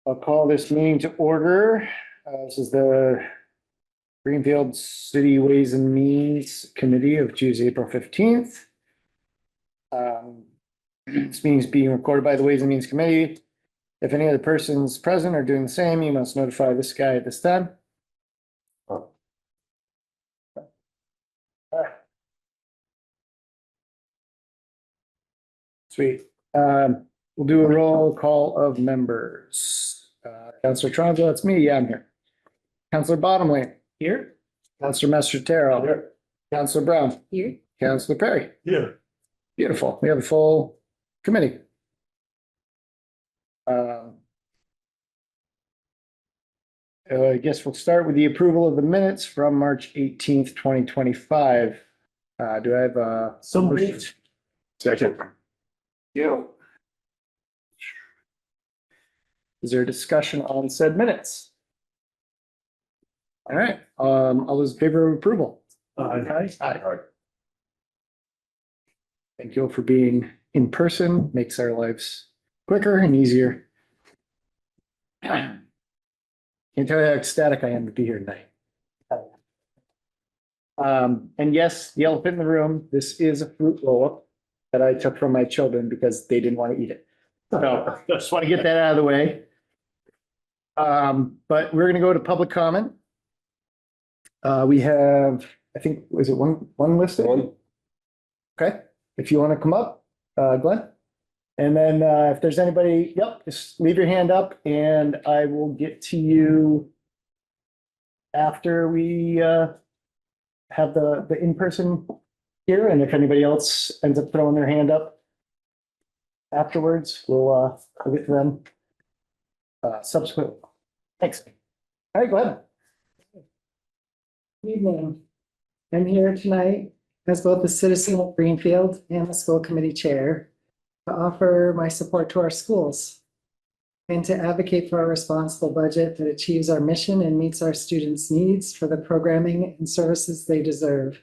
I'll call this meeting to order. This is the Greenfield City Ways and Means Committee of Tuesday, April 15th. This meeting is being recorded by the Ways and Means Committee. If any other persons present are doing the same, you must notify this guy at this time. Sweet. We'll do a roll call of members. Councillor Tronzo, that's me. Yeah, I'm here. Councillor Bottomley. Here. Councillor Mastrotero. Here. Councillor Brown. Here. Councillor Perry. Here. Beautiful. We have a full committee. I guess we'll start with the approval of the minutes from March 18th, 2025. Do I have a? So moved. Second. You. Is there a discussion on said minutes? All right, all those in favor of approval? Aye. Thank you all for being in person, makes our lives quicker and easier. Can't tell you how ecstatic I am to be here tonight. And yes, the elephant in the room, this is a fruit roll-up that I took from my children because they didn't want to eat it. So just want to get that out of the way. But we're gonna go to public comment. We have, I think, was it one listed? One. Okay, if you want to come up, Glenn. And then if there's anybody, yep, just leave your hand up and I will get to you after we have the in-person here. And if anybody else ends up throwing their hand up afterwards, we'll get to them subsequently. Thanks. All right, go ahead. Good evening. I'm here tonight as both the citizen of Greenfield and the school committee chair to offer my support to our schools and to advocate for a responsible budget that achieves our mission and meets our students' needs for the programming and services they deserve.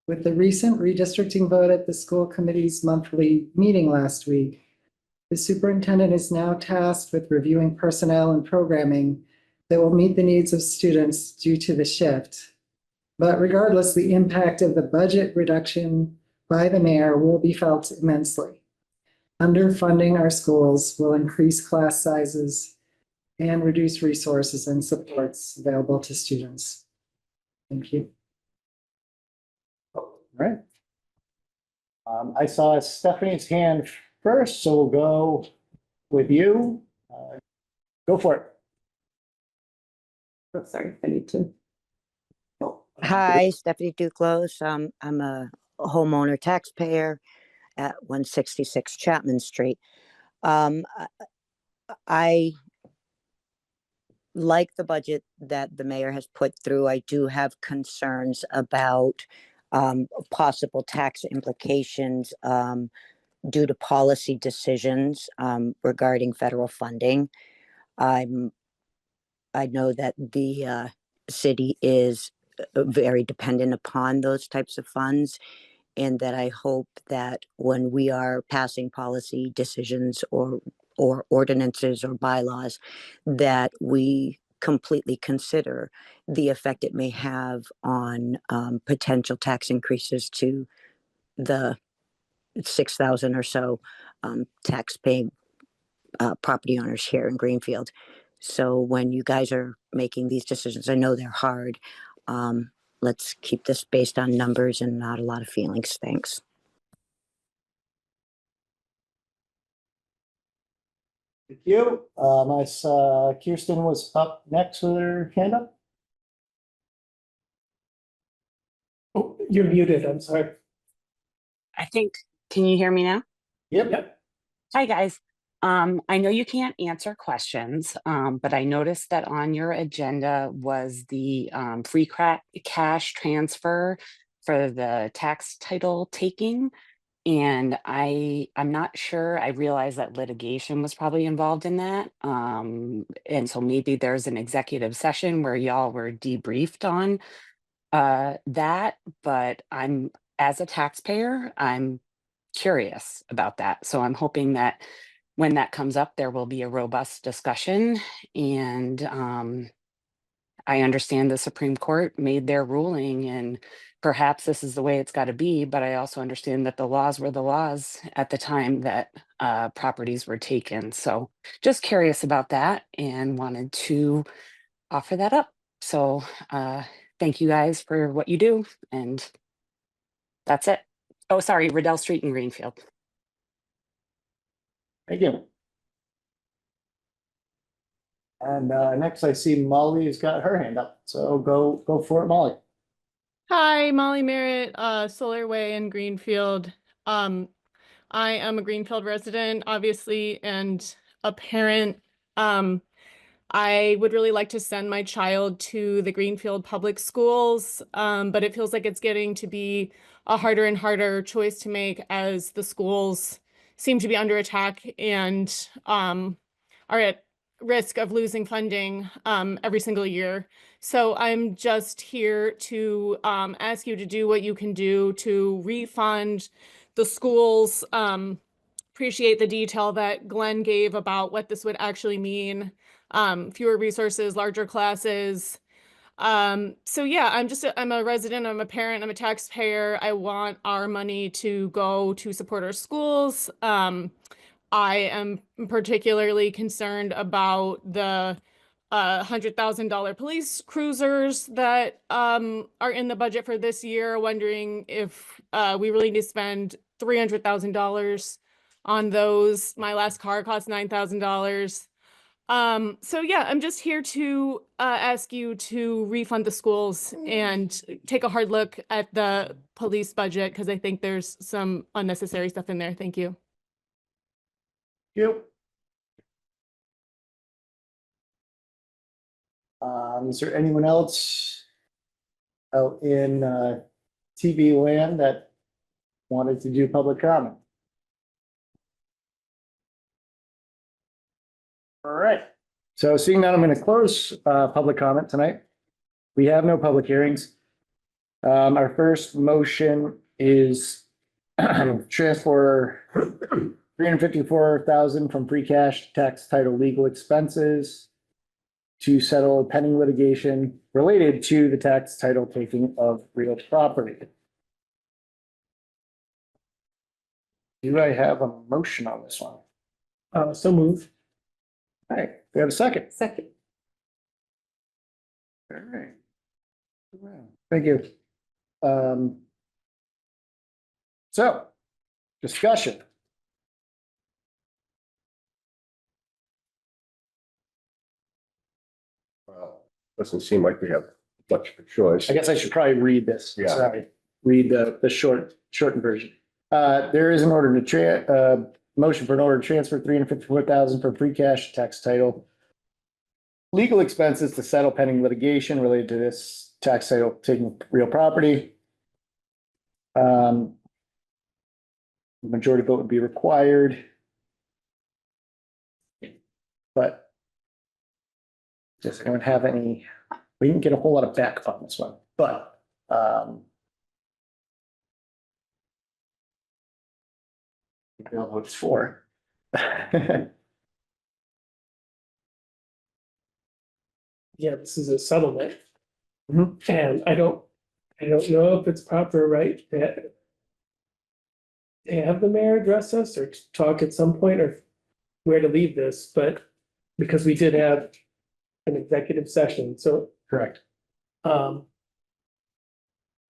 With the recent redistricting vote at the school committee's monthly meeting last week, the superintendent is now tasked with reviewing personnel and programming that will meet the needs of students due to the shift. But regardless, the impact of the budget reduction by the mayor will be felt immensely. Underfunding our schools will increase class sizes and reduce resources and supports available to students. Thank you. All right. I saw Stephanie's hand first, so we'll go with you. Go for it. Oh, sorry, I need to. Hi, Stephanie Duclos. I'm a homeowner taxpayer at 166 Chapman Street. I like the budget that the mayor has put through. I do have concerns about possible tax implications due to policy decisions regarding federal funding. I know that the city is very dependent upon those types of funds, and that I hope that when we are passing policy decisions or ordinances or bylaws, that we completely consider the effect it may have on potential tax increases to the 6,000 or so tax-paying property owners here in Greenfield. So when you guys are making these decisions, I know they're hard. Let's keep this based on numbers and not a lot of feelings. Thanks. Thank you. I saw Kirsten was up next with her hand up. Oh, you're muted. I'm sorry. I think, can you hear me now? Yep. Hi, guys. I know you can't answer questions, but I noticed that on your agenda was the free cash transfer for the tax title taking. And I'm not sure. I realized that litigation was probably involved in that. And so maybe there's an executive session where y'all were debriefed on that. But as a taxpayer, I'm curious about that. So I'm hoping that when that comes up, there will be a robust discussion. And I understand the Supreme Court made their ruling, and perhaps this is the way it's got to be. But I also understand that the laws were the laws at the time that properties were taken. So just curious about that and wanted to offer that up. So thank you guys for what you do. And that's it. Oh, sorry, Riddell Street in Greenfield. Thank you. And next I see Molly's got her hand up, so go for it, Molly. Hi, Molly Merritt, Solar Way in Greenfield. I am a Greenfield resident, obviously, and a parent. I would really like to send my child to the Greenfield Public Schools, but it feels like it's getting to be a harder and harder choice to make as the schools seem to be under attack and are at risk of losing funding every single year. So I'm just here to ask you to do what you can do to refund the schools. Appreciate the detail that Glenn gave about what this would actually mean. Fewer resources, larger classes. So yeah, I'm a resident, I'm a parent, I'm a taxpayer. I want our money to go to support our schools. I am particularly concerned about the $100,000 police cruisers that are in the budget for this year, wondering if we really need to spend $300,000 on those. My last car cost $9,000. So yeah, I'm just here to ask you to refund the schools and take a hard look at the police budget because I think there's some unnecessary stuff in there. Thank you. You. Is there anyone else out in TV land that wanted to do public comment? All right, so seeing that, I'm going to close public comment tonight. We have no public hearings. Our first motion is transfer $354,000 from free cash to tax title legal expenses to settle pending litigation related to the tax title taking of real property. Do I have a motion on this one? So move. All right, we have a second. Second. All right. Thank you. So, discussion. Well, doesn't seem like we have much of a choice. I guess I should probably read this. Yeah. Sorry. Read the shortened version. There is an order to motion for an order to transfer $354,000 from free cash to tax title legal expenses to settle pending litigation related to this tax title taking real property. Majority vote would be required. But does anyone have any? We didn't get a whole lot of backup on this one, but Bill votes for. Yeah, this is a settlement. Mhm. And I don't know if it's proper, right, that to have the mayor address us or to talk at some point or where to leave this, but because we did have an executive session, so, Correct. but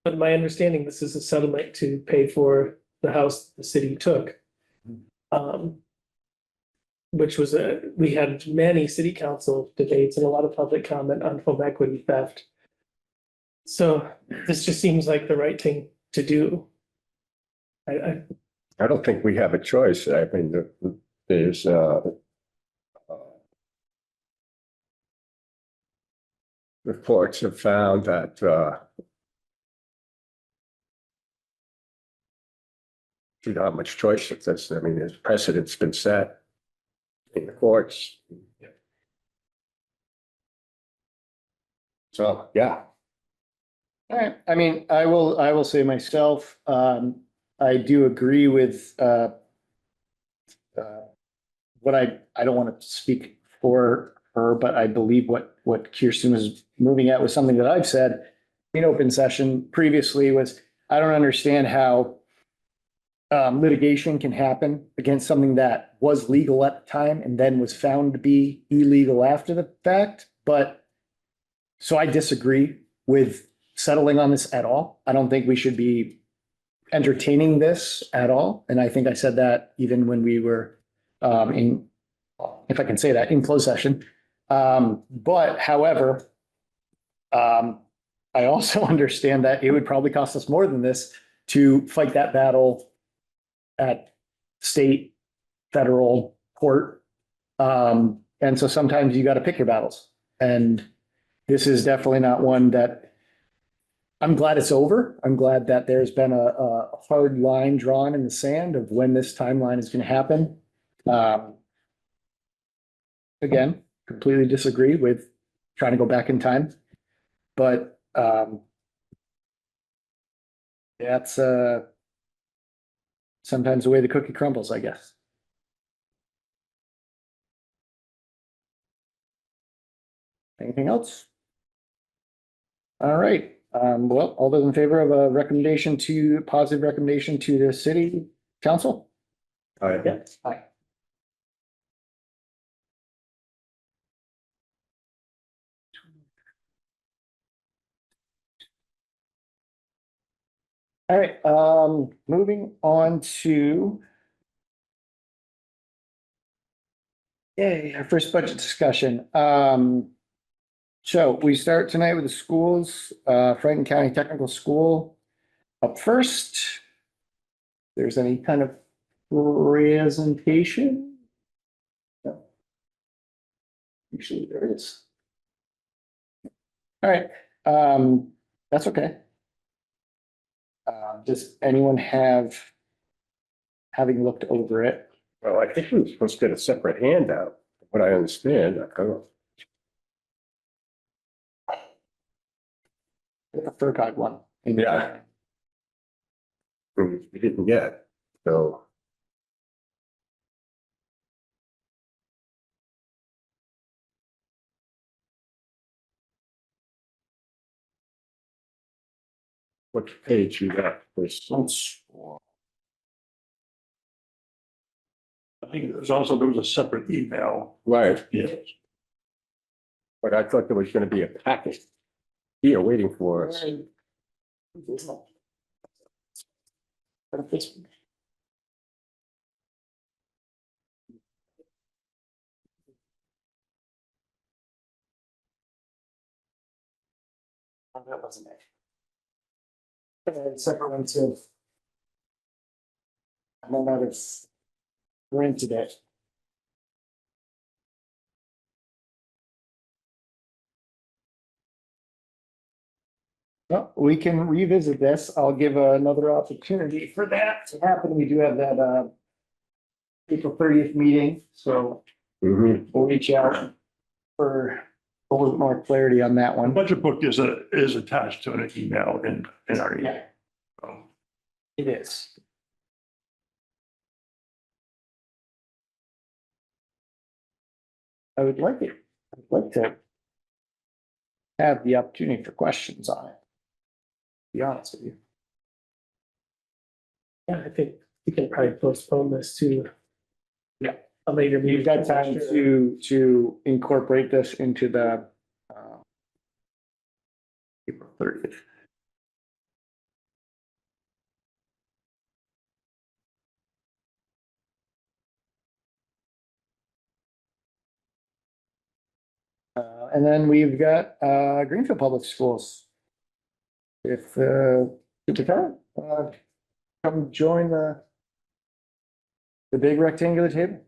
my understanding, this is a settlement to pay for the house the city took. Which was we had many city council debates and a lot of public comment on home equity theft. So this just seems like the right thing to do. I don't think we have a choice. I mean, there's reports have found that you know how much choice it is. I mean, there's precedent's been set in the courts. So, yeah. All right, I mean, I will say myself, I do agree with what I don't want to speak for her, but I believe what Kirsten was moving at was something that I've said in open session previously was, I don't understand how litigation can happen against something that was legal at the time and then was found to be illegal after the fact. But so I disagree with settling on this at all. I don't think we should be entertaining this at all. And I think I said that even when we were in, if I can say that, in closed session. But however, I also understand that it would probably cost us more than this to fight that battle at state, federal court. And so sometimes you got to pick your battles. And this is definitely not one that I'm glad it's over. I'm glad that there's been a hard line drawn in the sand of when this timeline is going to happen. Again, completely disagree with trying to go back in time, but that's sometimes the way the cookie crumbles, I guess. Anything else? All right. Well, all those in favor of a recommendation to, positive recommendation to the city council? I, Aye. All right, moving on to our first budget discussion. So we start tonight with the schools, Franklin County Technical School. Up first, if there's any kind of presentation? No. Usually there is. All right, that's okay. Does anyone having looked over it? well, I think we were supposed to get a separate handout, what I understand. I don't know. The FERCog one. Yeah. We didn't get, so. What page you got first? I think there was a separate email. Right, Yes. but I thought there was gonna be a packet here waiting for us. That wasn't it. Separate one too. I don't know if rented it. Well, we can revisit this. I'll give another opportunity for that to happen. We do have that April 30th meeting, so Mhm. we'll reach out for a little more clarity on that The one. budget book is attached to an email in our email. Yeah, it is. I would like it. I'd like to have the opportunity for questions on it. To be honest with you. Yeah, I think we can probably postpone this to. Yeah. A later meeting. You've got time to incorporate this into the April 30th. And then we've got Greenfield Public Schools. If come join the big rectangular table.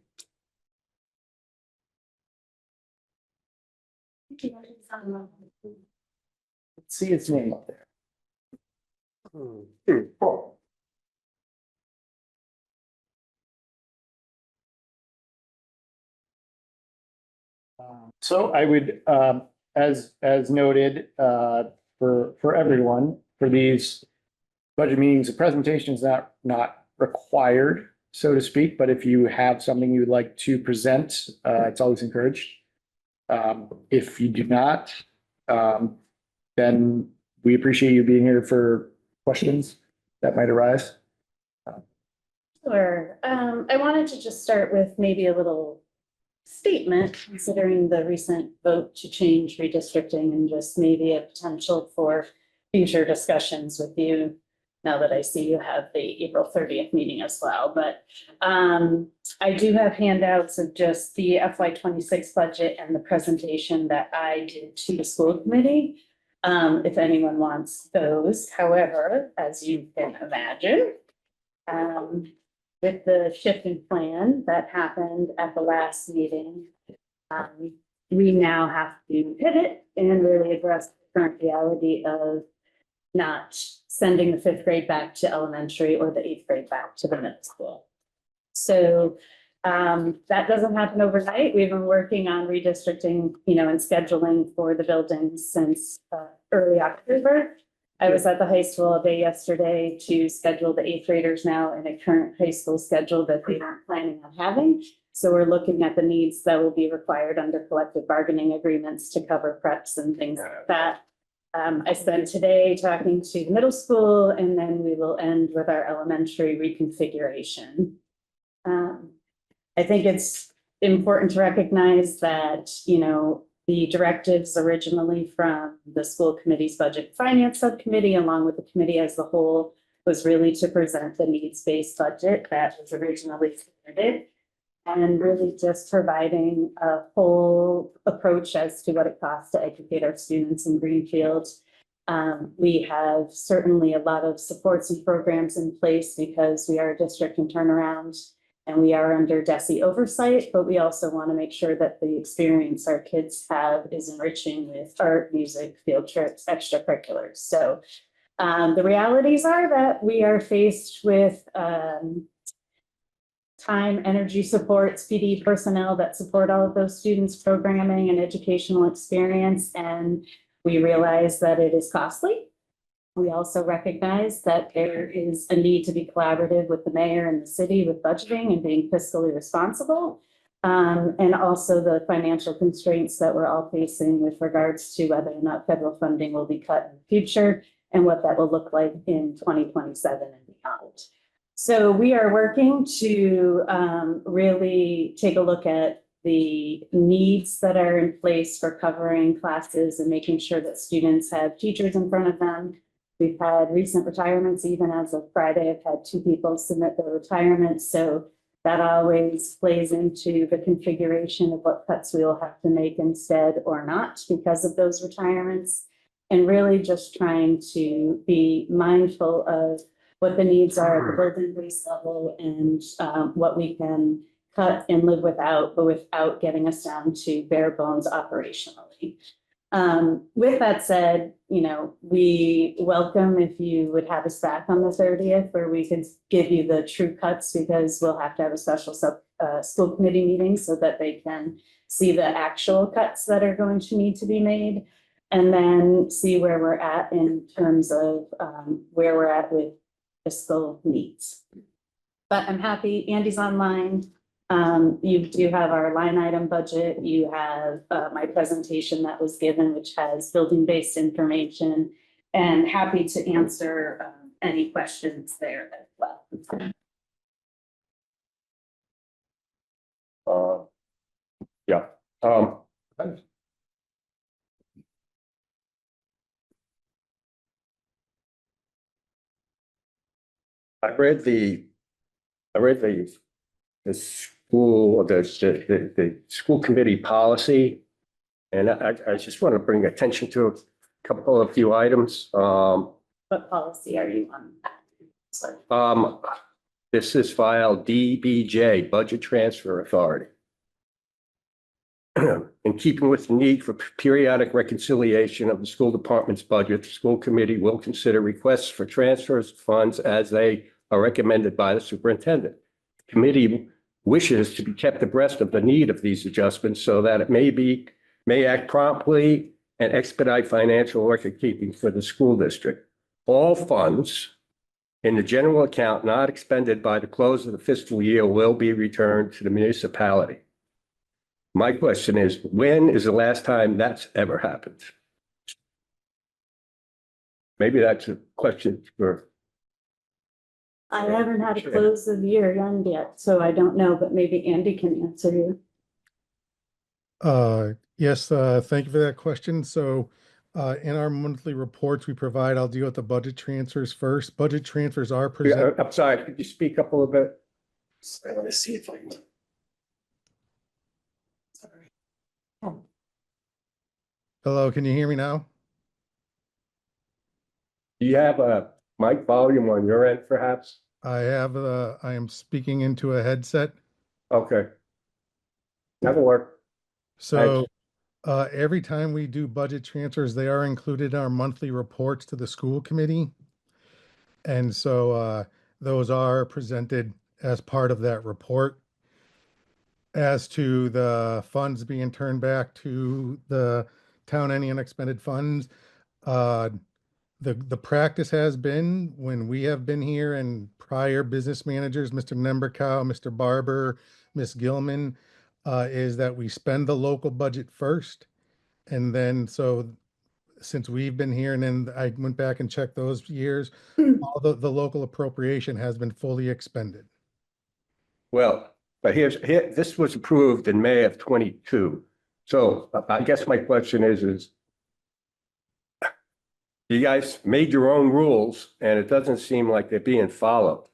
Let's see its name up there. Oh. So I would, as noted, for everyone, for these budget meetings, the presentation is not required. so to speak, but if you have something you'd like to present, it's always encouraged. If you do not, then we appreciate you being here for questions that might arise. Sure. I wanted to just start with maybe a little statement, considering the recent vote to change redistricting and just maybe a potential for future discussions with you. Now that I see you have the April 30th meeting as well, but I do have handouts of just the FY26 budget and the presentation that I did to the school committee. If anyone wants those, however, as you can imagine, with the shift in plan that happened at the last meeting, we now have to pivot and really address the current reality of not sending the 5th grade back to elementary or the 8th grade back to the middle school. So that doesn't happen overnight. We've been working on redistricting, and scheduling for the buildings since early October. I was at the high school all day yesterday to schedule the 8th graders now in a current high school schedule that they aren't planning on having. So we're looking at the needs that will be required under collective bargaining agreements to cover preps and things like that. I spent today talking to the middle school, and then we will end with our elementary reconfiguration. I think it's important to recognize that, the directives originally from the school committee's budget and finance subcommittee, along with the committee as a whole, was really to present the needs-based budget that was originally submitted, and really just providing a whole approach as to what it costs to educate our students in Greenfield. We have certainly a lot of supports and programs in place because we are a district in turnaround and we are under DESE oversight, but we also want to make sure that the experience our kids have is enriching with art, music, field trips, extracurriculars. So the realities are that we are faced with time, energy support, PD personnel that support all of those students' programming and educational experience. And we realize that it is costly. We also recognize that there is a need to be collaborative with the mayor and the city with budgeting and being fiscally responsible. And also the financial constraints that we're all facing with regards to whether or not federal funding will be cut in the future and what that will look like in 2027 and beyond. So we are working to really take a look at the needs that are in place for covering classes and making sure that students have teachers in front of them. We've had recent retirements. Even as of Friday, I've had 2 people submit their retirements. So that always plays into the configuration of what cuts we will have to make instead or not because of those retirements. And really just trying to be mindful of what the needs are at the building base level and what we can cut and live without, but without getting us down to bare bones operationally. With that said, we welcome if you would have us back on the 30th where we could give you the true cuts because we'll have to have a special school committee meeting so that they can see the actual cuts that are going to need to be made and then see where we're at in terms of where we're at with fiscal needs. But I'm happy Andy's online. You do have our line item budget. You have my presentation that was given, which has building-based information, and happy to answer any questions there as well. Yeah. I read the school committee policy. And I just want to bring attention to a couple of few items. What policy are you on? Sorry. This is file DBJ, Budget Transfer Authority. In keeping with the need for periodic reconciliation of the school department's budget, the school committee will consider requests for transfers of funds as they are recommended by the superintendent. The committee wishes to be kept abreast of the need of these adjustments so that it may act promptly and expedite financial record keeping for the school district. All funds in the general account not expended by the close of the fiscal year will be returned to the municipality. My question is, when is the last time that's ever happened? Maybe that's a question for, I haven't had a close of the year end yet, so I don't know, but maybe Andy can answer you. Yes, thank you for that question. So, in our monthly reports we provide, I'll deal with the budget transfers first. Budget transfers are presented. I'm sorry, could you speak up a little bit? I want to see if I can. Hello, can you hear me now? Do you have a mic volume on your end perhaps? I am speaking into a headset. Okay. That'll work. So, every time we do budget transfers, they are included in our monthly reports to the school committee. And so, those are presented as part of that report. As to the funds being turned back to the town, any unexpended funds, the practice has been, when we have been here and prior business managers, Mr. Nemberkow, Mr. Barber, Ms. Gilman, is that we spend the local budget first. And then, so since we've been here, and then I went back and checked those years, all the local appropriation has been fully expended. Well, but this was approved in May of 22. So I guess my question is you guys made your own rules and it doesn't seem like they're being followed.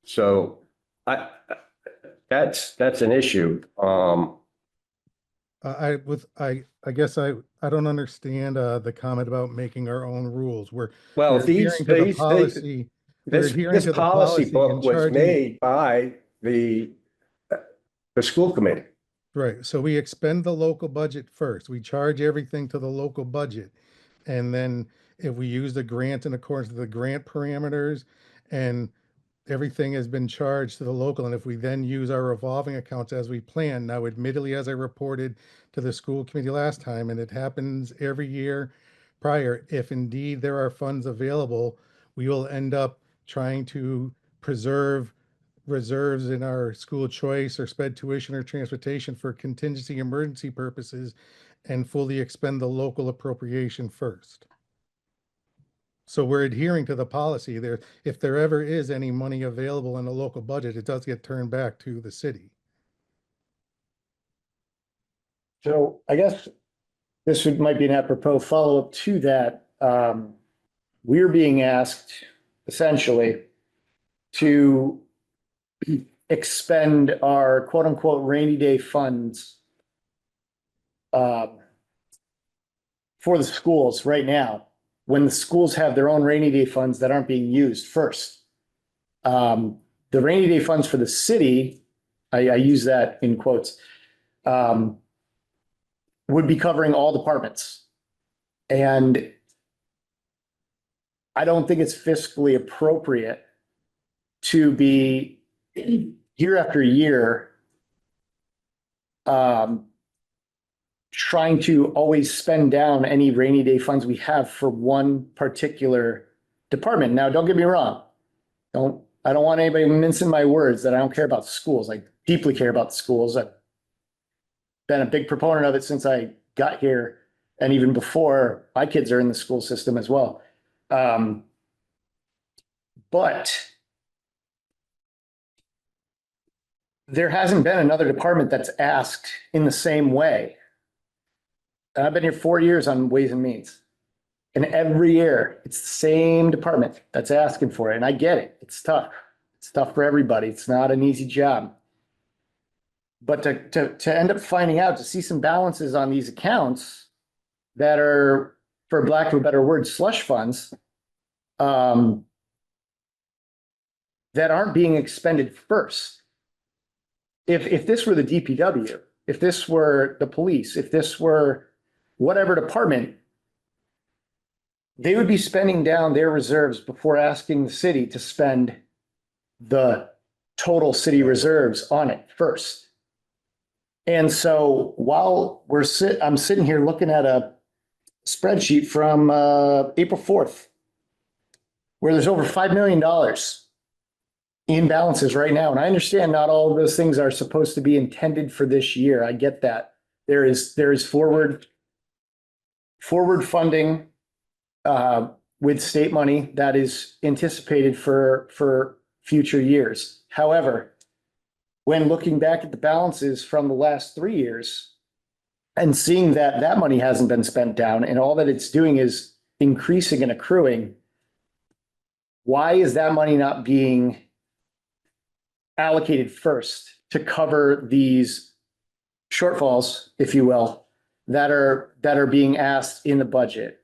So that's an issue. I guess I don't understand the comment about making our own rules. We're This policy book was made by the school committee. Right. So we expend the local budget first. We charge everything to the local budget. And then if we use the grant in accordance with the grant parameters and everything has been charged to the local, and if we then use our revolving accounts as we plan, now admittedly, as I reported to the school committee last time, and it happens every year prior, if indeed there are funds available, we will end up trying to preserve reserves in our school choice or sped tuition or transportation for contingency emergency purposes and fully expend the local appropriation first. So we're adhering to the policy there. If there ever is any money available in the local budget, it does get turned back to the city. So I guess might be an apropos follow-up to that. We're being asked essentially to expend our quote unquote rainy day funds for the schools right now, when the schools have their own rainy day funds that aren't being used first. The rainy day funds for the city, I use that in quotes, would be covering all departments. And I don't think it's fiscally appropriate to be year after year trying to always spend down any rainy day funds we have for one particular department. Now, don't get me wrong. I don't want anybody mincing my words that I don't care about schools. I deeply care about schools. I've been a big proponent of it since I got here, and even before my kids are in the school system as well. But there hasn't been another department that's asked in the same way. And I've been here 4 years on Ways and Means. And every year, it's the same department that's asking for it. And I get it. It's tough. It's tough for everybody. It's not an easy job. But to end up finding out, to see some balances on these accounts that are, for lack of a better word, slush funds, that aren't being expended first. If this were the DPW, if this were the police, if this were whatever department, they would be spending down their reserves before asking the city to spend the total city reserves on it first. And so while I'm sitting here looking at a spreadsheet from April 4th, where there's over $5 million in balances right now. And I understand not all of those things are supposed to be intended for this year. I get that. There is forward funding with state money that is anticipated for future years. However, when looking back at the balances from the last 3 years and seeing that that money hasn't been spent down and all that it's doing is increasing and accruing, why is that money not being allocated first to cover these shortfalls, if you will, that are being asked in the budget?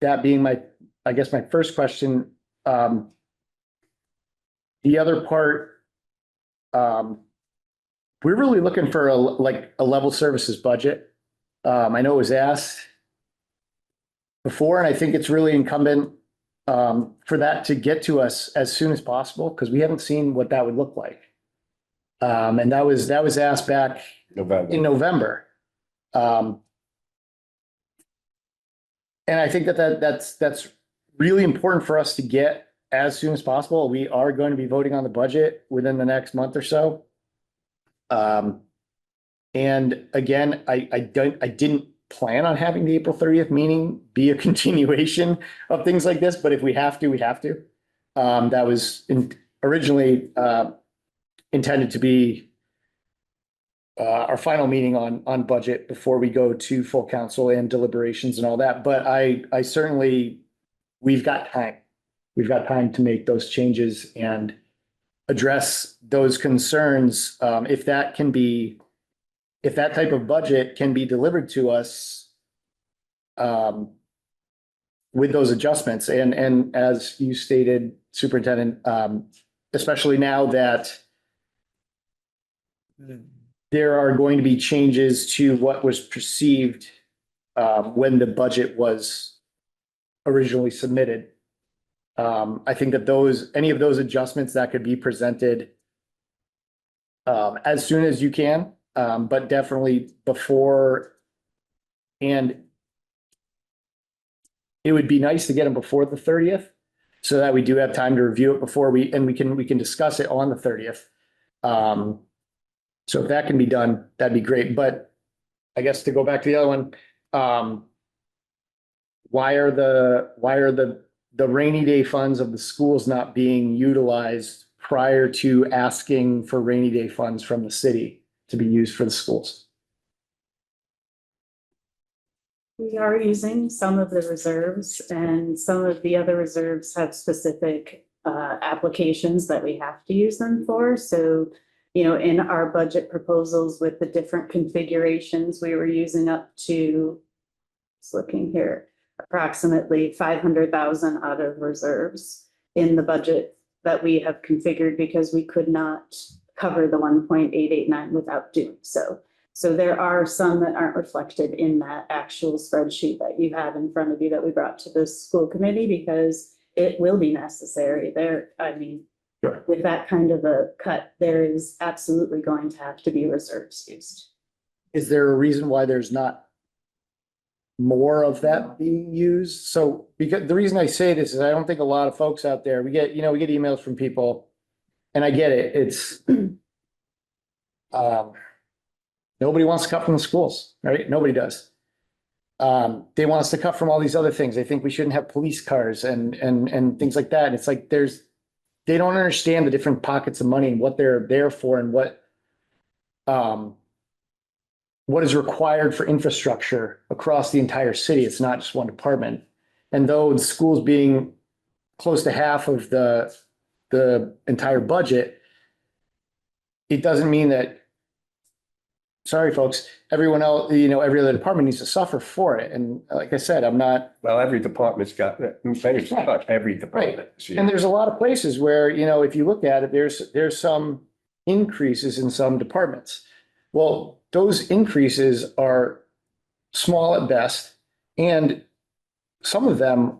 That being my first question. The other part, we're really looking for a level services budget. I know it was asked before, and I think it's really incumbent for that to get to us as soon as possible, because we haven't seen what that would look like. And that was asked back in November. And I think that's really important for us to get as soon as possible. We are going to be voting on the budget within the next month or so. And again, I didn't plan on having the April 30th meeting be a continuation of things like this, but if we have to, we have to. That was originally intended to be our final meeting on budget before we go to full council and deliberations and all that. But I certainly, we've got time. We've got time to make those changes and address those concerns. If that type of budget can be delivered to us with those adjustments, and as you stated, Superintendent, especially now that there are going to be changes to what was perceived when the budget was originally submitted. I think that any of those adjustments that could be presented as soon as you can, but definitely before, and it would be nice to get them before the 30th so that we do have time to review it before we can discuss it on the 30th. So if that can be done, that'd be great. But I guess to go back to the other one, why are the rainy day funds of the schools not being utilized prior to asking for rainy day funds from the city to be used for the schools? We are using some of the reserves, and some of the other reserves have specific applications that we have to use them for. So, in our budget proposals with the different configurations, we were using up to, just looking here, approximately 500,000 out of reserves in the budget that we have configured because we could not cover the 1.889 without doing so. So there are some that aren't reflected in that actual spreadsheet that you have in front of you that we brought to the school committee because it will be necessary there. I mean, Sure. With that kind of a cut, there is absolutely going to have to be reserves used. Is there a reason why there's not more of that being used? So, because the reason I say this is I don't think a lot of folks out there, we get emails from people, and I get it. It's nobody wants to cut from the schools, right? Nobody does. They want us to cut from all these other things. They think we shouldn't have police cars and things like that. And it's like they don't understand the different pockets of money and what they're there for and what is required for infrastructure across the entire city. It's not just one department. And though the schools being close to half of the entire budget, it doesn't mean that, sorry, folks, everyone else, every other department needs to suffer for it. And like I said, I'm not. Well, every department's got that. Every department. And there's a lot of places where, if you look at it, there's some increases in some departments. Well, those increases are small at best, and some of them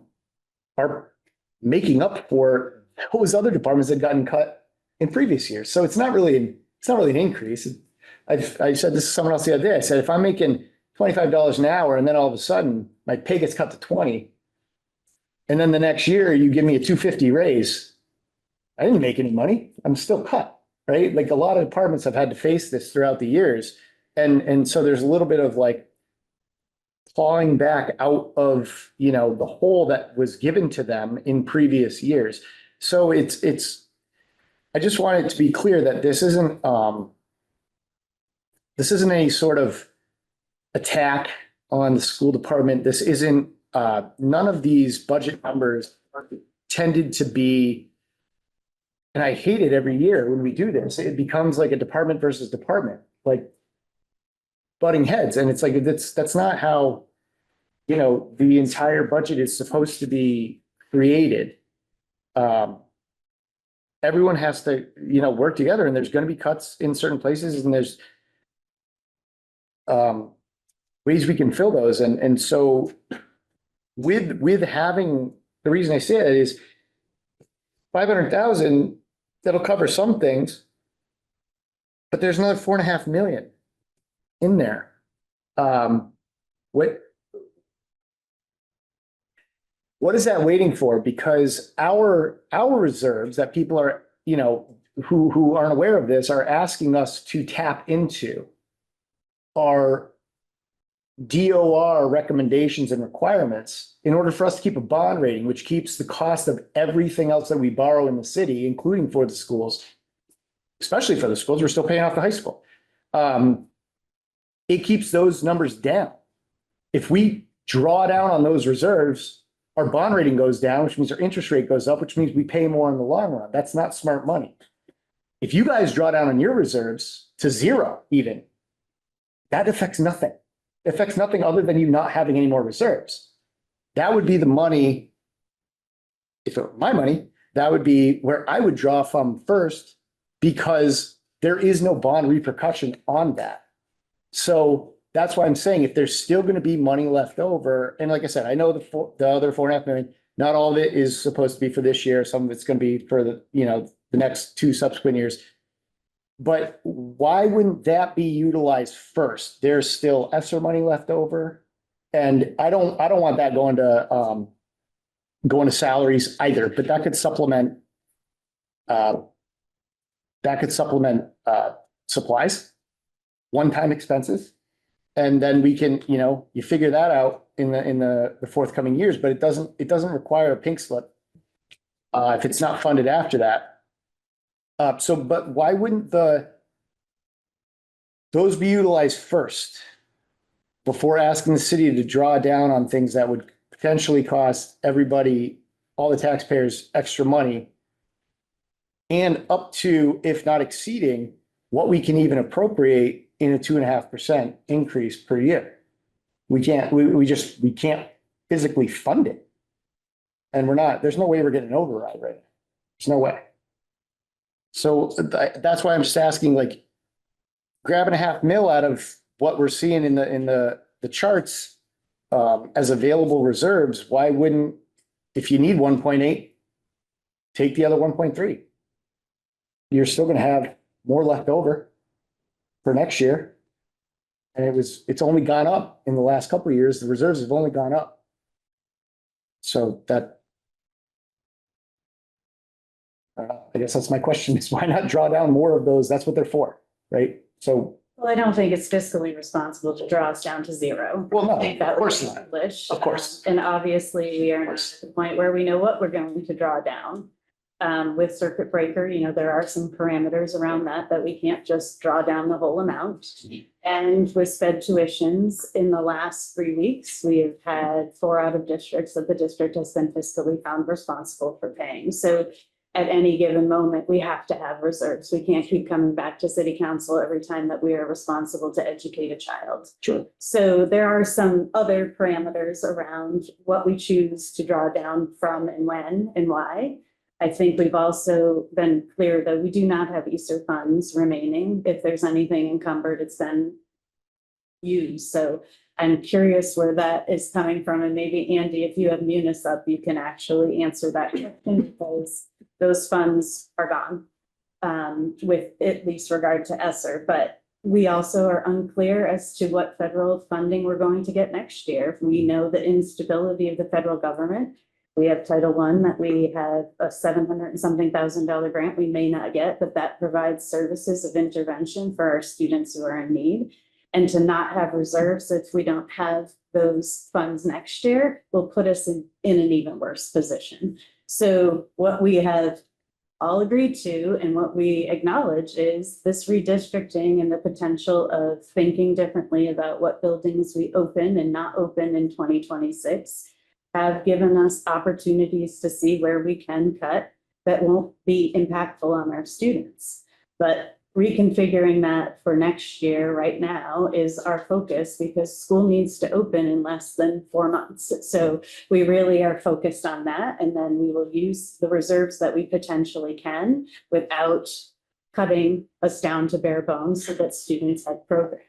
are making up for those other departments that gotten cut in previous years. So it's not really an increase. I said this to someone else the other day. I said, if I'm making $25 an hour and then all of a sudden my pay gets cut to 20, And then the next year you give me a 250 raise. I didn't make any money. I'm still cut, right? Like a lot of departments have had to face this throughout the years. And so there's a little bit of like clawing back out of, you know, the hole that was given to them in previous years. So I just want it to be clear that this isn't any sort of attack on the school department. This isn't, none of these budget numbers are tended to be, and I hate it every year when we do this, it becomes like a department versus department, like butting heads. And it's like, that's not how, you know, the entire budget is supposed to be created. Everyone has to, you know, work together, and there's going to be cuts in certain places, and there's ways we can fill those. And so with having, the reason I say it is 500,000, that'll cover some things, but there's another 4.5 million in there. What is that waiting for? Because our reserves that people are, you know, who aren't aware of this are asking us to tap into are DOR recommendations and requirements in order for us to keep a bond rating, which keeps the cost of everything else that we borrow in the city, including for the schools, especially for the schools, we're still paying off the high school. It keeps those numbers down. If we draw down on those reserves, our bond rating goes down, which means our interest rate goes up, which means we pay more in the long run. That's not smart money. If you guys draw down on your reserves to zero even, that affects nothing. It affects nothing other than you not having any more reserves. That would be the money. If it were my money, that would be where I would draw from first, because there is no bond repercussion on that. So that's why I'm saying if there's still going to be money left over, and like I said, I know the other 4.5 million, not all of it is supposed to be for this year. Some of it's going to be for the, you know, the next 2 subsequent years. But why wouldn't that be utilized first? There's still ESSER money left over. And I don't want that going to salaries either, but that could supplement supplies, one-time expenses. And then we can, you know, you figure that out in the forthcoming years, but it doesn't require a pink slip if it's not funded after that. But why wouldn't those be utilized first before asking the city to draw down on things that would potentially cost everybody, all the taxpayers, extra money, and up to, if not exceeding, what we can even appropriate in a 2.5% increase per year? We can't physically fund it. And there's no way we're getting an override right now. There's no way. So that's why I'm just asking, like, grabbing $500,000 out of what we're seeing in the charts as available reserves. Why wouldn't, if you need 1.8, take the other 1.3? You're still going to have more left over for next year. And it's only gone up in the last couple of years. The reserves have only gone up. So I guess that's my question, is why not draw down more of those? That's what they're for, right? So. Well, I don't think it's fiscally responsible to draw us down to zero. Well, no, I think that of would course be not. foolish. Of course. And obviously we are not at the point where we know what we're going to draw down. With circuit breaker, you know, there are some parameters around that we can't just draw down the whole amount. And with sped tuitions, in the last 3 weeks, we have had 4 out of districts that the district has been fiscally found responsible for paying. So at any given moment, we have to have reserves. We can't keep coming back to city council every time that we are responsible to educate a child. Sure. So there are some other parameters around what we choose to draw down from and when and why. I think we've also been clear that we do not have ESSER funds remaining. If there's anything encumbered, it's been used. So I'm curious where that is coming from. And maybe Andy, if you have Munis up, you can actually answer that question, because those funds are gone with at least regard to ESSER. But we also are unclear as to what federal funding we're going to get next year. We know the instability of the federal government. We have Title I that we have a 700 and something $1,000 grant we may not get, but that provides services of intervention for our students who are in need. And to not have reserves if we don't have those funds next year will put us in an even worse position. So what we have all agreed to and what we acknowledge is this redistricting and the potential of thinking differently about what buildings we open and not open in 2026 have given us opportunities to see where we can cut that won't be impactful on our students. But reconfiguring that for next year right now is our focus because school needs to open in less than 4 months. So we really are focused on that. And then we will use the reserves that we potentially can without cutting us down to bare bones so that students have programming.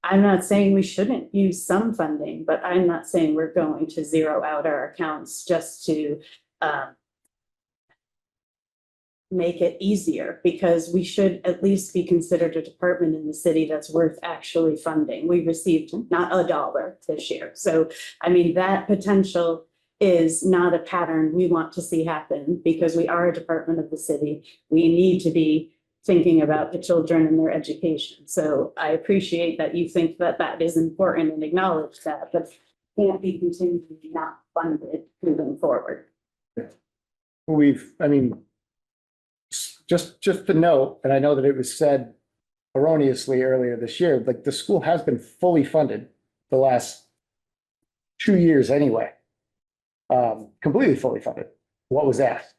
I'm not saying we shouldn't use some funding, but I'm not saying we're going to zero out our accounts just to make it easier, because we should at least be considered a department in the city that's worth actually funding. We received not $1 this year. So, I mean, that potential is not a pattern we want to see happen because we are a department of the city. We need to be thinking about the children and their education. So I appreciate that you think that that is important and acknowledge that, but can't be continually not funded moving forward. I mean, just to note, and I know that it was said erroneously earlier this year, like the school has been fully funded the last 2 years anyway. Completely fully funded, what was asked.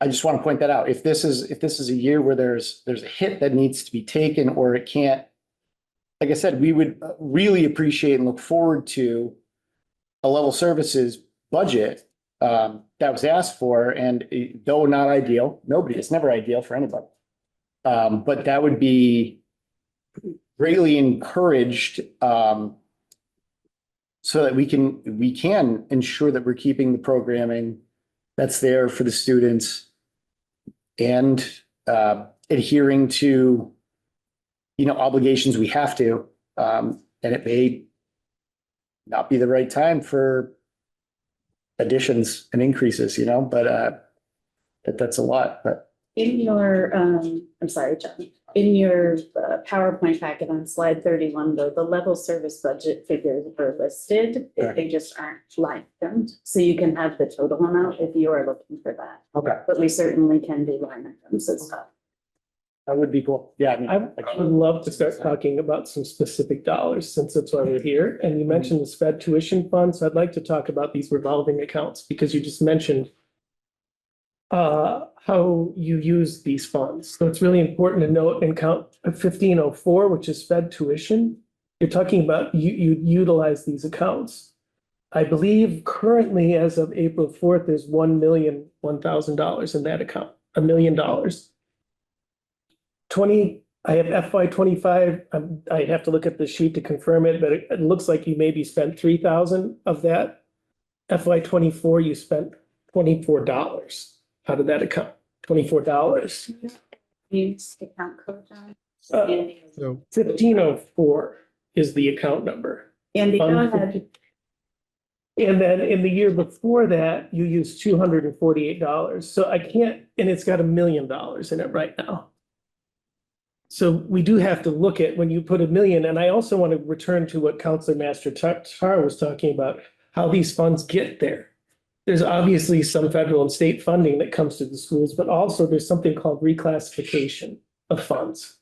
I just want to point that out. If this is a year where there's a hit that needs to be taken or it can't, like I said, we would really appreciate and look forward to a level services budget that was asked for, and though not ideal, it's never ideal for anybody. But that would be greatly encouraged so that we can ensure that we're keeping the programming that's there for the students and adhering to, obligations we have to. And it may not be the right time for additions and increases, but that's a lot, but. In your, I'm sorry, John, in your PowerPoint packet on slide 31, though, the level service budget figures are listed. Right. They just aren't line items. So you can have the total amount if you are looking for that. Okay. But we certainly can do line items as well. That would be cool. Yeah. I would love to start talking about some specific dollars since that's why we're here. And you mentioned the SPED tuition fund. So I'd like to talk about these revolving accounts because you just mentioned how you use these funds. So it's really important to note in count 1504, which is SPED tuition. You're talking about you utilize these accounts. I believe currently as of April 4th, there's $1,001,000 in that account, $1 million. I have FY 25. I have to look at the sheet to confirm it, but it looks like you maybe spent 3,000 of that. FY 24, you spent $24 out of that account. $24. Use account code, John. Uh, Andy, So 1504 is the account number. Andy, go ahead. And then in the year before that, you used $248. So I can't, and it's got $1 million in it right now. So we do have to look at when you put $1 million, and I also want to return to what Councilor Master Tar was talking about, how these funds get there. There's obviously some federal and state funding that comes to the schools, but also there's something called reclassification of funds,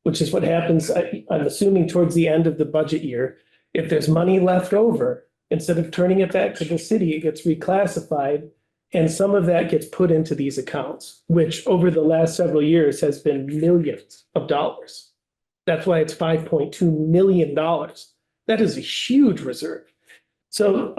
which is what happens, I'm assuming towards the end of the budget year. If there's money left over, instead of turning it back to the city, it gets reclassified. And some of that gets put into these accounts, which over the last several years has been millions of dollars. That's why it's $5.2 million. That is a huge reserve. So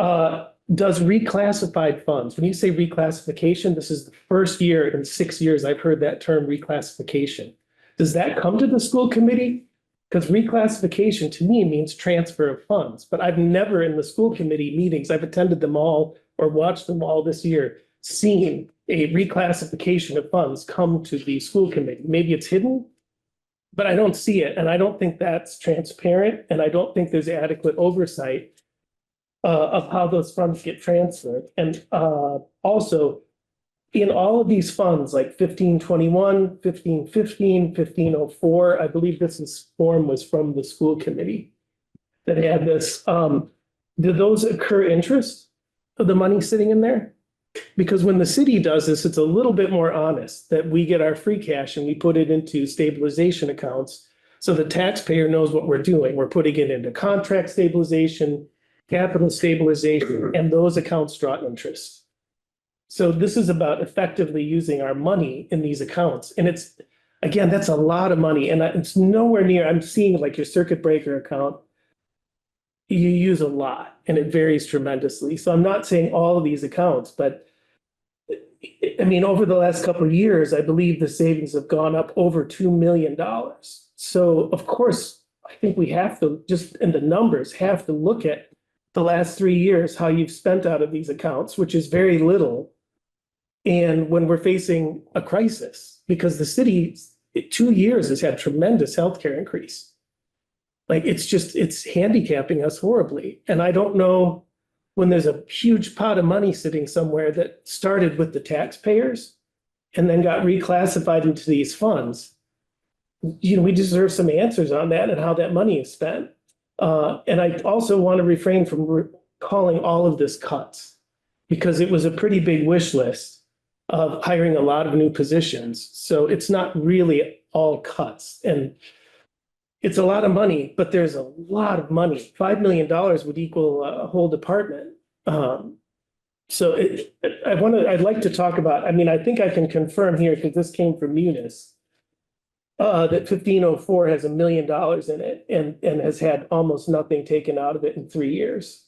does reclassified funds, when you say reclassification, this is the first year in 6 years I've heard that term reclassification. Does that come to the school committee? Because reclassification to me means transfer of funds, but I've never in the school committee meetings, I've attended them all or watched them all this year, seen a reclassification of funds come to the school committee. Maybe it's hidden, but I don't see it. And I don't think that's transparent. And I don't think there's adequate oversight of how those funds get transferred. And also, in all of these funds, like 1521, 1515, 1504, I believe form was from the school committee that had this. Do those accrue interest of the money sitting in there? Because when the city does this, it's a little bit more honest that we get our free cash and we put it into stabilization accounts. So the taxpayer knows what we're doing. We're putting it into contract stabilization, capital stabilization, and those accounts draw interest. So this is about effectively using our money in these accounts. And it's, again, that's a lot of money. And it's nowhere near, I'm seeing like your circuit breaker account, you use a lot and it varies tremendously. So I'm not saying all of these accounts, but I mean, over the last couple of years, I believe the savings have gone up over $2 million. So of course, I think we have to just in the numbers have to look at the last 3 years, how you've spent out of these accounts, which is very little. And when we're facing a crisis, because the city, 2 years has had tremendous healthcare increase. Like it's handicapping us horribly. And I don't know when there's a huge pot of money sitting somewhere that started with the taxpayers and then got reclassified into these funds. You know, we deserve some answers on that and how that money is spent. And I also want to refrain from calling all of this cuts because it was a pretty big wish list of hiring a lot of new positions. So it's not really all cuts. And it's a lot of money, but there's a lot of money. $5 million would equal a whole department. So I'd like to talk about, I mean, I think I can confirm here because this came from Munis. That 1504 has $1 million in it and has had almost nothing taken out of it in 3 years.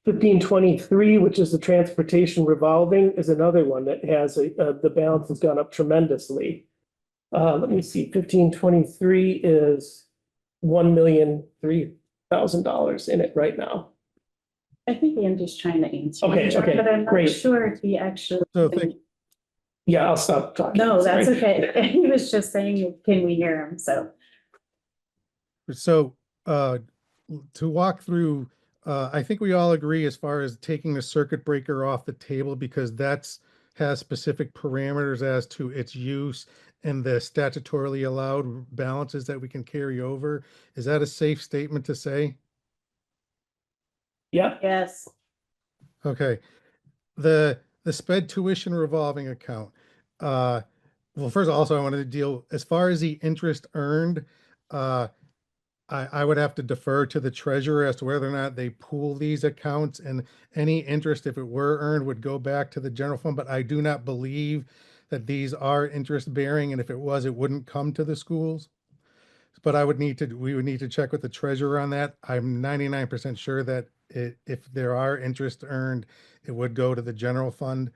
1523, which is the transportation revolving, is another one that has the balance has gone up tremendously. Let me see, 1523 is $1,003,000 in it right now. I think Andy's trying to answer. Okay, okay, But I'm not great. sure if he actually. So Yeah, I'll stop talking. No, that's Sorry. okay. He was just saying, can we hear him? So. So to walk through, I think we all agree as far as taking the circuit breaker off the table because has specific parameters as to its use and the statutorily allowed balances that we can carry over. Is that a safe statement to say? Yeah, Yes. Okay. The sped tuition revolving account. Well, first also I wanted to deal as far as the interest earned. I would have to defer to the treasurer as to whether or not they pool these accounts and any interest, if it were earned, would go back to the general fund. But I do not believe that these are interest bearing. And if it was, it wouldn't come to the schools. But we would need to check with the treasurer on that. I'm 99% sure that if there are interest earned, it would go to the general fund.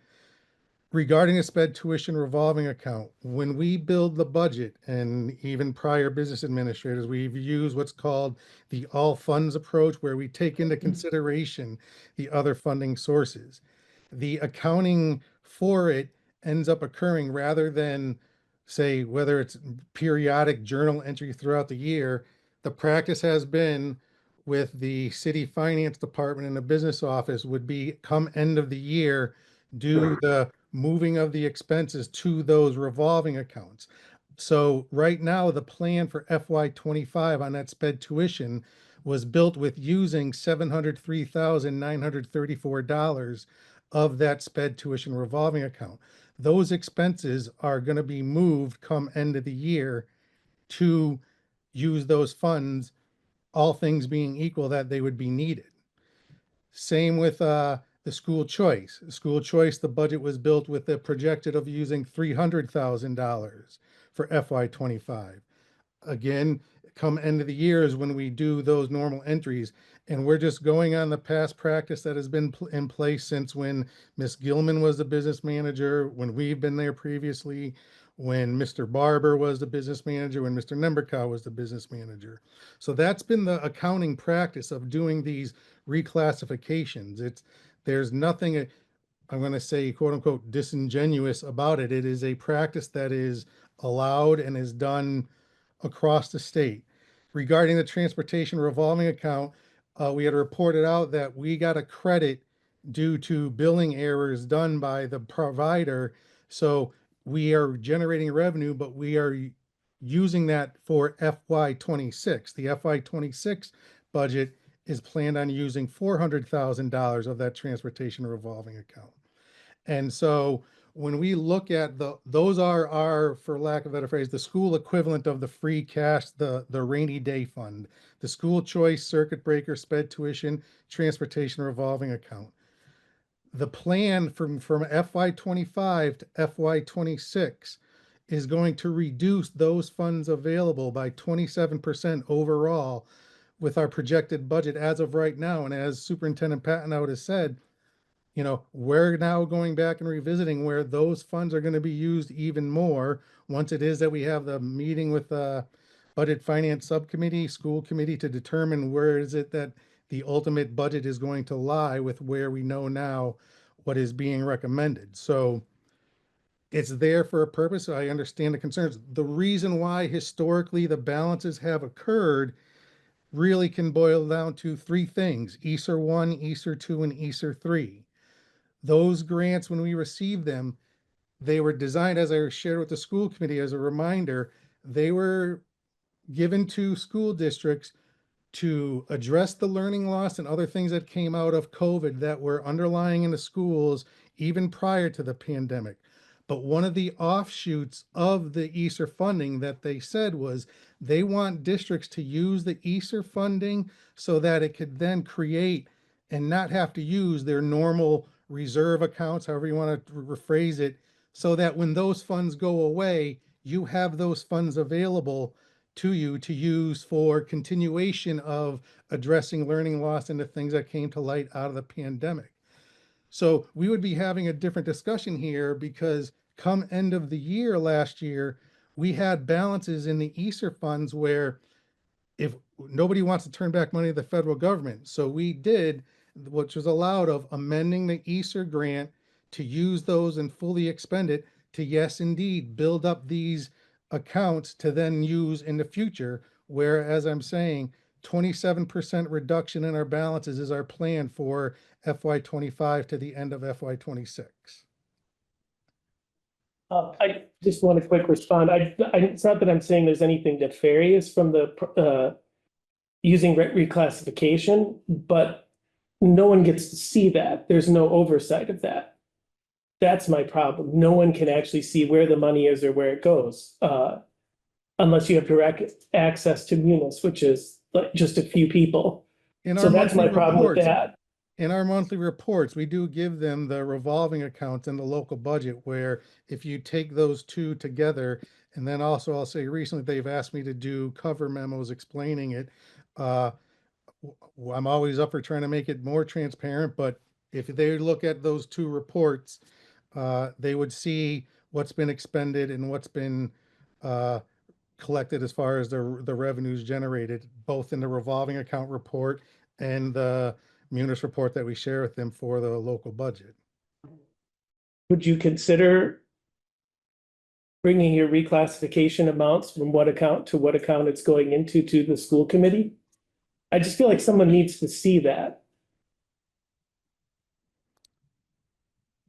Regarding the sped tuition revolving account, when we build the budget and even prior business administrators, we've used what's called the all funds approach, where we take into consideration the other funding sources. The accounting for it ends up occurring rather than say whether it's periodic journal entry throughout the year. The practice has been with the city finance department and the business office would be come end of the year, do the moving of the expenses to those revolving accounts. So right now, the plan for FY25 on that sped tuition was built with using $703,934 of that sped tuition revolving account. Those expenses are going to be moved come end of the year to use those funds, all things being equal, that they would be needed. Same with the school choice. School choice, the budget was built with the projected of using $300,000 for FY25. Again, come end of the year is when we do those normal entries, and we're just going on the past practice that has been in place since when Miss Gilman was the business manager, when we've been there previously, when Mr. Barber was the business manager, when Mr. Nemberkow was the business manager. So that's been the accounting practice of doing these reclassifications. There's nothing, I'm going to say, quote unquote, disingenuous about it. It is a practice that is allowed and is done across the state. Regarding the transportation revolving account, we had reported out that we got a credit due to billing errors done by the provider. So we are generating revenue, but we are using that for FY26. The FY26 budget is planned on using $400,000 of that transportation revolving account. And so when we look at those are our, for lack of a better phrase, the school equivalent of the free cash, the rainy day fund, the school choice, circuit breaker, sped tuition, transportation revolving account. The plan from FY25 to FY26 is going to reduce those funds available by 27% overall with our projected budget as of right now. And as Superintendent Pattenout has said, you know, we're now going back and revisiting where those funds are going to be used even more once it is that we have the meeting with the Budget Finance Subcommittee, School Committee to determine where is it that the ultimate budget is going to lie with where we know now what is being recommended. So it's there for a purpose. I understand the concerns. The reason why historically the balances have occurred really can boil down to three things: ESER 1, ESER 2, and ESER 3. Those grants, when we received them, they were designed, as I shared with the school committee as a reminder, they were given to school districts to address the learning loss and other things that came out of COVID that were underlying in the schools even prior to the pandemic. But one of the offshoots of the ESER funding that they said was they want districts to use the ESER funding so that it could then create and not have to use their normal reserve accounts, however you want to rephrase it, so that when those funds go away, you have those funds available to you to use for continuation of addressing learning loss and the things that came to light out of the pandemic. So we would be having a different discussion here because come end of the year last year, we had balances in the ESER funds where if nobody wants to turn back money to the federal government. So we did, which was allowed of amending the ESER grant to use those and fully expend it to, yes, indeed, build up these accounts to then use in the future, where, as I'm saying, 27% reduction in our balances is our plan for FY25 to the end of FY26. I just want a quick respond. It's not that I'm saying there's anything nefarious from the using reclassification, but no one gets to see that. There's no oversight of that. That's my problem. No one can actually see where the money is or where it goes, unless you have direct access to Munis, which is like just a few people. So that's my problem with that. In our monthly reports, we do give them the revolving accounts and the local budget, where if you take those two together, and then also I'll say recently they've asked me to do cover memos explaining it. I'm always up for trying to make it more transparent, but if they look at those two reports, they would see what's been expended and what's been collected as far as the revenues generated, both in the revolving account report and the Munis report that we share with them for the local budget. Would you consider bringing your reclassification amounts from what account to what account it's going into to the school committee? I just feel like someone needs to see that.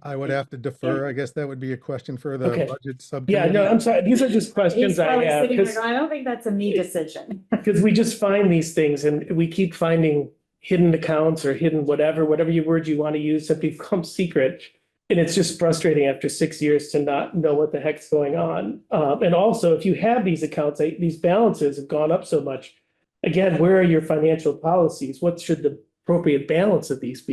I would have to defer. I guess that would be a question for the Okay. budget subcommittee. Yeah, no, I'm sorry. These are just questions He's I probably have. sitting there going, I don't think that's a me decision. Because we just find these things and we keep finding hidden accounts or hidden whatever your word you want to use that become secret. And it's just frustrating after 6 years to not know what the heck's going on. And also, if you have these accounts, these balances have gone up so much. Again, where are your financial policies? What should the appropriate balance of these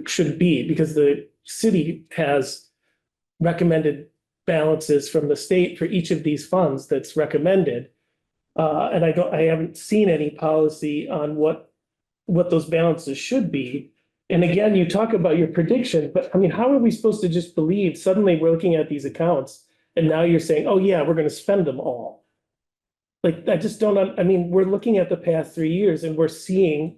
should be? Because the city has recommended balances from the state for each of these funds that's recommended. And I haven't seen any policy on what those balances should be. And again, you talk about your prediction, but I mean, how are we supposed to just believe suddenly we're looking at these accounts and now you're saying, oh yeah, we're going to spend them all? Like, I just don't, I mean, we're looking at the past 3 years and we're seeing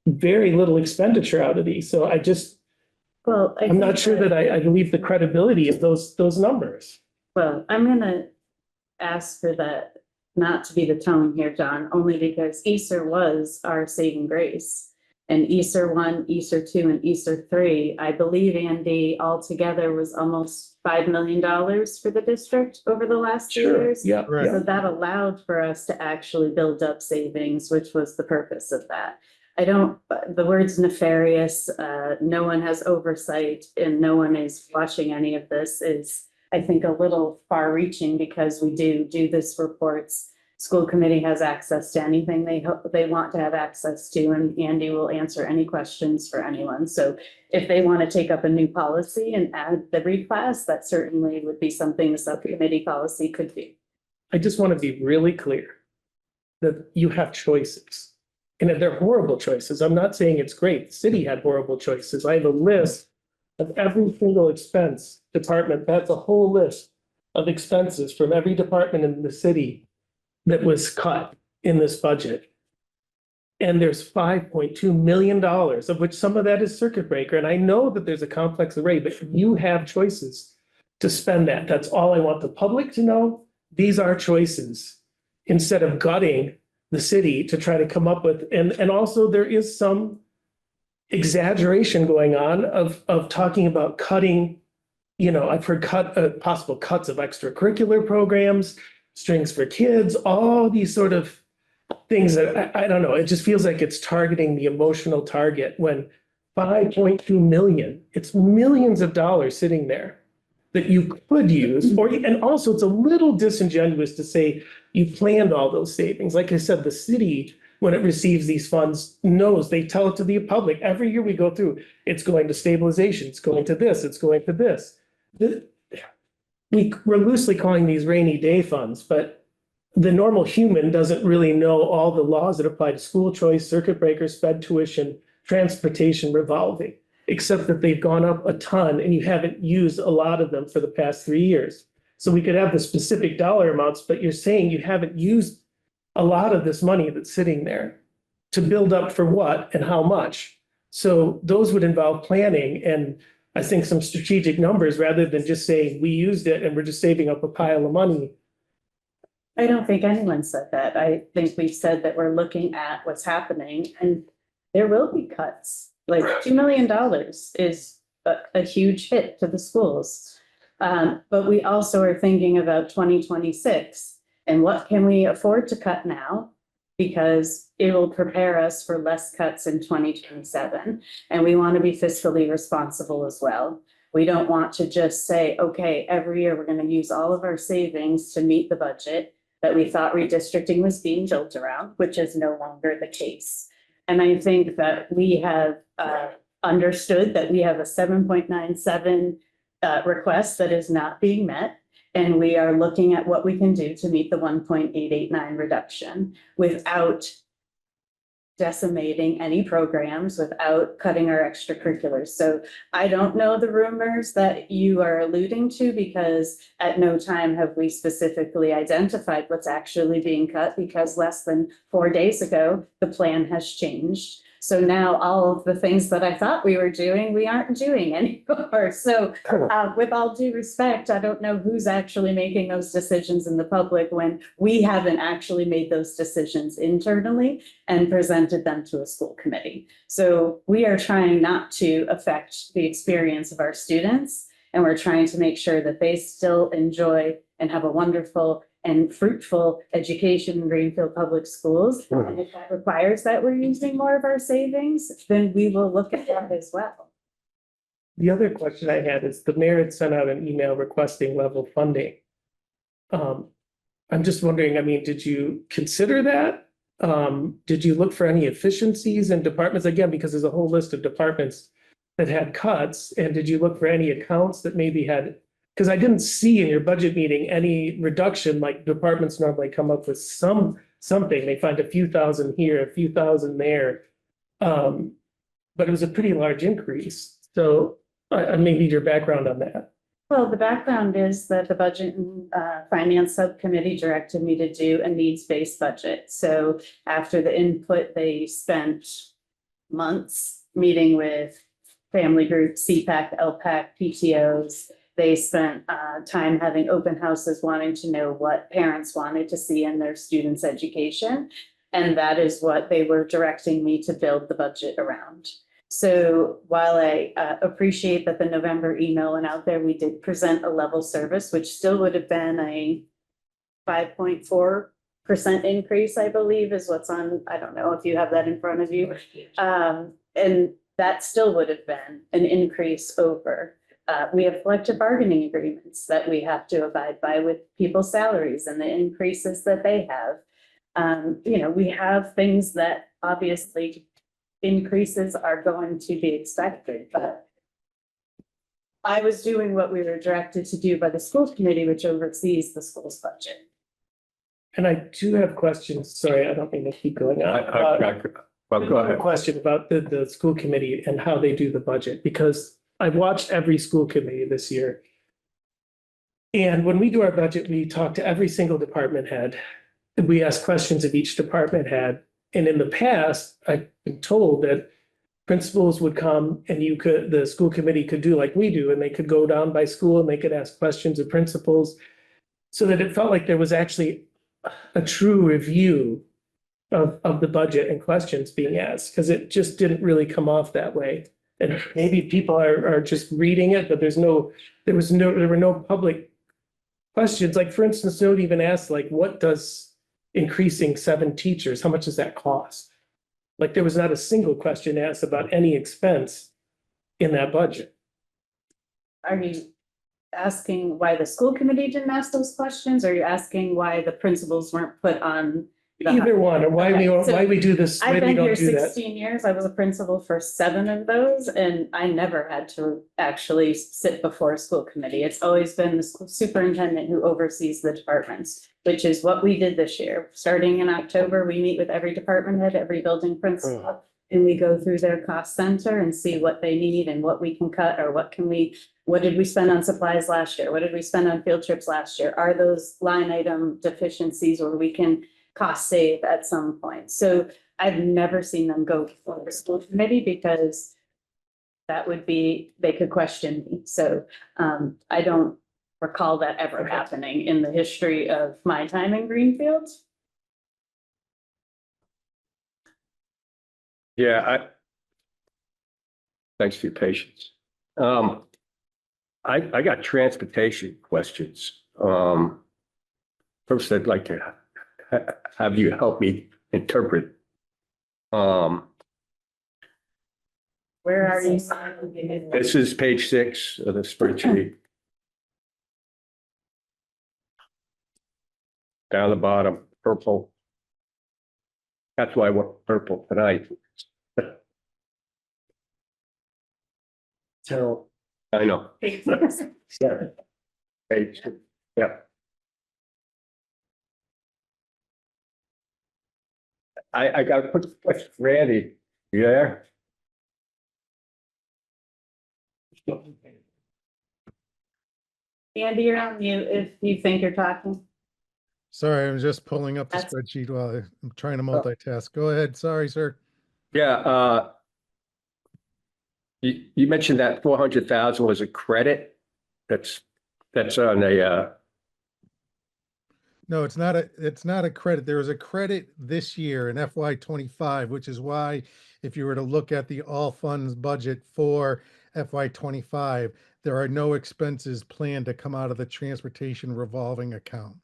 very little expenditure out of these. So I'm not sure that I believe the credibility of those numbers. Well, I'm gonna ask for that not to be the tone here, John, only because Easter was our saving grace. And Easter 1, Easter 2, and Easter 3, I believe, Andy, altogether was almost $5 million for the district over the last 2 Sure, years. yeah, Right. yeah. So that allowed for us to actually build up savings, which was the purpose of that. The word's nefarious, no one has oversight and no one is watching any of this is, I think, a little far reaching because we do this reports. School committee has access to anything they want to have access to, and Andy will answer any questions for anyone. So if they want to take up a new policy and add the reclass, that certainly would be something the subcommittee policy could be. I just want to be really clear that you have choices. And if they're horrible choices, I'm not saying it's great. The city had horrible choices. I have a list of every single expense department. That's a whole list of expenses from every department in the city that was cut in this budget. And there's $5.2 million, of which some of that is circuit breaker. And I know that there's a complex array, but you have choices to spend that. That's all I want the public to know. These are choices instead of gutting the city to try to come up with, and also there is some exaggeration going on of talking about cutting, I've heard possible cuts of extracurricular programs, strings for kids, all these sort of things that I don't know. It just feels like it's targeting the emotional target when 5.2 million, it's millions of dollars sitting there that you could use, and also it's a little disingenuous to say you planned all those savings. Like I said, the city, when it receives these funds, knows, they tell it to the public. Every year we go through, it's going to stabilization, it's going to this, it's going to this. We're loosely calling these rainy day funds, but the normal human doesn't really know all the laws that apply to school choice, circuit breakers, sped tuition, transportation, revolving, except that they've gone up a ton and you haven't used a lot of them for the past 3 years. So we could have the specific dollar amounts, but you're saying you haven't used a lot of this money that's sitting there to build up for what and how much. So those would involve planning and I think some strategic numbers rather than just saying we used it and we're just saving up a pile of money. I don't think anyone said that. I think we've said that we're looking at what's happening and there will be cuts. Like $2 million is a huge hit to the schools. But we also are thinking about 2026 and what can we afford to cut now? Because it will prepare us for less cuts in 2027. And we want to be fiscally responsible as well. We don't want to just say, okay, every year we're going to use all of our savings to meet the budget that we thought redistricting was being built around, which is no longer the case. And I think that we have understood that we have a 7.97 request that is not being met. And we are looking at what we can do to meet the 1.889 reduction without decimating any programs, without cutting our extracurriculars. So I don't know the rumors that you are alluding to because at no time have we specifically identified what's actually being cut because less than 4 days ago, the plan has changed. So now all of the things that I thought we were doing, we aren't doing anymore. So with all due respect, I don't know who's actually making those decisions in the public when we haven't actually made those decisions internally and presented them to a school committee. So we are trying not to affect the experience of our students, and we're trying to make sure that they still enjoy and have a wonderful and fruitful education in Greenfield Public Schools. And if that requires that we're using more of our savings, then we will look at that as well. The other question I had is the mayor had sent out an email requesting level funding. I'm just wondering, I mean, did you consider that? Did you look for any efficiencies in departments? Again, because there's a whole list of departments that had cuts. And did you look for any accounts that maybe had, because I didn't see in your budget meeting any reduction, like departments normally come up with something. They find a few thousand here, a few thousand there. But it was a pretty large increase. So I may need your background on that. Well, the background is that the Budget and Finance Subcommittee directed me to do a needs-based budget. So after the input, they spent months meeting with family groups, CPAC, LPAC, PTOs, They spent time having open houses, wanting to know what parents wanted to see in their students' education. And that is what they were directing me to build the budget around. So while I appreciate that the November email went out there, we did present a level service, which still would have been a 5.4% increase, I believe, is what's on. I don't know if you have that in front of you. And that still would have been an increase over. We have collective bargaining agreements that we have to abide by with people's salaries and the increases that they have. We have things that obviously increases are going to be expected, but I was doing what we were directed to do by the school committee, which oversees the school's budget. And I do have questions. Sorry, I don't mean to keep going on. Well, go A ahead. question about the school committee and how they do the budget, because I've watched every school committee this year. And when we do our budget, we talk to every single department head. And we ask questions of each department head. And in the past, I've been told that principals would come and the school committee could do like we do, and they could go down by school and they could ask questions of principals. So that it felt like there was actually a true review of the budget and questions being asked, because it just didn't really come off that way. And maybe people are just reading it, but there were no public questions. Like, for instance, nobody even asked, like, what does increasing 7 teachers, how much does that cost? Like, there was not a single question asked about any expense in that budget. Are you asking why the school committee didn't ask those questions? Or are you asking why the principals weren't put on? Either one, or why we do this, why I've we been don't here do that. 16 years. I was a principal for 7 of those, and I never had to actually sit before a school committee. It's always been the school superintendent who oversees the departments, which is what we did this year. Starting in October, we meet with every department head, every building principal, and we go through their cost center and see what they need and what we can cut, or what did we spend on supplies last year? What did we spend on field trips last year? Are those line item deficiencies where we can cost save at some point? So I've never seen them go before the school committee, because that would be, they could question me. So I don't recall that ever happening in the history of my time in Greenfield. Yeah, thanks for your patience. I got transportation questions. First, I'd like to have you help me interpret. Where are you? This is page 6 of the spreadsheet. Down the bottom, purple. That's why I want purple tonight. So. I know. Yeah. Page, yeah. I got a quick question, Randy. You there? Andy, you're on mute if you think you're talking. Sorry, I'm just pulling up the That's- spreadsheet while I'm trying to multitask. Go ahead. Sorry, sir. Yeah, you mentioned that 400,000 was a credit. That's on a, No, it's not a credit. There was a credit this year in FY 25, which is why if you were to look at the all funds budget for FY 25, there are no expenses planned to come out of the transportation revolving account.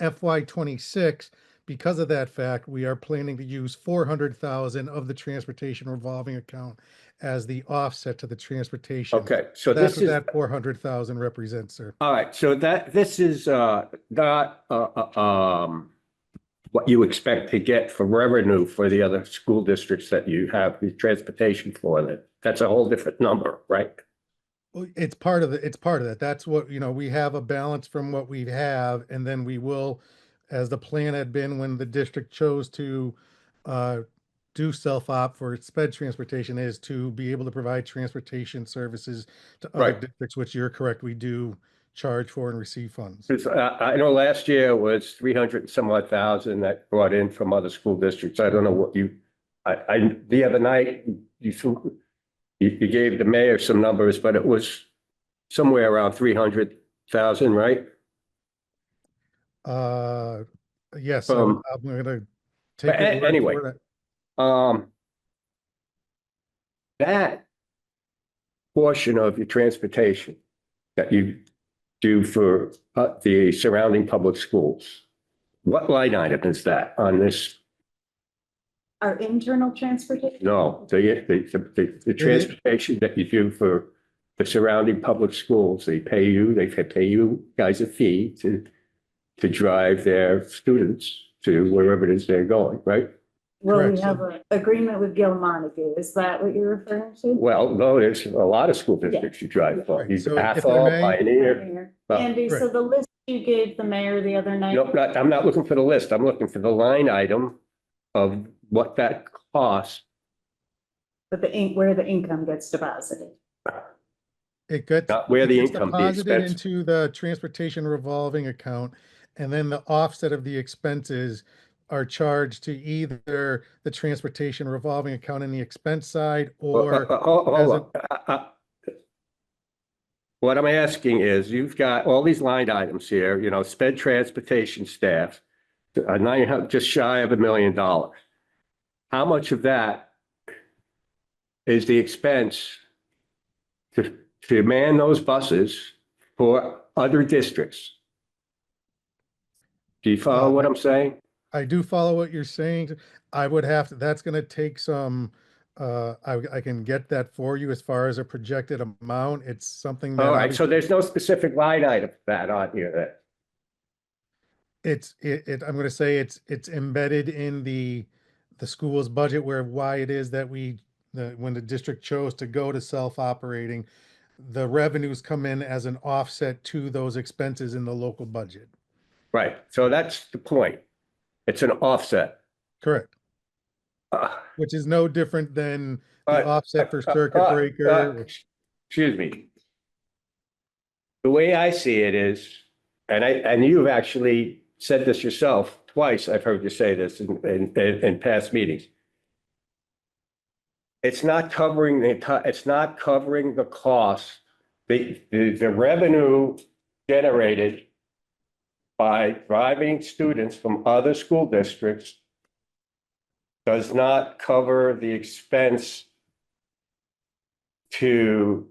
FY 26, because of that fact, we are planning to use 400,000 of the transportation revolving account as the offset to the transportation. okay, so That's this what is, that 400,000 represents, sir. all right, so this is not what you expect to get for revenue for the other school districts that you have the transportation for. That's a whole different number, right? Well, it's part of that. That's what, we have a balance from what we have, and then we will, as the plan had been when the district chose to do self-op for sped transportation, is to be able to provide transportation services to other Right. districts, which you're correct, we do charge for and receive funds. 'Cause, I know last year was 300 and some odd thousand that brought in from other school districts. I don't know what the other night, you gave the mayor some numbers, but it was somewhere around 300,000, right? Yes, Um, I'm gonna take but your word anyway. for it. That portion of your transportation that you do for the surrounding public schools, what line item is that on this? Our internal transportation. No, the transportation that you do for the surrounding public schools, they pay you guys a fee to drive their students to wherever it is they're going, right? Well, we Correct. have an agreement with Gil Montague. Is that what you're referring to? Well, no, there's a lot of school districts you drive for. Right. You So if I Athol, may- Pioneer. Andy, so the list you gave the mayor the other night. No, I'm not looking for the list. I'm looking for the line item of what that costs. But where the income gets deposited. It gets. Not where the it gets income, the deposited expense. into the transportation revolving account, and then the offset of the expenses are charged to either the transportation revolving account in the expense side or Hold on. What I'm asking is, you've got all these line items here, you know, sped transportation staff, just shy of $1 million. How much of that is the expense to man those buses for other districts? Do you follow what I'm saying? I do follow what you're saying. I would have to, that's gonna take some, I can get that for you as far as a projected amount. It's something that. All right, so obviously- there's no specific line item for that on here that. I'm gonna say it's embedded in the school's budget why it is that when the district chose to go to self-operating, the revenues come in as an offset to those expenses in the local budget. Right, so that's the point. It's an offset. Correct. Uh, Which is no different than the But, offset for circuit breaker. Excuse me. The way I see it is, and you've actually said this yourself twice, I've heard you say this in past meetings. It's not covering the cost, the revenue generated by driving students from other school districts does not cover the expense to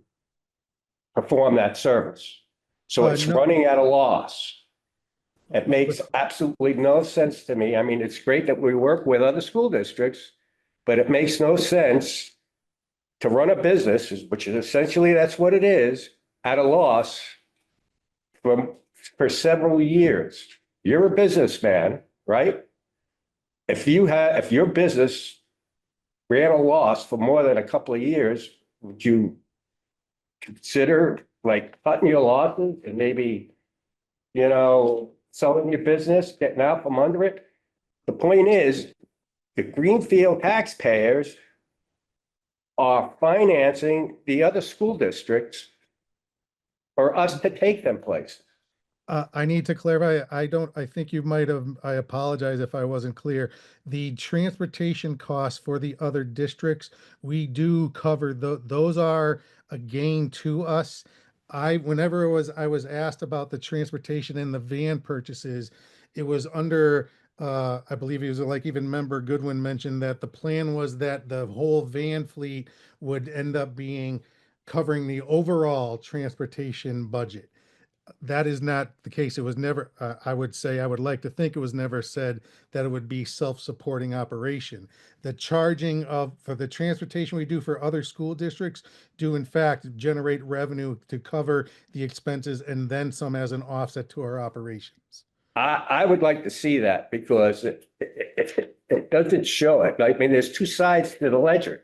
perform that service. So it's No. running at a loss. It makes absolutely no sense to me. I mean, it's great that we work with other school districts, but it makes no sense to run a business, which is essentially that's what it is, at a loss for several years. You're a businessman, right? If your business ran a loss for more than a couple of years, would you consider like cutting your losses and maybe, selling your business, getting out from under it? The point is, the Greenfield taxpayers are financing the other school districts for us to take them places. I need to clarify. I think you might have, I apologize if I wasn't clear. The transportation costs for the other districts, we do cover those are a gain to us. Whenever I was asked about the transportation and the van purchases, it was under, I believe it was like even member Goodwin mentioned that the plan was that the whole van fleet would end up covering the overall transportation budget. That is not the case. It was never, I would like to think it was never said that it would be self-supporting operation. The charging for the transportation we do for other school districts do in fact generate revenue to cover the expenses and then some as an offset to our operations. I would like to see that because it doesn't show it. I mean, there's two sides to the ledger.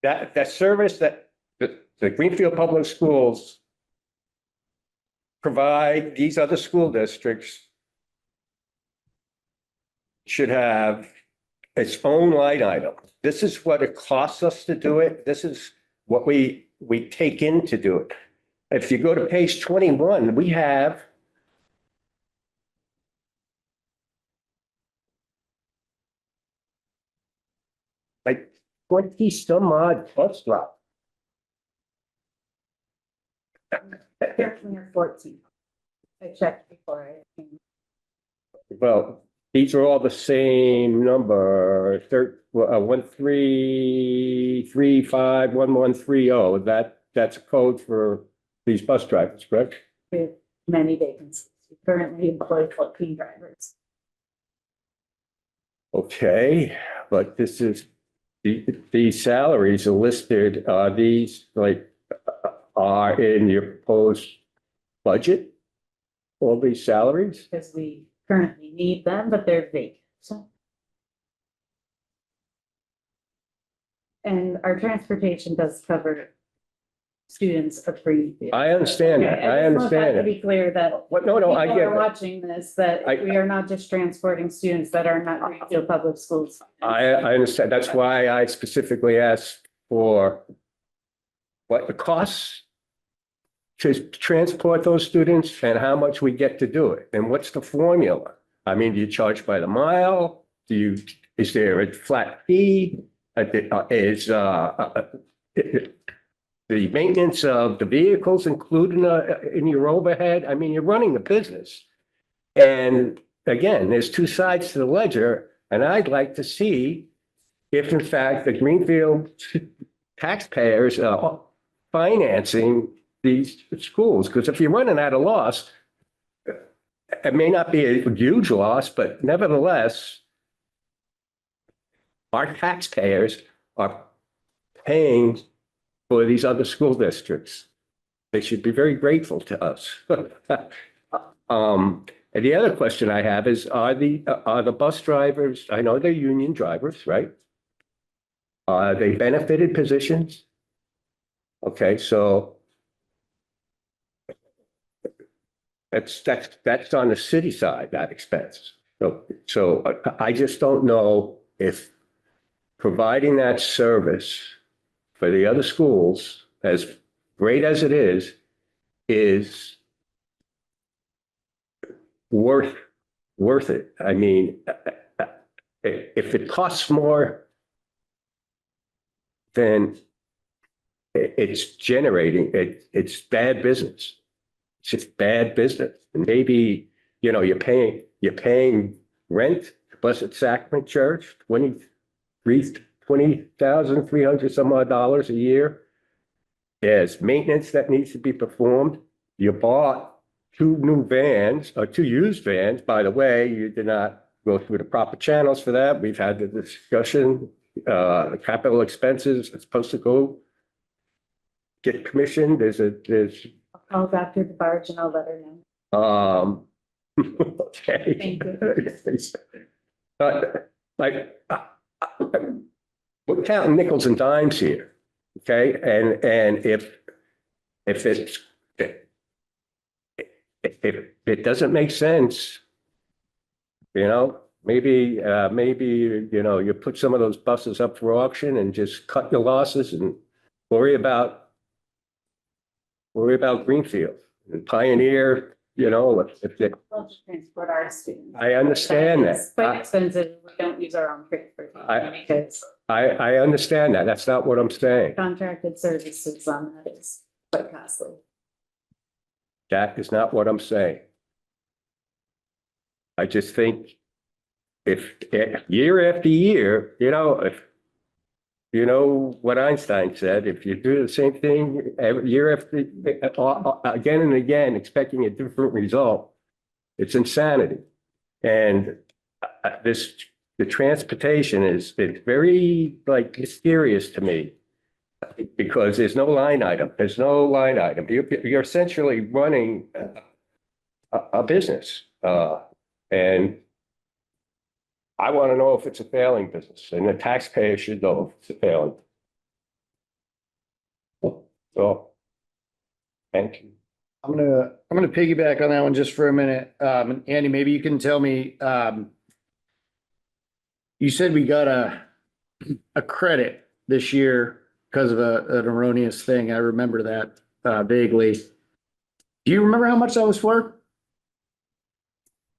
That service that the Greenfield Public Schools provide these other school districts should have its own line item. This is what it costs us to do it. This is what we take in to do it. If you go to page 21, we have like 20 some odd bus routes. Currently are 14. I checked before I came. Well, these are all the same number, 133351130. That's a code for these bus drivers, correct? We have many vacancies. We currently employ 14 drivers. Okay, but this is, these salaries are listed, these like, are in your proposed budget? All these salaries? Because we currently need them, but they're vacant. So. And our transportation does cover students of Greenfield. I understand that. Okay, I just want that understand To it. be clear that What, no, I people get are it. watching this, that we are not just transporting students that are not Greenfield Public Schools. I understand. That's why I specifically asked for what the costs to transport those students and how much we get to do it. And what's the formula? I mean, do you charge by the mile? Is there a flat fee? Is the maintenance of the vehicles included in your overhead? I mean, you're running a business. And again, there's two sides to the ledger, and I'd like to see if in fact the Greenfield taxpayers are financing these schools, because if you're running at a loss, it may not be a huge loss, but nevertheless, our taxpayers are paying for these other school districts. They should be very grateful to us. And the other question I have is, are the bus drivers, I know they're union drivers, right? Are they benefited positions? Okay, so that's on the city side, that expense. So I just don't know if providing that service for the other schools, as great as it is worth it. I mean, if it costs more than it's generating, it's bad business. It's just bad business. And maybe, you're paying rent, Blessed Sacrament Church, $20,300 some odd dollars a year. There's maintenance that needs to be performed. You bought two used vans. By the way, you did not go through the proper channels for that. We've had the discussion, capital expenses, it's supposed to get commissioned. There's I'll go through the barge and I'll let her know. okay. Thank you. We're counting nickels and dimes here, okay? And if it doesn't make sense, maybe you put some of those buses up for auction and just cut your losses and worry about Greenfield and Pioneer. If they, We'll just transport our students. I understand that. It's quite expensive. We don't use our own transportation because I understand that. That's not what I'm saying. contracted services on that is quite costly. That is not what I'm saying. I just think if year after year, if what Einstein said, if you do the same thing every year after again and again, expecting a different result, it's insanity. And the transportation it's very mysterious to me, because there's no line item. There's no line item. You're essentially running a business, and I want to know if it's a failing business, and the taxpayer should know if it's a failing. So, thank you. I'm gonna piggyback on that one just for a minute. And Andy, maybe you can tell me, you said we got a credit this year because of an erroneous thing. I remember that vaguely. Do you remember how much that was for?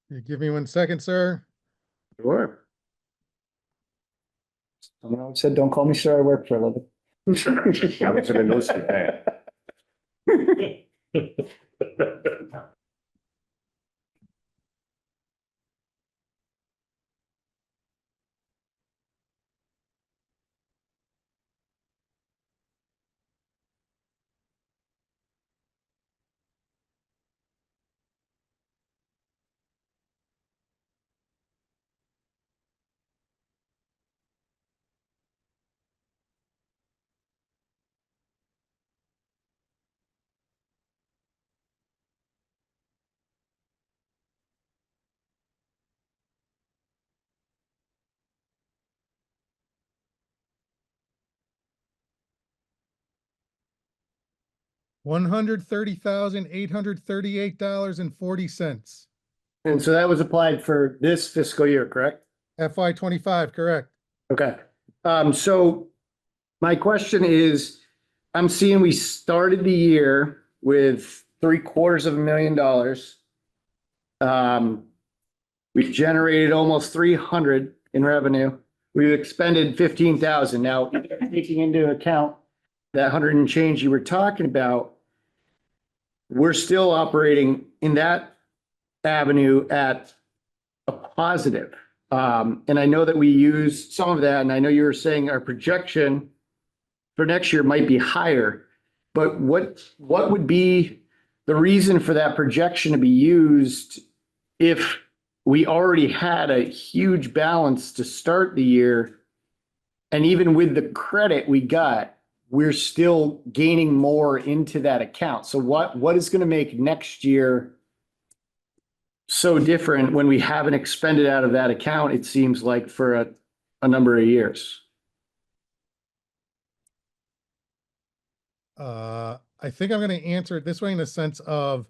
You give me 1 second, sir. Sure. Someone else said, "Don't call me sir, I work for a living." I was in a newspaper. $130,838.40. And so that was applied for this fiscal year, correct? FY 25, correct? Okay. So my question is, I'm seeing we started the year with $750,000. We've generated almost 300 in revenue. We've expended 15,000. Now, taking into account that 100 and change you were talking about, we're still operating in that avenue at a positive. And I know that we use some of that, and I know you were saying our projection for next year might be higher, but what would be the reason for that projection to be used if we already had a huge balance to start the year? And even with the credit we got, we're still gaining more into that account. So what is going to make next year so different when we haven't expended out of that account, it seems like, for a number of years? I think I'm going to answer it this way, in the sense of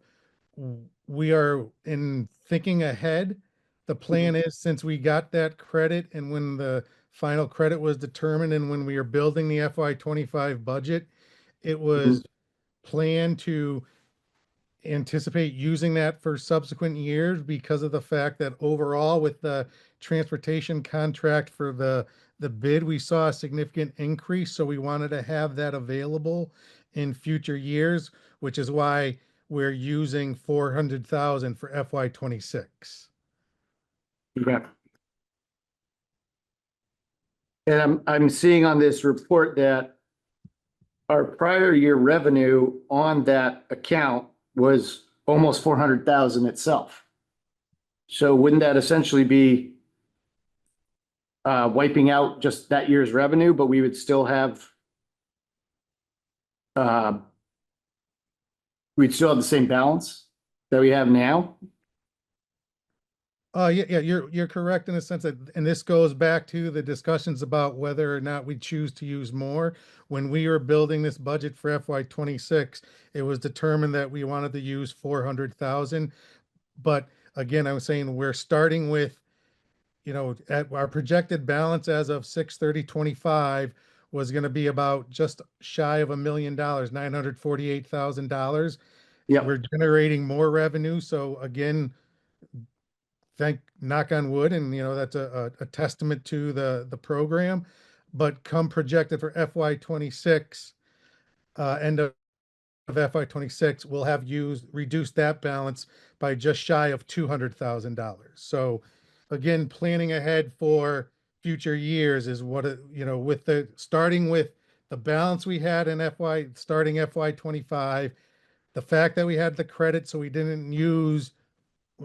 we are in thinking ahead. The plan is, since we got that credit and when the final credit was determined and when we are building the FY 25 budget, it was planned to anticipate using that for subsequent years, because of the fact that overall with the transportation contract for the bid, we saw a significant increase. So we wanted to have that available in future years, which is why we're using 400,000 for FY 26. Okay. And I'm seeing on this report that our prior year revenue on that account was almost 400,000 itself. So wouldn't that essentially be wiping out just that year's revenue, but we would still have we'd still have the same balance that we have now? Yeah, you're correct in the sense that, and this goes back to the discussions about whether or not we choose to use more. When we were building this budget for FY 26, it was determined that we wanted to use 400,000. But again, I was saying we're starting with, at our projected balance as of 6/30/25 was going to be about just shy of $1 million, $948,000. Yeah. We're generating more revenue. So again, knock on wood, and that's a testament to the program. But come projected for FY 26, end of FY 26, we'll have reduced that balance by just shy of $200,000. So again, planning ahead for future years is what with starting with the balance we had in starting FY 25, the fact that we had the credit, so we didn't use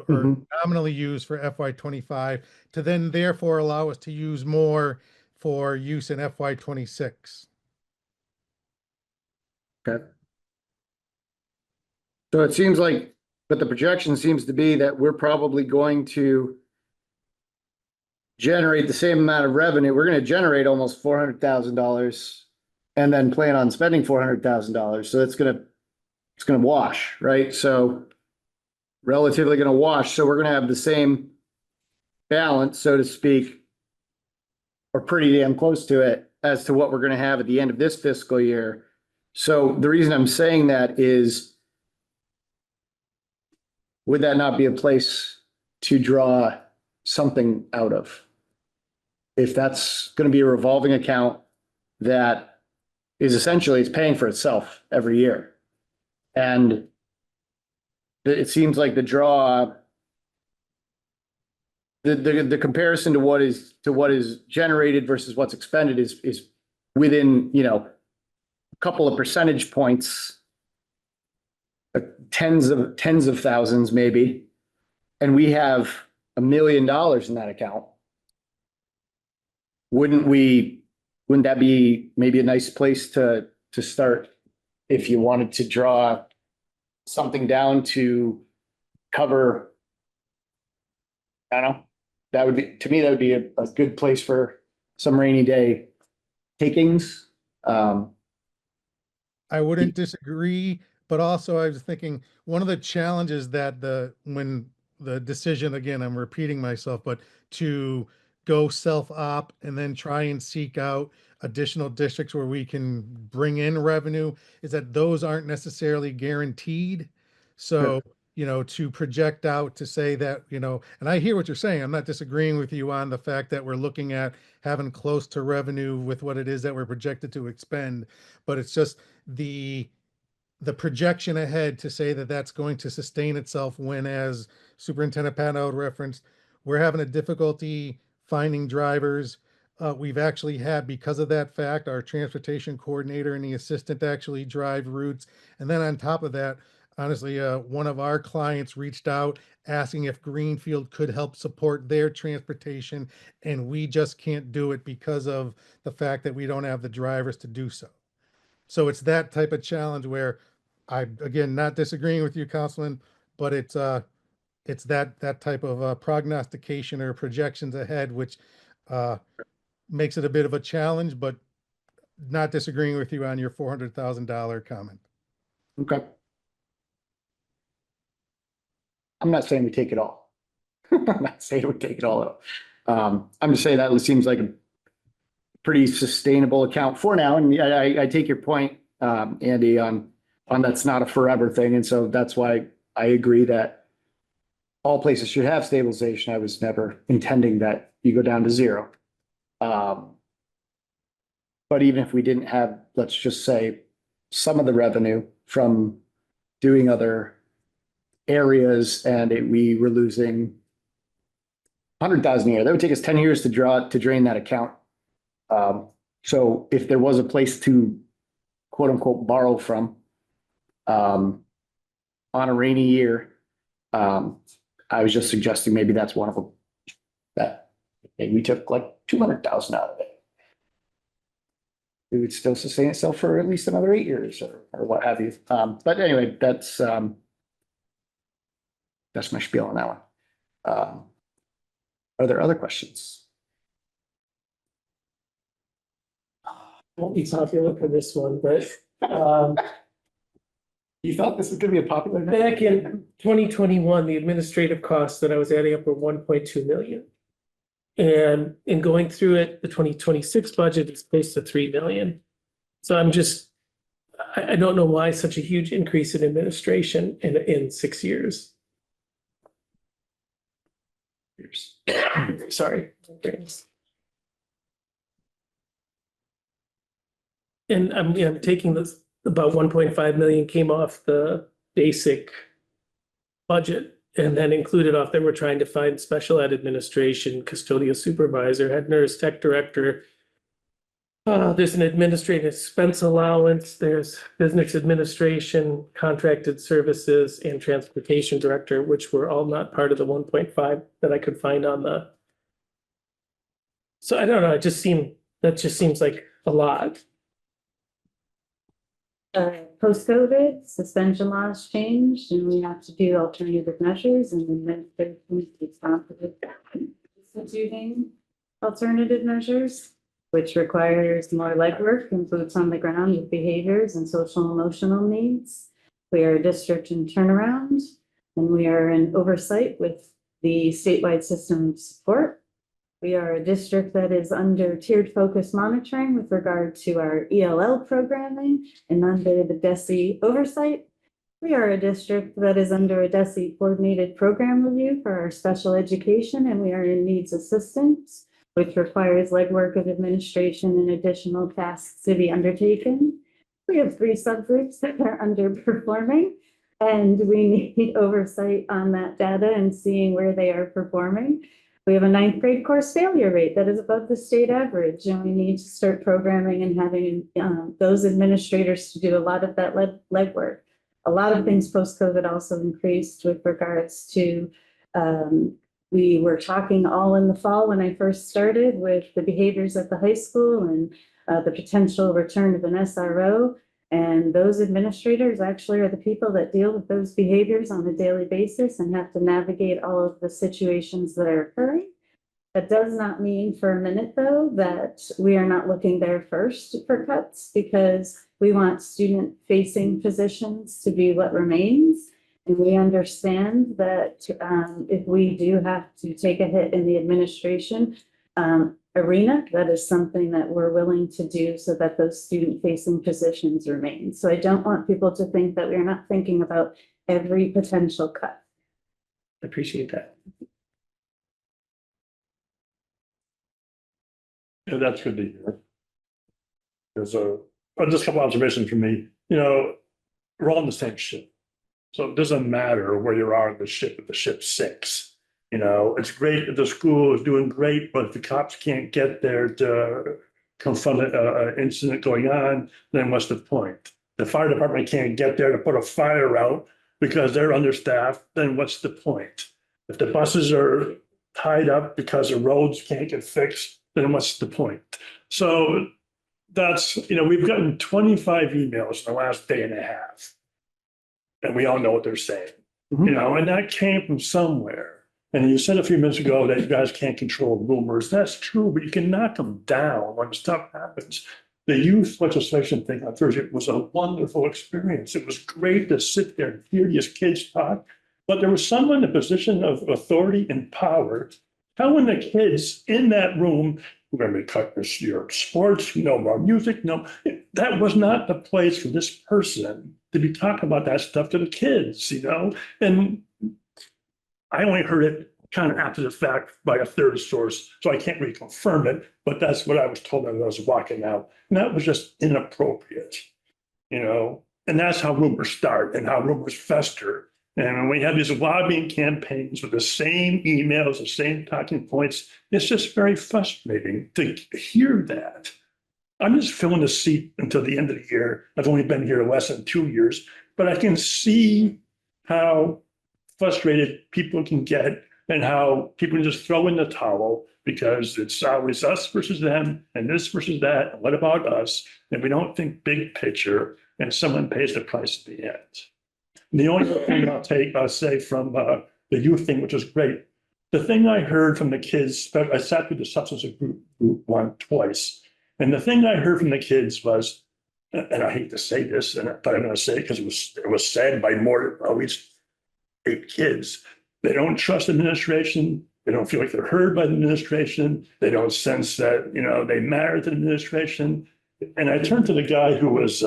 or nominally use for FY 25, to then therefore allow us to use more for use in FY 26. Okay. So it seems like, but the projection seems to be that we're probably going to generate the same amount of revenue. We're going to generate almost $400,000 and then plan on spending $400,000. So it's going to wash, right? So relatively going to wash. So we're going to have the same balance, so to speak, or pretty damn close to it, as to what we're going to have at the end of this fiscal year. So the reason I'm saying that is, would that not be a place to draw something out of? If that's going to be a revolving account that is essentially, it's paying for itself every year. And it seems like the draw, the comparison to what is generated versus what's expended is within, a couple of percentage points, tens of thousands maybe, and we have $1 million in that account. Wouldn't that be maybe a nice place to start if you wanted to draw something down to cover? I don't know. That would be, to me, that would be a good place for some rainy day takings. I wouldn't disagree, but also I was thinking one of the challenges that when the decision, again, I'm repeating myself, but to go self-op and then try and seek out additional districts where we can bring in revenue is that those aren't necessarily guaranteed. So, to project out to say that, and I hear what you're saying. I'm not disagreeing with you on the fact that we're looking at having close to revenue with what it is that we're projected to expend, but it's just the projection ahead to say that that's going to sustain itself when, as Superintendent Patnode referenced, we're having a difficulty finding drivers. We've actually had, because of that fact, our transportation coordinator and the assistant actually drive routes. And then on top of that, honestly, one of our clients reached out asking if Greenfield could help support their transportation, and we just can't do it because of the fact that we don't have the drivers to do so. So it's that type of challenge where I'm, again, not disagreeing with you, Councilman, but it's that type of prognostication or projections ahead, which makes it a bit of a challenge, but not disagreeing with you on your $400,000 comment. Okay. I'm not saying we take it all. I'm not saying we take it all out. I'm just saying that it seems like a pretty sustainable account for now. And I take your point, Andy, on that's not a forever thing. And so that's why I agree that all places should have stabilization. I was never intending that you go down to zero. But even if we didn't have, let's just say, some of the revenue from doing other areas and we were losing 100,000 a year, that would take us 10 years to drain that account. So if there was a place to quote unquote borrow from on a rainy year, I was just suggesting maybe that's one of them, that maybe we took like 200,000 out of it. It would still sustain itself for at least another 8 years or what have you. But anyway, that's my spiel on that one. Are there other questions? Won't be popular for this one, but You thought this was gonna be a popular? back in 2021, the administrative costs that I was adding up were 1.2 million. And in going through it, the 2026 budget is close to 3 million. So I don't know why such a huge increase in administration in 6 years. Sorry. And I'm taking this, about 1.5 million came off the basic budget and then included off that we're trying to find special ed administration, custodial supervisor, head nurse, tech director. There's an administrative expense allowance, there's business administration, contracted services, and transportation director, which were all not part of the 1.5 that I could find on the. So I don't know, that just seems like a lot. Post-COVID, suspension laws changed and we have to do alternative measures and then there's responsible instituting alternative measures, which requires more legwork and boots on the ground with behaviors and social emotional needs. We are a district in turnaround and we are in oversight with the statewide system of support. We are a district that is under tiered focus monitoring with regard to our ELL programming and under the DESE oversight. We are a district that is under a DESE coordinated program review for our special education, and we are in needs assistance, which requires legwork of administration and additional tasks to be undertaken. We have 3 subgroups that are underperforming, And we need oversight on that data and seeing where they are performing. We have a ninth grade course failure rate that is above the state average, and we need to start programming and having those administrators to do a lot of that legwork. A lot of things post-COVID also increased with regards to, we were talking all in the fall when I first started with the behaviors at the high school and the potential return of an SRO. And those administrators actually are the people that deal with those behaviors on a daily basis and have to navigate all of the situations that are occurring. That does not mean for a minute, though, that we are not looking there first for cuts, because we want student-facing positions to be what remains. And we understand that if we do have to take a hit in the administration arena, that is something that we're willing to do so that those student-facing positions remain. So I don't want people to think that we're not thinking about every potential cut. I appreciate that. Yeah, that's good to hear. There's just a couple observations from me. We're all in the same ship. So it doesn't matter where you are in the ship if the ship sinks. It's great if the school is doing great, but if the cops can't get there to confront an incident going on, then what's the point? The fire department can't get there to put a fire out because they're understaffed, then what's the point? If the buses are tied up because the roads can't get fixed, then what's the point? So that's, we've gotten 25 emails in the last day and a half. And we all know what they're saying, and that came from somewhere. And you said a few minutes ago that you guys can't control rumors. That's true, but you can knock them down when stuff happens. The youth legislation thing on Thursday was a wonderful experience. It was great to sit there and hear these kids talk, but there was someone in a position of authority and power telling the kids in that room, we're going to be cutting your sports, no more music, no. That was not the place for this person to be talking about that stuff to the kids, and I only heard it kind of after the fact by a third source, so I can't really confirm it, but that's what I was told as I was walking out. And that was just inappropriate, and that's how rumors start and how rumors fester. And when we have these lobbying campaigns with the same emails, the same talking points, it's just very frustrating to hear that. I'm just filling the seat until the end of the year. I've only been here less than 2 years, but I can see how frustrated people can get and how people can just throw in the towel because it's always us versus them and this versus that. And what about us? And we don't think big picture, and someone pays the price at the end. And the only thing I'll say from the youth thing, which was great, the thing I heard from the kids, I sat through the substance group one twice. And the thing I heard from the kids was, and I hate to say this, but I'm going to say it because it was said by more at least 8 kids. They don't trust administration. They don't feel like they're heard by the administration. They don't sense that, they matter to the administration. And I turned to the guy who was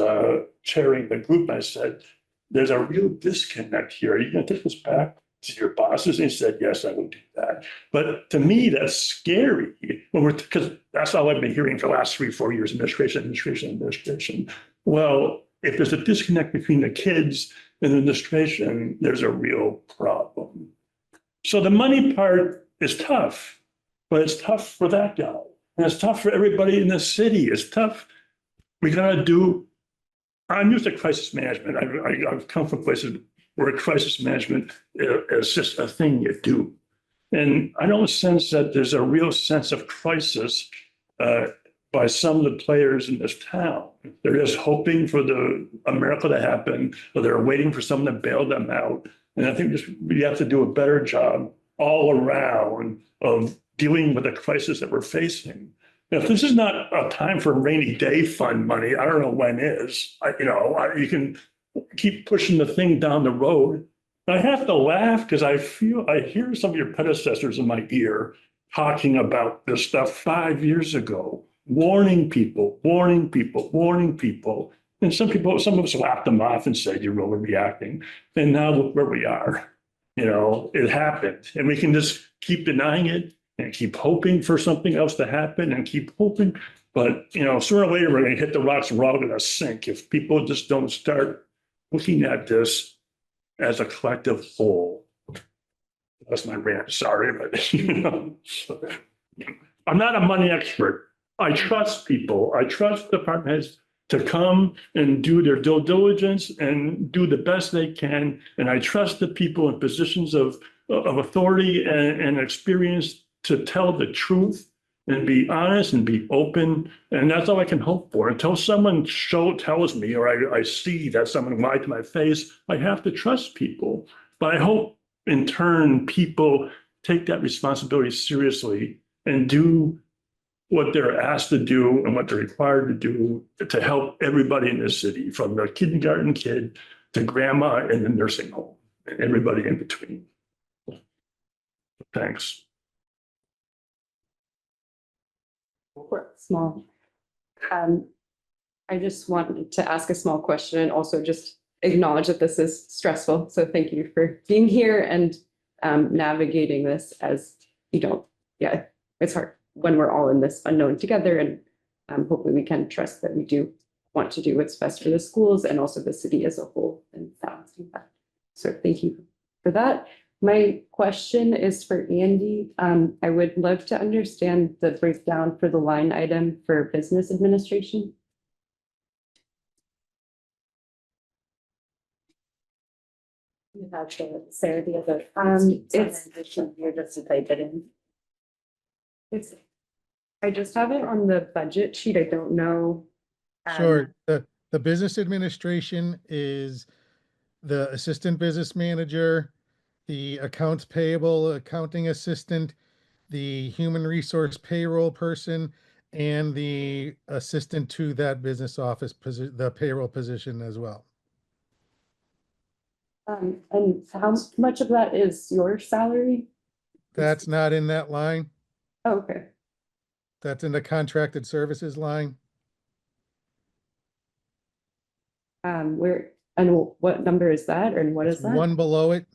chairing the group. And I said, there's a real disconnect here. Are you going to take this back to your bosses? And he said, yes, I will do that. But to me, that's scary because that's all I've been hearing for the last 3-4 years, administration. Well, if there's a disconnect between the kids and the administration, there's a real problem. So the money part is tough, but it's tough for that guy. And it's tough for everybody in the city. It's tough. I'm used to crisis management. I've come from places where crisis management is just a thing you do. And I don't sense that there's a real sense of crisis by some of the players in this town. They're just hoping for a miracle to happen, or they're waiting for someone to bail them out. And I think we have to do a better job all around of dealing with the crisis that we're facing. If this is not a time for rainy day fund money, I don't know when is. You can keep pushing the thing down the road. And I have to laugh because I hear some of your predecessors in my ear talking about this stuff 5 years ago, warning people. And some of us laughed them off and said, you're overreacting. And now look where we are. It happened. And we can just keep denying it and keep hoping for something else to happen and keep hoping. But, sooner or later, we're going to hit the rocks and we're all going to sink if people just don't start looking at this as a collective whole. That's my rant, sorry, but you know. I'm not a money expert. I trust people. I trust department heads to come and do their due diligence and do the best they can. And I trust the people in positions of authority and experience to tell the truth and be honest and be open. And that's all I can hope for. Until someone tells me, or I see that someone lied to my face, I have to trust people. But I hope in turn, people take that responsibility seriously and do what they're asked to do and what they're required to do to help everybody in this city, from the kindergarten kid to grandma in the nursing home, and everybody in between. Thanks. Small. I just wanted to ask a small question and also just acknowledge that this is stressful. So thank you for being here and navigating this, as you don't, yeah, it's hard when we're all in this unknown together, and hopefully we can trust that we do want to do what's best for the schools and also the city as a whole and balancing that. So thank you for that. My question is for Andy. I would love to understand the breakdown for the line item for business administration. You have to, Sarah, the other. It's You're just to type it in. I just have it on the budget sheet. I don't know. Sure. The business administration is the assistant business manager, the accounts payable, accounting assistant, the human resource payroll person, and the assistant to that business office, the payroll position as well. And how much of that is your salary? That's not in that line. Oh, okay. That's in the contracted services line. Where and what number is that, and what is It's that? one below it.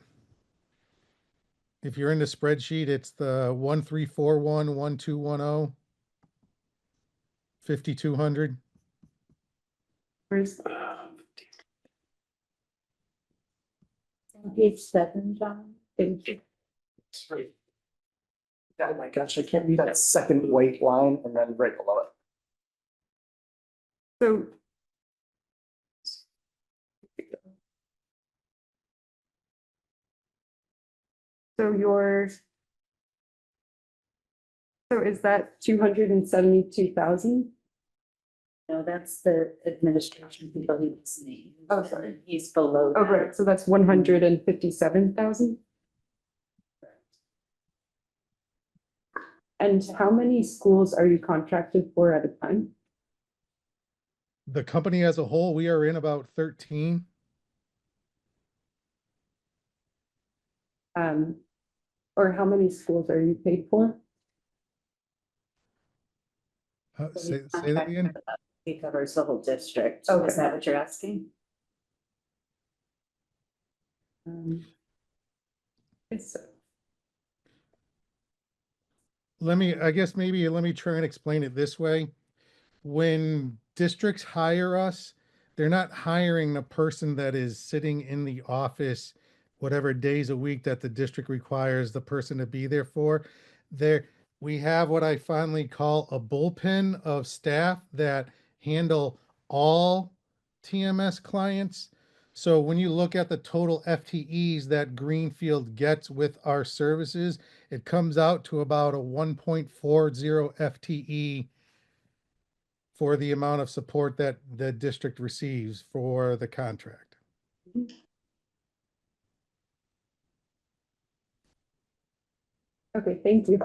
If you're in the spreadsheet, it's the 13411210 5200. Where's Page 7, John. Thank you. Sorry. Oh my gosh, I can't read that second white line and then right below it. so? So is that 272,000? No, that's the administration people he's named. Oh, sorry. He's below Oh, that. right, so that's 157,000? And how many schools are you contracted for at a time? The company as a whole, we are in about 13. Or how many schools are you paid for? Say that again. He covers the whole district. Okay. Is that what you're asking? It's Let me try and explain it this way. When districts hire us, they're not hiring the person that is sitting in the office whatever days a week that the district requires the person to be there for. We have what I fondly call a bullpen of staff that handle all TMS clients. So when you look at the total FTEs that Greenfield gets with our services, it comes out to about a 1.40 FTE for the amount of support that the district receives for the contract. okay, thank you.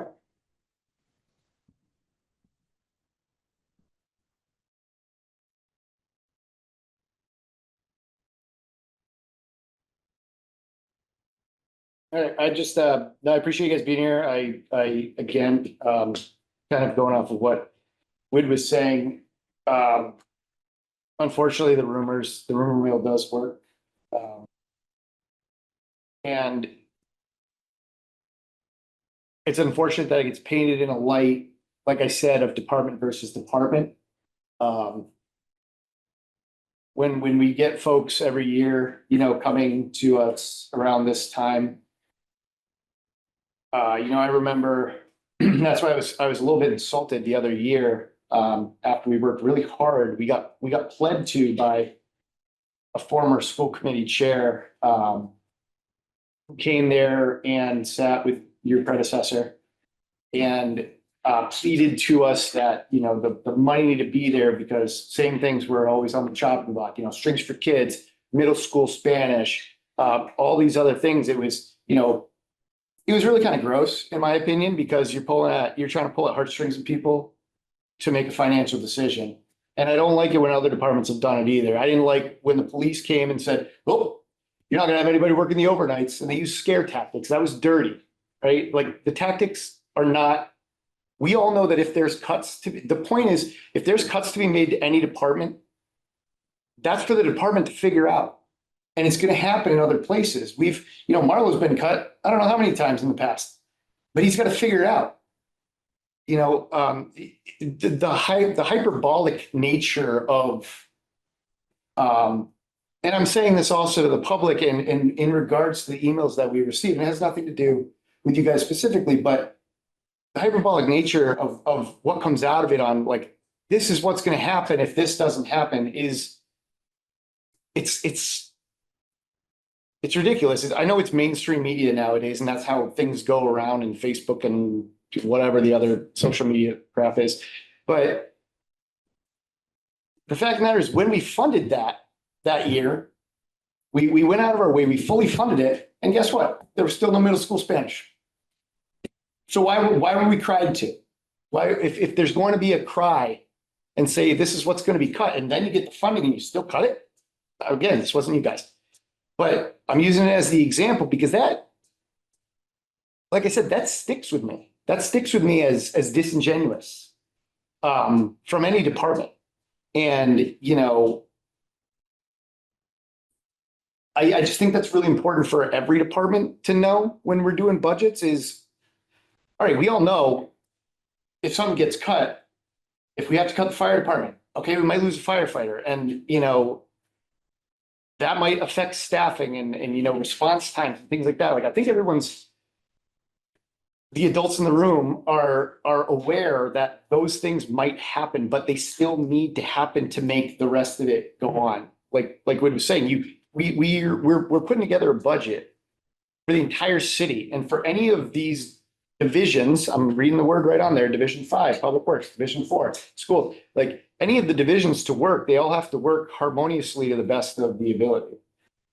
All right, I just, no, I appreciate you guys being here. I again, kind of going off of what Wid was saying. Unfortunately, the rumor wheel does work. And it's unfortunate that it gets painted in a light, like I said, of department versus department. when we get folks every year, you know, coming to us around this time. You know, I remember, that's why I was a little bit insulted the other year, after we worked really hard, we got pled to by a former school committee chair, who came there and sat with your predecessor and pleaded to us that, you know, the money needed to be there because same things were always on the chopping block, you know, Strings for Kids, middle school Spanish, all these other things. It was, you know, it was really kind of gross, in my opinion, because you're trying to pull at heartstrings of people to make a financial decision. And I don't like it when other departments have done it either. I didn't like when the police came and said, oh, you're not gonna have anybody working the overnights, and they use scare tactics. That was dirty, right? Like the tactics are not, we all know that if there's cuts to be, the point is, if there's cuts to be made to any department, that's for the department to figure out. And it's gonna happen in other places. You know, Marlo's been cut, I don't know how many times in the past, but he's got to figure it out. You know, the hyperbolic nature of, and I'm saying this also to the public and in regards to the emails that we received, and it has nothing to do with you guys specifically, but the hyperbolic nature of what comes out of it on like, this is what's going to happen if this doesn't happen is, it's ridiculous. I know it's mainstream media nowadays, and that's how things go around in Facebook and whatever the other social media crap is. But the fact of the matter is, when we funded that year, we went out of our way, we fully funded it, and guess what? There was still no middle school Spanish. So why were we cried to? Why, if there's going to be a cry and say this is what's going to be cut, and then you get the funding and you still cut it? Again, this wasn't you guys. But I'm using it as the example because that, like I said, that sticks with me. That sticks with me as disingenuous from any department. And, you know, I just think that's really important for every department to know when we're doing budgets is, all right, we all know if something gets cut, if we have to cut the fire department, okay, we might lose a firefighter. And, you know, that might affect staffing and, you know, response times and things like that. Like, I think the adults in the room are aware that those things might happen, but they still need to happen to make the rest of it go on. Like what I was saying, we're putting together a budget for the entire city. And for any of these divisions, I'm reading the word right on there, Division 5, Public Works, Division 4, School, like any of the divisions to work, they all have to work harmoniously to the best of the ability.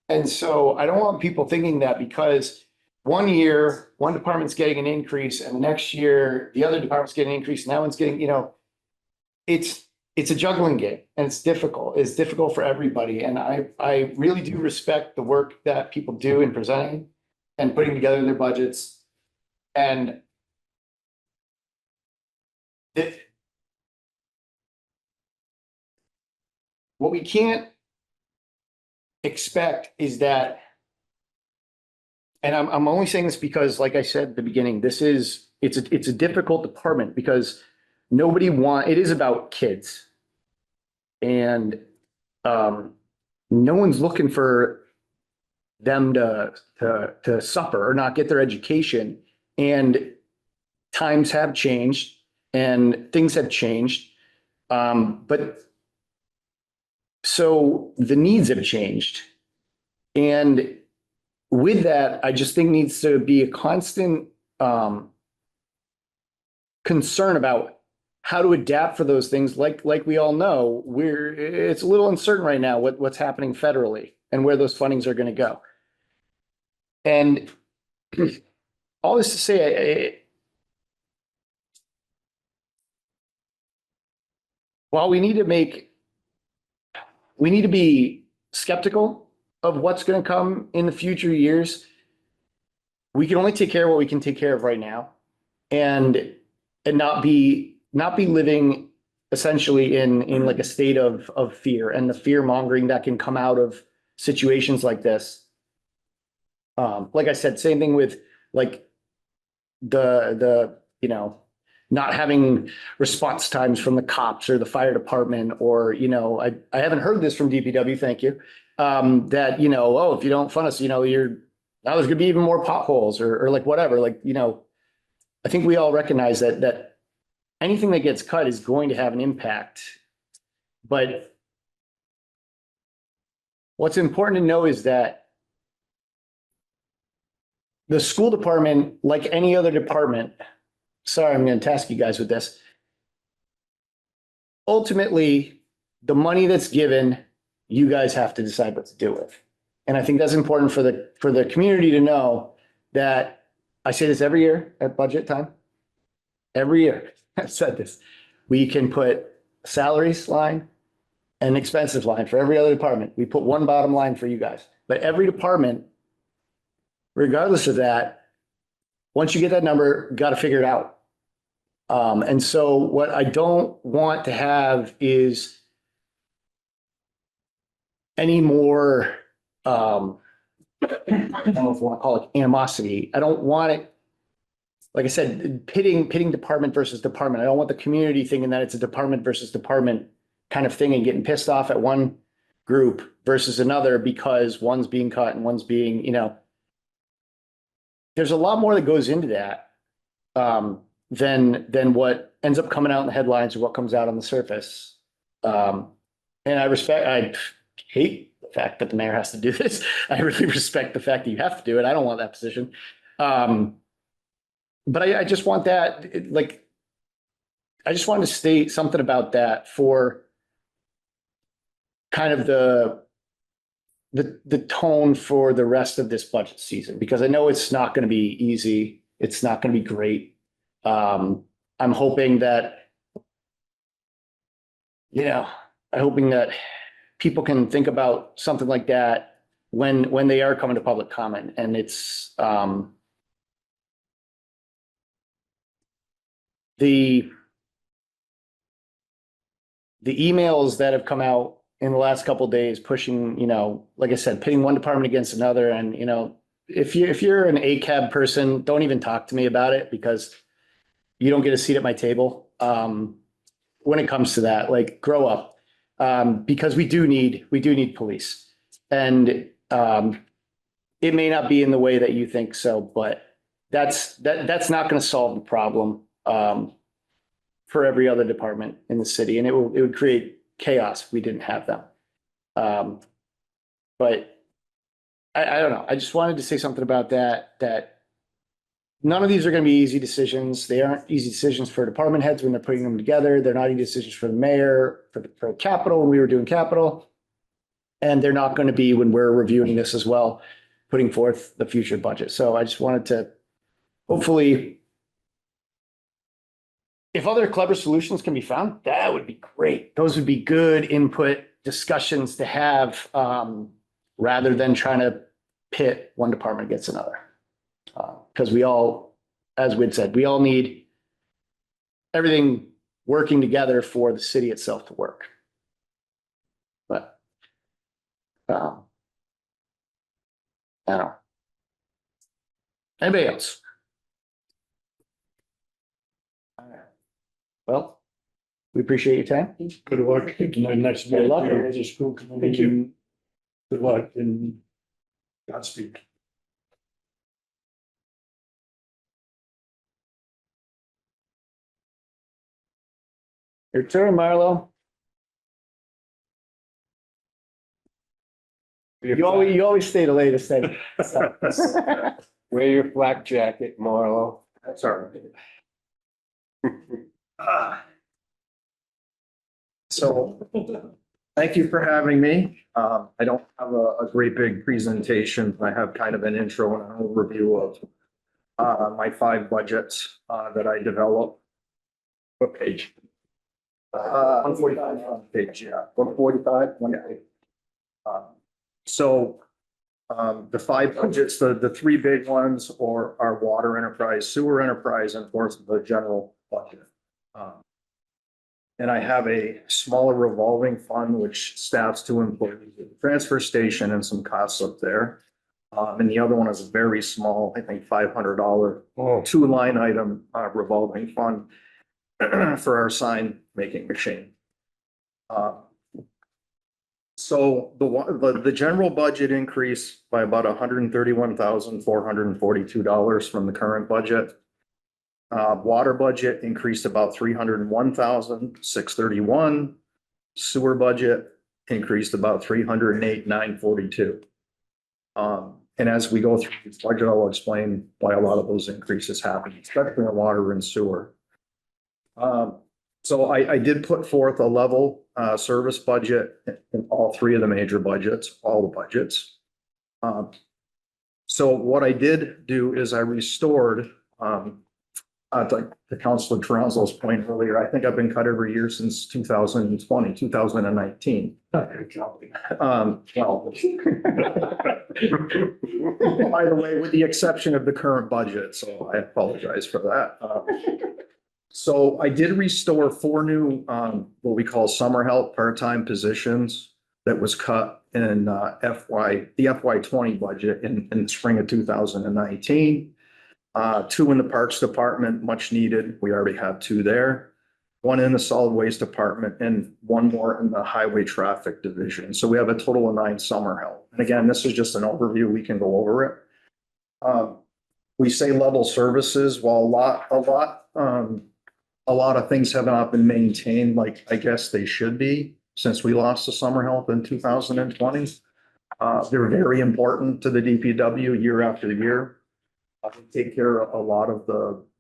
And so I don't want people thinking that because one year, one department's getting an increase and the next year, the other department's getting an increase and that one's getting, you know, it's a juggling game and it's difficult. It's difficult for everybody. And I really do respect the work that people do in presenting and putting together their budgets. And what we can't expect is that, and I'm only saying this because, like I said at the beginning, it's a difficult department because it is about kids. And no one's looking for them to suffer or not get their education. And times have changed and things have changed. But so the needs have changed. And with that, I just think needs to be a constant concern about how to adapt for those things. Like we all know, it's a little uncertain right now what's happening federally and where those fundings are going to go. And all this to say, while we need to be skeptical of what's going to come in the future years, we can only take care of what we can take care of right now, and not be living essentially in like a state of fear and the fear mongering that can come out of situations like this. Like I said, same thing with like the you know, not having response times from the cops or the fire department, or, you know, I haven't heard this from DPW, thank you. That, you know, oh, if you don't fund us, you know, now there's gonna be even more potholes or like whatever, like, you know, I think we all recognize that anything that gets cut is going to have an impact. But what's important to know is that the school department, like any other department, sorry, I'm going to task you guys with this. Ultimately, the money that's given, you guys have to decide what to do with. And I think that's important for the community to know that I say this every year at budget time. Every year, I've said this. We can put salaries line and expenses line for every other department. We put one bottom line for you guys. But every department, regardless of that, once you get that number, you got to figure it out. And so what I don't want to have is any more, I don't know if you want to call it animosity. I don't want it, like I said, pitting department versus department. I don't want the community thinking that it's a department versus department kind of thing and getting pissed off at one group versus another because one's being cut and one's being, you know, there's a lot more that goes into that than what ends up coming out in the headlines or what comes out on the surface. And I hate the fact that the mayor has to do this. I really respect the fact that you have to do it. I don't want that position. But I just want that, I just wanted to state something about that for kind of the tone for the rest of this budget season, because I know it's not going to be easy. It's not going to be great. I'm hoping that, you know, I'm hoping that people can think about something like that when they are coming to public comment, and it's, the emails that have come out in the last couple of days pushing, you know, like I said, pitting one department against another. And, you know, if you're an ACAB person, don't even talk to me about it, because you don't get a seat at my table. When it comes to that, like, grow up, because we do need police, and it may not be in the way that you think so, but that's not going to solve the problem for every other department in the city, and it would create chaos if we didn't have them. But I don't know. I just wanted to say something about that none of these are going to be easy decisions. They aren't easy decisions for department heads when they're putting them together. They're not easy decisions for the mayor, for capital when we were doing capital. And they're not going to be when we're reviewing this as well, putting forth the future budget. So I just wanted to, hopefully, if other clever solutions can be found, that would be great. Those would be good input discussions to have, rather than trying to pit one department against another. Because we all, as Wid said, we all need everything working together for the city itself to work. But I don't know. Anybody else? All right. Well, we appreciate your time. Good luck in the next. Good luck. As a school committee. Thank you. Good luck and Godspeed. Your turn, Marlo. You always stay the latest thing. Wear your flak jacket, Marlo. That's all right. So, thank you for having me. I don't have a great big presentation. I have kind of an intro and an overview of my 5 budgets that I developed. What page? 145 page, yeah. 145? So the 5 budgets, the 3 big ones are water enterprise, sewer enterprise, and of course the general budget. And I have a smaller revolving fund which staffs 2 employees at the transfer station and some costs up there. And the other one is a very small, I think $500 2 line item revolving fund. for our sign making machine. So the general budget increased by about $131,442 from the current budget. Water budget increased about $301,631. Sewer budget increased about $308,942. And as we go through this budget, I'll explain why a lot of those increases happen, especially in water and sewer. So I did put forth a level service budget in all three of the major budgets, all the budgets. So what I did do is I restored, the Councilor Toronzo's point earlier, I think I've been cut every year since 2020, 2019. Well, by the way, with the exception of the current budget, so I apologize for that. So I did restore 4 new, what we call summer help part-time positions that was cut in the FY20 budget in the spring of 2019. 2 in the Parks Department, much needed. We already have 2 there. 1 in the Solid Waste Department and 1 more in the Highway Traffic Division. So we have a total of 9 summer help. And again, this is just an overview. We can go over it. We say level services, while a lot of things have not been maintained like I guess they should be since we lost the summer help in 2020. They're very important to the DPW year after year. They take care of a lot of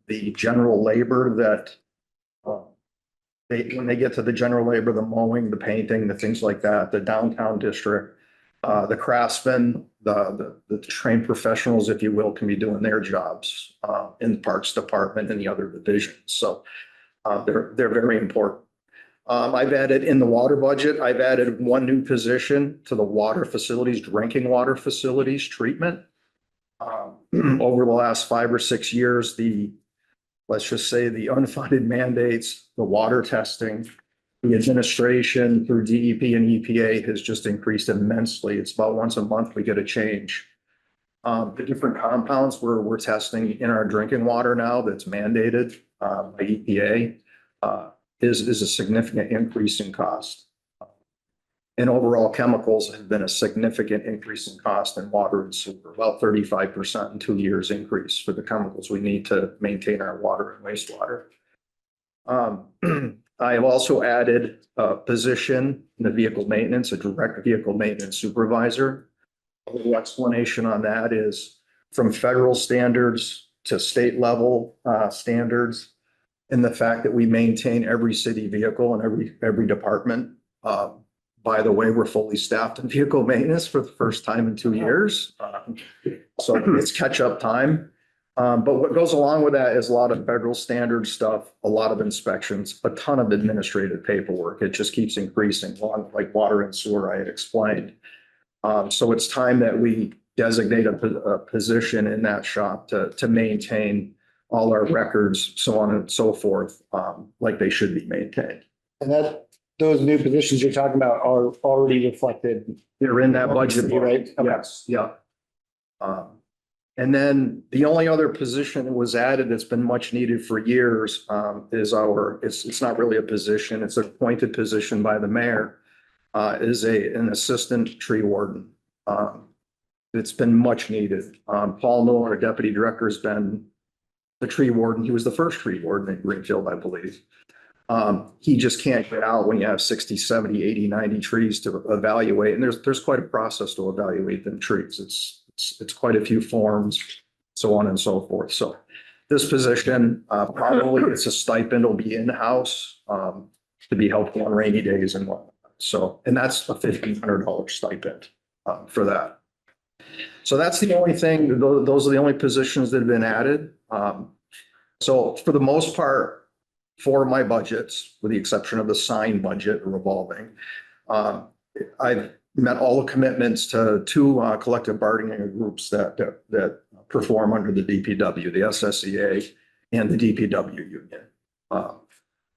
the general labor that when they get to the general labor, the mowing, the painting, the things like that, the downtown district, the craftsmen, the trained professionals, if you will, can be doing their jobs in the Parks Department and the other divisions. So they're very important. I've added in the water budget, I've added 1 new position to the water facilities, drinking water facilities treatment. Over the last 5 or 6 years, let's just say the unfunded mandates, the water testing, the administration through DEP and EPA has just increased immensely. It's about once a month we get a change. The different compounds we're testing in our drinking water now that's mandated by EPA is a significant increase in cost. And overall chemicals have been a significant increase in cost in water and sewer, about 35% in 2 years increase for the chemicals we need to maintain our water and wastewater. I have also added a position in the vehicle maintenance, a direct vehicle maintenance supervisor. A little explanation on that is from federal standards to state level standards, and the fact that we maintain every city vehicle and every department. By the way, we're fully staffed in vehicle maintenance for the first time in 2 years. So it's catch up time. But what goes along with that is a lot of federal standard stuff, a lot of inspections, a ton of administrative paperwork. It just keeps increasing, like water and sewer I had explained. So it's time that we designate a position in that shop to maintain all our records, so on and so forth, like they should be maintained. And those new positions you're talking about are already reflected. They're in that budget, right? Okay. Yes, yeah. And then the only other position that was added that's been much needed for years is it's not really a position, it's an appointed position by the mayor, is an assistant tree warden. It's been much needed. Paul Miller, our deputy director, has been the tree warden. He was the first tree warden in Greenfield, I believe. He just can't get out when you have 60, 70, 80, 90 trees to evaluate. And there's quite a process to evaluate them trees. It's quite a few forms, so on and so forth. So this position, probably it's a stipend, will be in-house to be helpful on rainy days and whatnot. So, and that's a $1,500 stipend for that. So that's the only thing, those are the only positions that have been added. So for the most part, for my budgets, with the exception of the sign budget revolving, I've met all the commitments to 2 collective bargaining groups that perform under the DPW, the SSEA and the DPW union.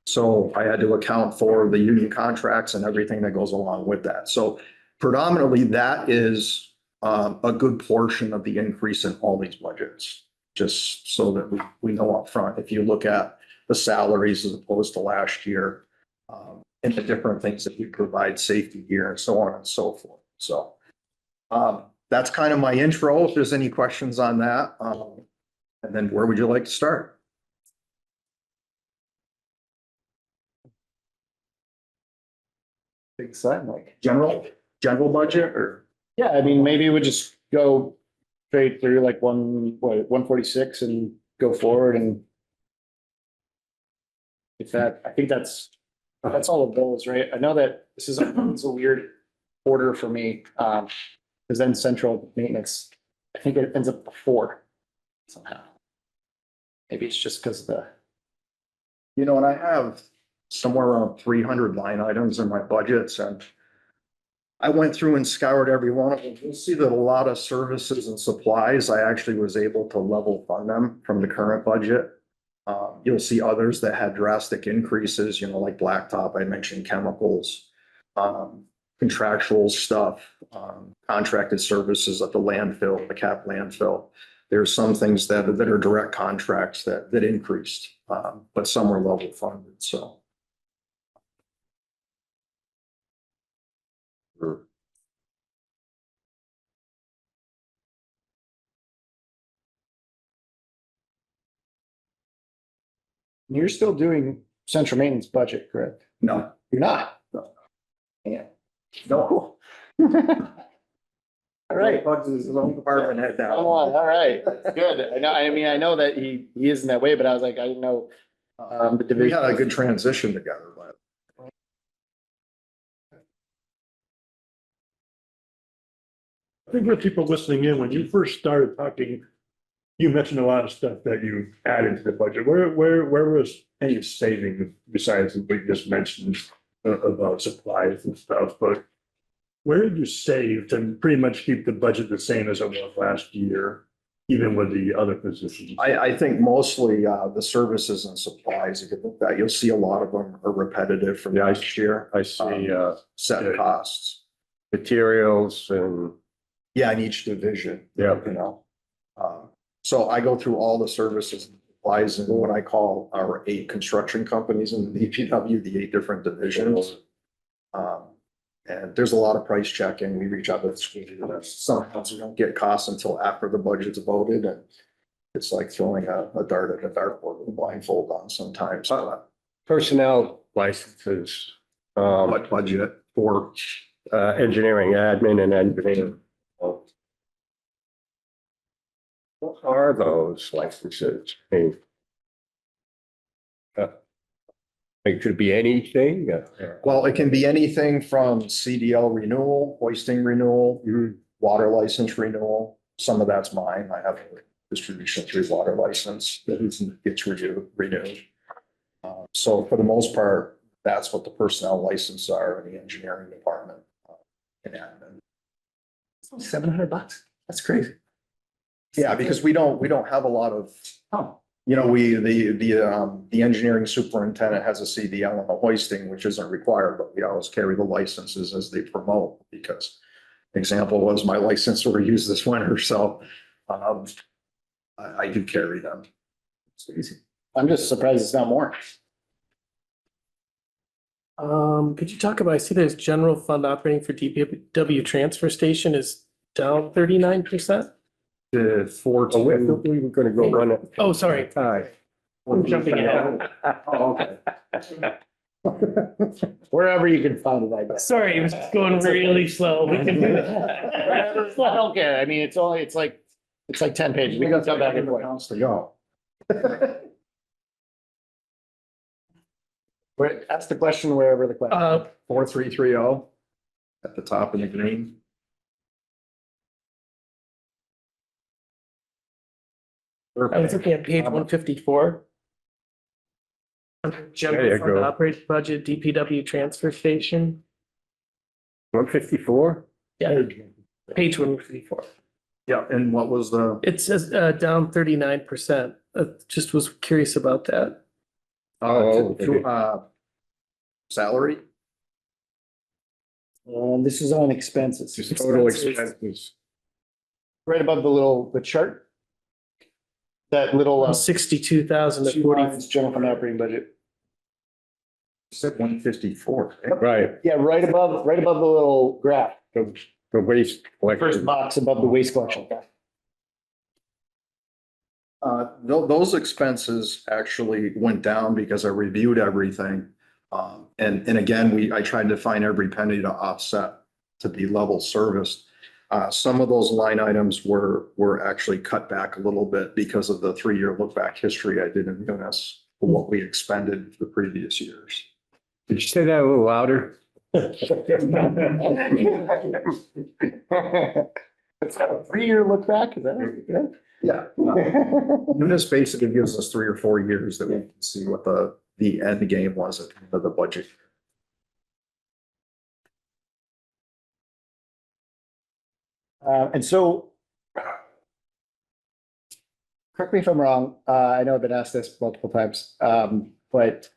So I had to account for the union contracts and everything that goes along with that. So predominantly that is a good portion of the increase in all these budgets, just so that we know up front. If you look at the salaries as opposed to last year. And the different things that we provide, safety gear and so on and so forth. So that's kind of my intro. If there's any questions on that, and then where would you like to start? Big sign, like. General budget or? Yeah, I mean, maybe we just go straight through like 146 and go forward and. If that, I think that's all of those, right? I know that this is it's a weird order for me, because then central maintenance, I think it ends up before somehow. Maybe it's just because the, You know, and I have somewhere around 300 line items in my budgets, and I went through and scoured every one of them. You'll see that a lot of services and supplies, I actually was able to level fund them from the current budget. You'll see others that had drastic increases, you know, like blacktop, I mentioned chemicals, contractual stuff, contracted services at the landfill, the cap landfill. There's some things that are direct contracts that increased, but some were level funded, so. you're still doing central maintenance budget, correct? No, You're not? No. Yeah. no. All right. Bugs is his own department head now. Come on, all right, good. I know that he is in that way, but I was like, I didn't know. The We division. had a good transition together, but. I think for people listening in, when you first started talking, you mentioned a lot of stuff that you added to the budget. Where was any saving besides what you just mentioned about supplies and stuff? But where did you save to pretty much keep the budget the same as it was last year, even with the other positions? I think mostly the services and supplies, if you look at that, you'll see a lot of them are repetitive from last year. I see, Set costs. materials and, Yeah, in each division. Yeah. You know. So I go through all the services and supplies and what I call our 8 construction companies in the DPW, the 8 different divisions. And there's a lot of price checking. We reach out to the school. Sometimes we don't get costs until after the budget's voted, and it's like throwing a dart at a dartboard with a blindfold on sometimes. personnel licenses, What budget for? engineering, admin and engineering. What are those licenses? I mean, it could be anything. Well, it can be anything from CDL renewal, hoisting renewal, water license renewal. Some of that's mine. I have a distribution 3 water license that gets renewed. So for the most part, that's what the personnel licenses are in the engineering department. And admin. $700. That's crazy. Yeah, because we don't have a lot of, you know, the engineering superintendent has a CDL and a hoisting, which isn't required, but we always carry the licenses as they promote, because example was my license were used this winter, so I do carry them. It's easy. I'm just surprised it's not more. Could you talk about, I see there's general fund operating for DPW transfer station is down 39%. The 4 Oh, we were gonna go run it. Oh, sorry. Hi. I'm jumping ahead. Oh, okay. Wherever you can find it, I guess. Sorry, it was going really slow. We can do that. I don't care. I mean, it's like 10 pages. We can come back and forth. Counts to go. Ask the question wherever the question. 4330 at the top in the green. I was looking at page 154. Under There general you fund go. operating budget, DPW transfer station. 154? Yeah, page 154. Yeah, and what was the? It says down 39%. Just was curious about that. Salary? This is on expenses. Just total expenses. Right above the chart. That little, 62,000 to two 40. lines, general fund operating budget. Said 154. Right, Yeah, right above the little graph, the waste first collection. box above the waste collection. Those expenses actually went down because I reviewed everything. And again, I tried to find every penny to offset to be level serviced. Some of those line items were actually cut back a little bit because of the 3-year look back history I did in Munis for what we expended the previous years. Did you say that a little louder? It's got a 3-year look back, is that it? Yeah. Munis basically gives us 3 or 4 years that we can see what the end game was at the end of the budget. And so, correct me if I'm wrong, I know I've been asked this multiple times, but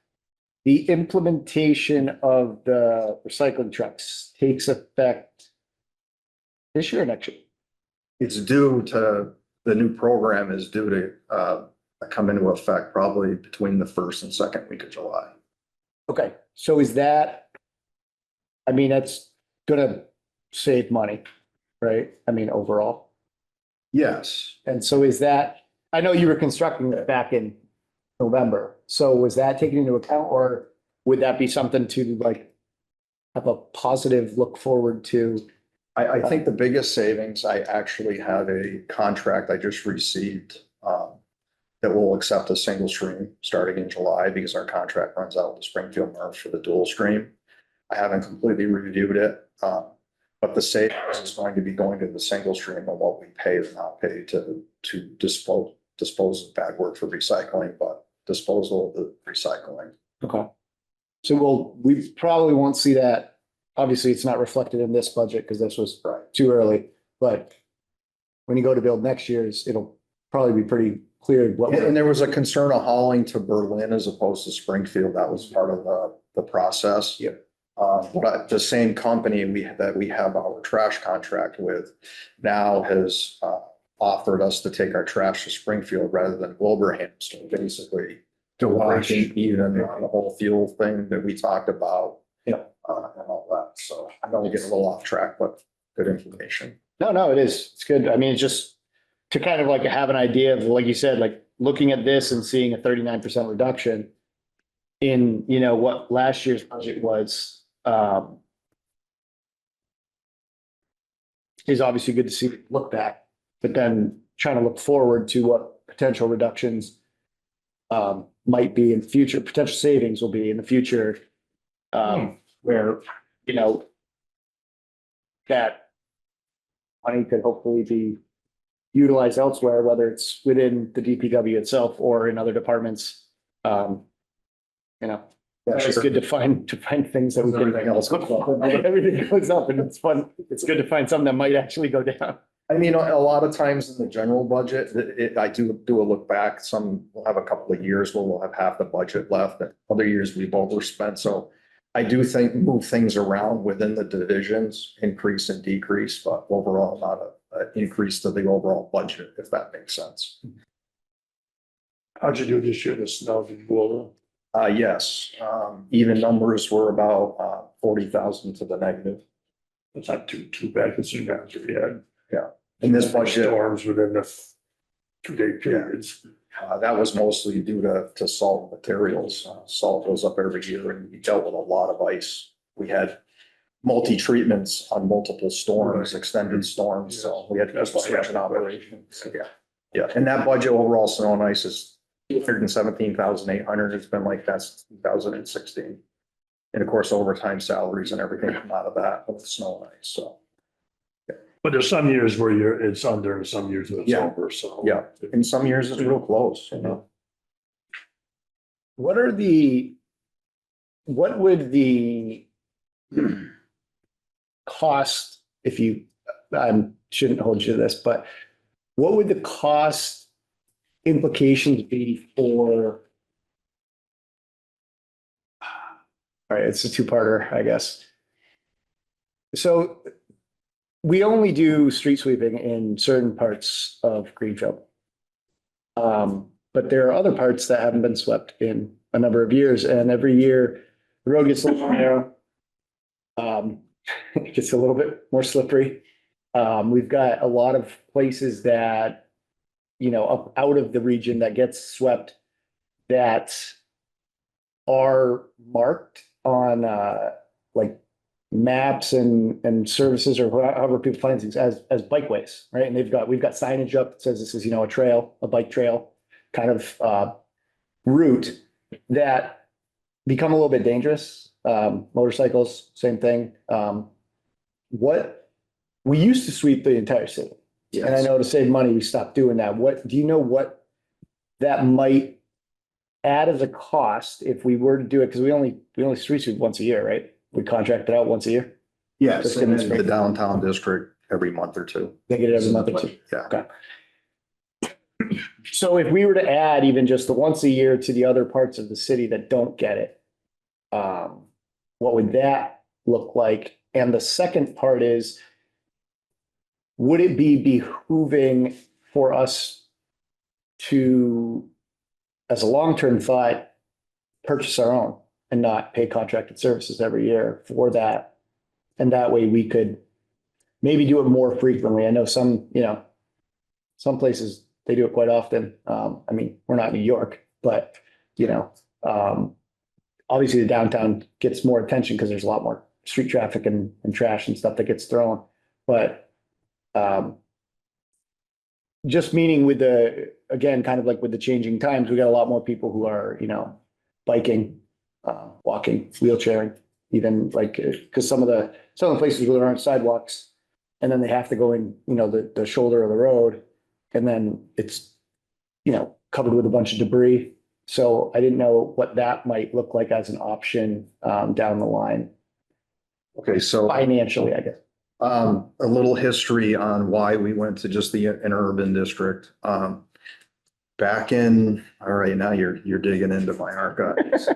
the implementation of the recycling trucks takes effect this year or next year? It's due to, the new program is due to come into effect probably between the 1st and 2nd week of July. Okay, so is that, I mean, that's gonna save money, right? I mean, overall. Yes. And so is that, I know you were constructing it back in November, so was that taken into account, or would that be something to like have a positive look forward to? I think the biggest savings, I actually have a contract I just received that will accept a single stream starting in July because our contract runs out with Springfield MRF for the dual stream. I haven't completely reviewed it, but the savings is going to be going to the single stream and what we pay or not pay to dispose of bad word for recycling, but disposal of the recycling. Okay. So we probably won't see that. Obviously, it's not reflected in this budget because this was too early, but when you go to build next year's, it'll probably be pretty clear what. And there was a concern of hauling to Berlin as opposed to Springfield. That was part of the process. Yep. But the same company that we have our trash contract with now has offered us to take our trash to Springfield rather than Wilbraham. So basically, To wash. even on the whole fuel thing that we talked about. Yeah. And all that. So I'm only getting a little off track, but good information. No, it is. It's good. I mean, it's just to kind of like have an idea of, like you said, like looking at this and seeing a 39% reduction in, what last year's budget was, is obviously good to see, look back, but then trying to look forward to what potential reductions might be in future, potential savings will be in the future, where, that money could hopefully be utilized elsewhere, whether it's within the DPW itself or in other departments. It's just good to find things that we can. Everything else goes up. Everything goes up and it's fun. It's good to find something that might actually go down. I mean, a lot of times in the general budget, I do a look back. Some will have a couple of years where we'll have half the budget left, and other years we've overspent. So I do think move things around within the divisions, increase and decrease, but overall not an increase to the overall budget, if that makes sense. How'd you do this year, the snow removal? Yes, even numbers were about 40,000 to the negative. It's not too bad considering that we had. In this budget, Storms within the 2-day periods. that was mostly due to salt materials. Salt goes up every year and we dealt with a lot of ice. We had multi-treatments on multiple storms, extended storms, so we had to switch in operations. Yeah, and that budget overall, snow and ice is 217,800. It's been like that since 2016. And of course, overtime salaries and everything come out of that with snow and ice, so. But there's some years where it's under and some years where it's Yeah. over, so. Yeah, in some years it's real close, What would the cost, if you, I shouldn't hold you to this, but what would the cost implications be for? All right, it's a two-parter, I guess. So we only do street sweeping in certain parts of Greenfield. But there are other parts that haven't been swept in a number of years, and every year the road gets a little more narrow. It gets a little bit more slippery. We've got a lot of places that, you know, up out of the region that gets swept that are marked on, like maps and services or however people find things as bikeways, right? And we've got signage up that says this is, you know, a trail, a bike trail kind of, route that become a little bit dangerous. Motorcycles, same thing. We used to sweep the entire city. And I know to save money, we stopped doing that. Do you know what that might add as a cost if we were to do it? Because we only street sweep once a year, right? We contract it out once a year. Yes, Just and in then the the downtown district every month or two. They get it every month or two. Yeah. Okay. So if we were to add even just the once a year to the other parts of the city that don't get it, what would that look like? And the second part is, would it be behooving for us to, as a long-term thought, purchase our own and not pay contracted services every year for that? And that way we could maybe do it more frequently. I know some places they do it quite often. I mean, we're not New York, but obviously the downtown gets more attention because there's a lot more street traffic and trash and stuff that gets thrown. But just meaning with again, kind of like with the changing times, we got a lot more people who are, biking, walking, wheelchairing, even like, because some of the places where there aren't sidewalks, and then they have to go in, the shoulder of the road, and then it's, covered with a bunch of debris. So I didn't know what that might look like as an option down the line, Okay, so financially, I guess. a little history on why we went to just the interurban district. Back in, all right, now you're digging into my archives.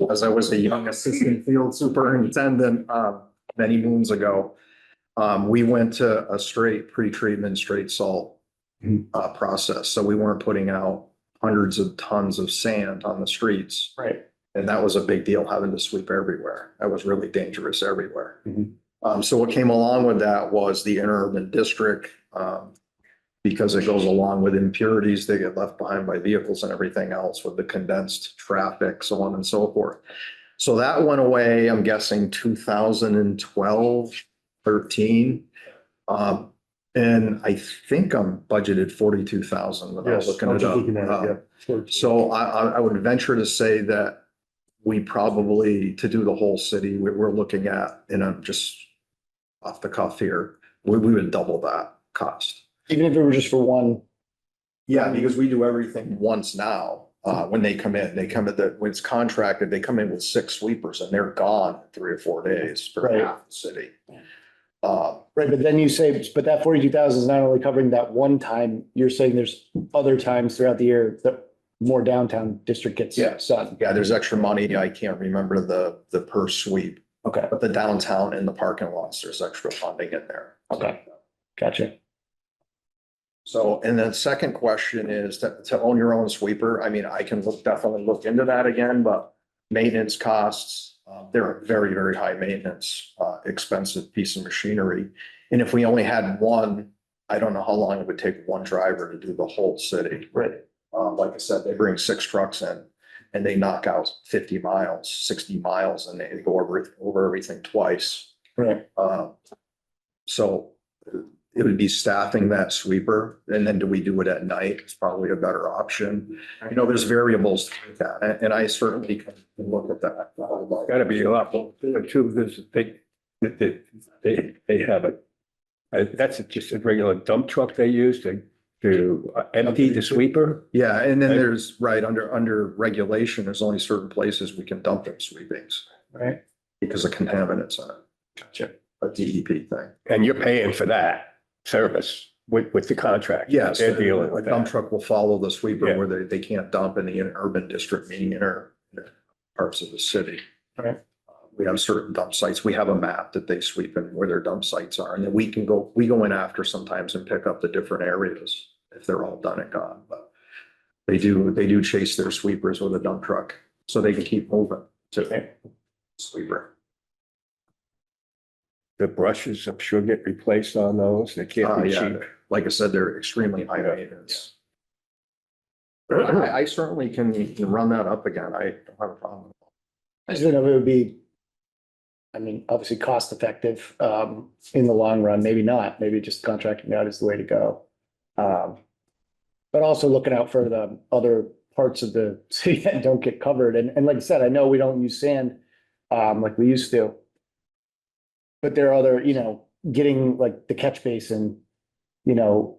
As I was a young assistant field superintendent, many moons ago, we went to a straight pre-treatment, straight salt process. So we weren't putting out hundreds of tons of sand on the streets. Right. And that was a big deal, having to sweep everywhere. That was really dangerous everywhere. So what came along with that was the interurban district, because it goes along with impurities, they get left behind by vehicles and everything else with the condensed traffic, so on and so forth. So that went away, I'm guessing 2012, 13. And I think I'm budgeted 42,000 without Yes, looking I'm it just up. looking at it, yeah. So I would venture to say that we probably, to do the whole city, we're looking at, just off the cuff here, we would double that cost. Even if it were just for one. Yeah, because we do everything once now. When they come in, when it's contracted, they come in with 6 sweepers and they're gone in 3 or 4 days for Right. half the city. Right, but then you say, but that 42,000 is not only covering that one time, you're saying there's other times throughout the year that more downtown district gets Yes. done. Yeah, there's extra money. I can't remember the per sweep, Okay, but the downtown and the parking lots, there's extra funding in there. Okay. Gotcha. So, and then second question is to own your own sweeper. I mean, I can definitely look into that again, but maintenance costs, they're a very, very high maintenance, expensive piece of machinery. And if we only had one, I don't know how long it would take one driver to do the whole city. Right. Like I said, they bring 6 trucks in and they knock out 50 miles, 60 miles, and they go over everything twice. Right. So it would be staffing that sweeper, and then do we do it at night? It's probably a better option. There's variables to that, and I certainly can look at that. Gotta be a lot more too, because they have that's just a regular dump truck they use to empty the sweeper. Yeah, and then there's, right, under regulation, there's only certain places we can dump them sweepings Right. because of contaminants in it. Gotcha. A DEP thing. And you're paying for that service with the contract. Yes, They're dealing a with dump that. truck will follow the sweeper Yeah. where they can't dump in the urban district, meaning inner parts of the city. Right. We have certain dump sites. We have a map that they sweep in where their dump sites are, and then we go in after sometimes and pick up the different areas if they're all done and gone. But They do chase their sweepers with a dump truck, so they can keep moving to sweeper. The brushes, I'm sure, get replaced on those. They can't be Yeah, cheap. like I said, they're extremely high maintenance. I certainly can run that up again. I don't have a problem. I just don't know if it would be, I mean, obviously cost effective, in the long run, maybe not, maybe just contracting out is the way to go. But also looking out for the other parts of the city that don't get covered. And like I said, I know we don't use sand, like we used to. But there are other, getting like the catch basin, the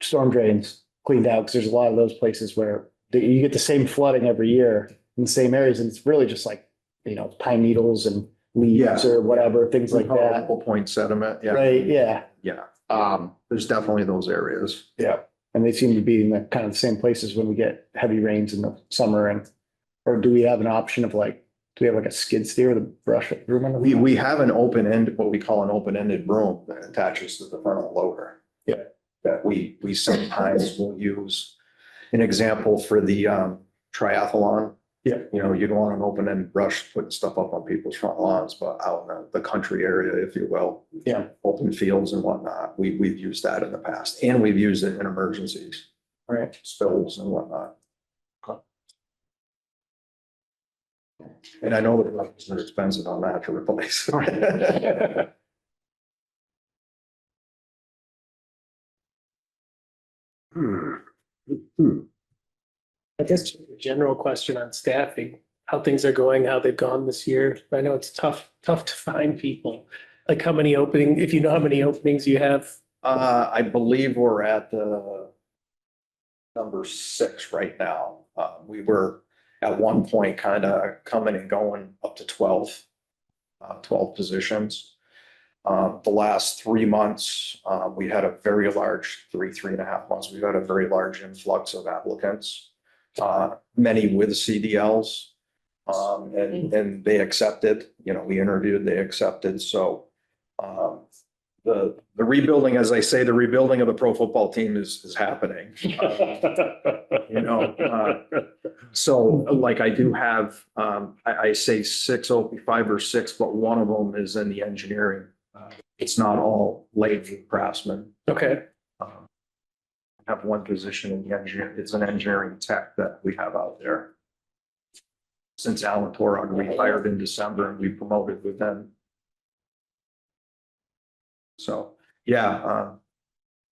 storm drains cleaned out, because there's a lot of those places where you get the same flooding every year in the same areas, and it's really just like, pine needles and leaves or whatever, things like that. Local point sediment, yeah. Right, yeah, Yeah, there's definitely those areas. yeah. And they seem to be in the kind of the same places when we get heavy rains in the summer, and, or do we have an option of like, do we have like a skid steer with a brush broom on the? We have an open end, what we call an open-ended broom that attaches to the front of the loader. Yeah. That we sometimes will use. An example for the triathlon. Yeah. You'd want an open-ended brush putting stuff up on people's front lawns, but out in the country area, if you will. Yeah. Open fields and whatnot. We've used that in the past, and we've used it in emergencies, Right. spills and whatnot. And I know that they're expensive on that to replace. I guess just a general question on staffing, how things are going, how they've gone this year. I know it's tough to find people. Like how many openings, if you know how many openings you have. I believe we're at the number 6 right now. We were at one point kind of coming and going up to 12 positions. The last 3 months, we had a very large, 3.5 months, we've had a very large influx of applicants. Many with CDLs, and they accepted, we interviewed, they accepted. So, the rebuilding, as I say, the rebuilding of the pro football team is happening. So like I do have, I say 6, 5 or 6, but one of them is in the engineering. It's not all labor craftsmen. Okay. I have one position in the engineer, it's an engineering tech that we have out there. Since Alan Torog retired in December and we promoted with them. So, yeah,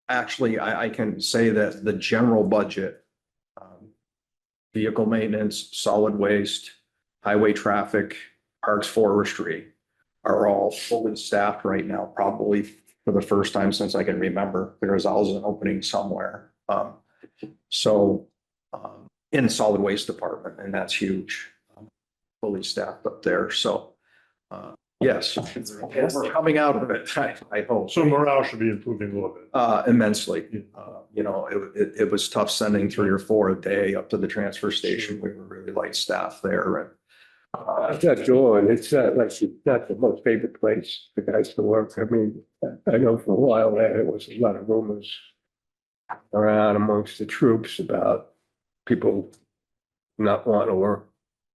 actually, I can say that the general budget, vehicle maintenance, solid waste, highway traffic, parks, forestry are all fully staffed right now, probably for the first time since I can remember. There's always an opening somewhere. In solid waste department, and that's huge, fully staffed up there. So, yes, we're coming out of it, I hope. So morale should be improving a little bit. Immensely. It was tough sending 3 or 4 a day up to the transfer station. We were really light staff there, and It's not doing, it's not like, it's not the most favorite place for guys to work. I mean, I know for a while there was a lot of rumors around amongst the troops about people not wanting to work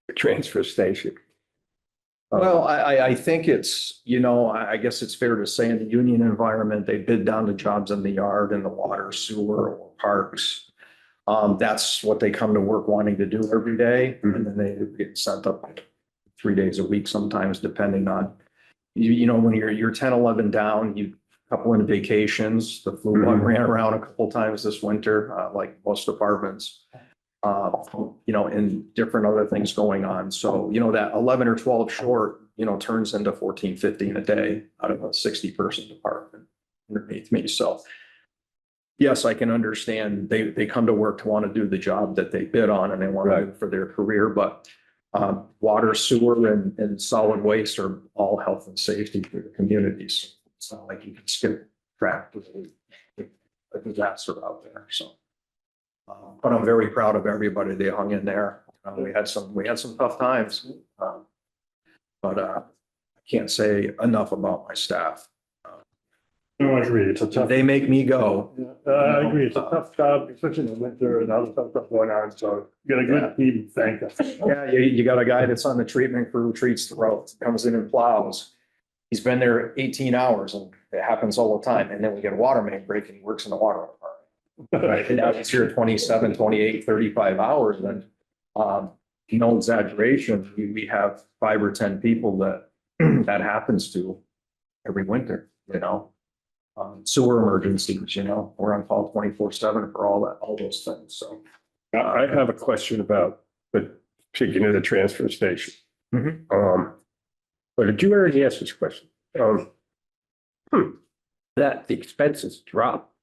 at the transfer station. well, I think it's, I guess it's fair to say in the union environment, they bid down the jobs in the yard, in the water, sewer, or parks. That's what they come to work wanting to do every day, and then they get sent up 3 days a week sometimes, depending on, when you're 10, 11 down, a couple in vacations, the flu bug ran around a couple times this winter, like most departments. And different other things going on. So, that 11 or 12 short, turns into 14, 15 a day out of a 60-person department underneath me. So, yes, I can understand they come to work to want to do the job that they bid on and they want to do for their career, but water, sewer, and solid waste are all health and safety for the communities. It's not like you can skip track with a disaster out there, so. But I'm very proud of everybody. They hung in there. We had some tough times. But I can't say enough about my staff. No, I agree. It's a tough. They make me go. I agree. It's a tough job, especially in the winter and other stuff going on. So you got a good team. Thank you. Yeah, you got a guy that's on the treatment crew, treats the roads, comes in and plows. He's been there 18 hours and it happens all the time. And then we get a water main break and he works in the water department. Right, and now he's here 27, 28, 35 hours and, no exaggeration, we have 5 or 10 people that, that happens to every winter, you know? Sewer emergencies, you know, we're on call 24/7 for all that, all those things, so. I have a question about speaking of the transfer station. Mhm. But did you already ask this question? That the expenses dropped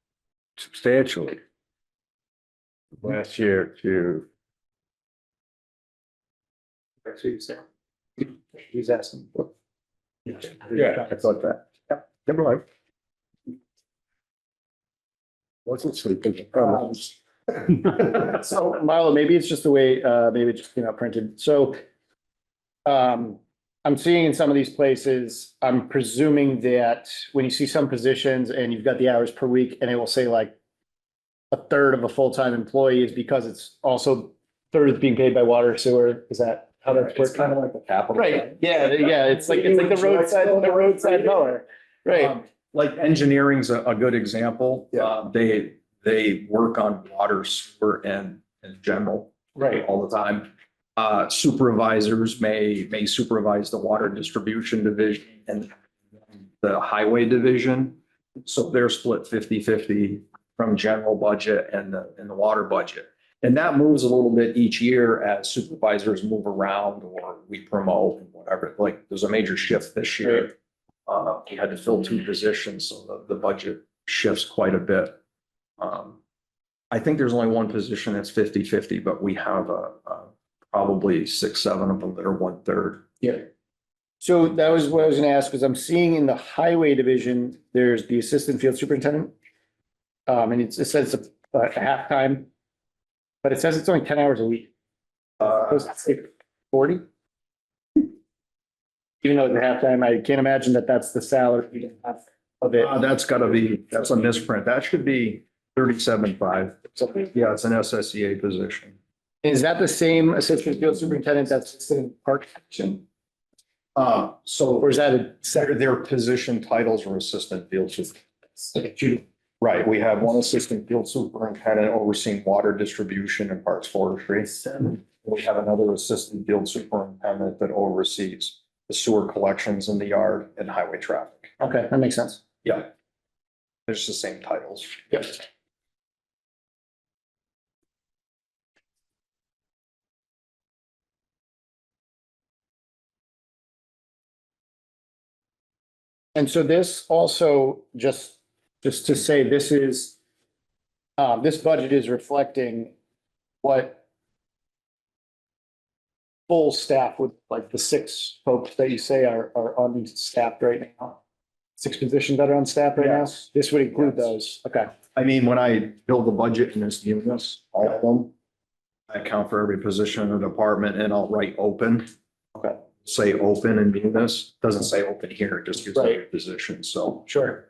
substantially last year to. That's what you said. He's asking. Yeah, I thought that. Yeah, never mind. Wasn't sleeping. So Marlo, maybe it's just the way, maybe it just came out printed. So I'm seeing in some of these places, I'm presuming that when you see some positions and you've got the hours per week and it will say like a third of a full-time employee is because it's also third is being paid by water sewer. Is that how that's It's working? kind of like the capital. Right, yeah, it's like the roadside mower, right? Like engineering's a good example. Yeah. They work on water, sewer and general. Right. All the time. Supervisors may supervise the water distribution division and the highway division. So they're split 50-50 from general budget and the water budget. And that moves a little bit each year as supervisors move around or we promote and whatever. Like there's a major shift this year. We had to fill 2 positions, so the budget shifts quite a bit. I think there's only one position that's 50-50, but we have probably 6-7 of them that are 1/3. Yeah. So that was what I was gonna ask, because I'm seeing in the highway division, there's the assistant field superintendent. And it says a half-time, but it says it's only 10 hours a week. Does it say 40? Even though it's a half-time, I can't imagine that that's the salary of it. That's a misprint. That should be 37.5. Yeah, it's an SSEA position. Is that the same assistant field superintendent that's in park section? So Or is that a separate? their position titles are assistant field superintendent. Right, we have one assistant field superintendent overseeing water distribution and parks forestry. We have another assistant field superintendent that oversees the sewer collections in the yard and highway traffic. Okay, that makes sense. Yeah. There's the same titles. Yep. And so this also, just to say, this is, this budget is reflecting what full staff with, like the 6 folks that you say are on staff right now. 6 positions that are on staff right now? Yes. This would include Yes. those. Okay. I mean, when I build the budget in this units, all of them, I account for every position in the department and I'll write open. Okay. Say open in Munis, doesn't say open here, it just gives every position, so. Sure.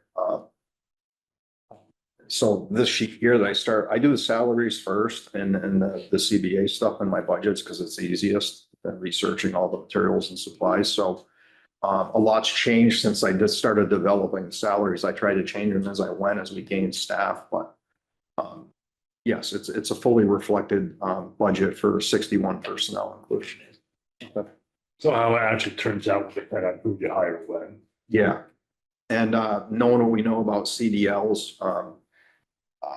So this sheet here that I do the salaries first and the CBA stuff in my budgets because it's the easiest than researching all the materials and supplies. So a lot's changed since I just started developing the salaries. I tried to change them as I went as we gained staff, but yes, it's a fully reflected budget for 61 personnel inclusion. So how it actually turns out, depending on who you hire when. Yeah. And knowing what we know about CDLs,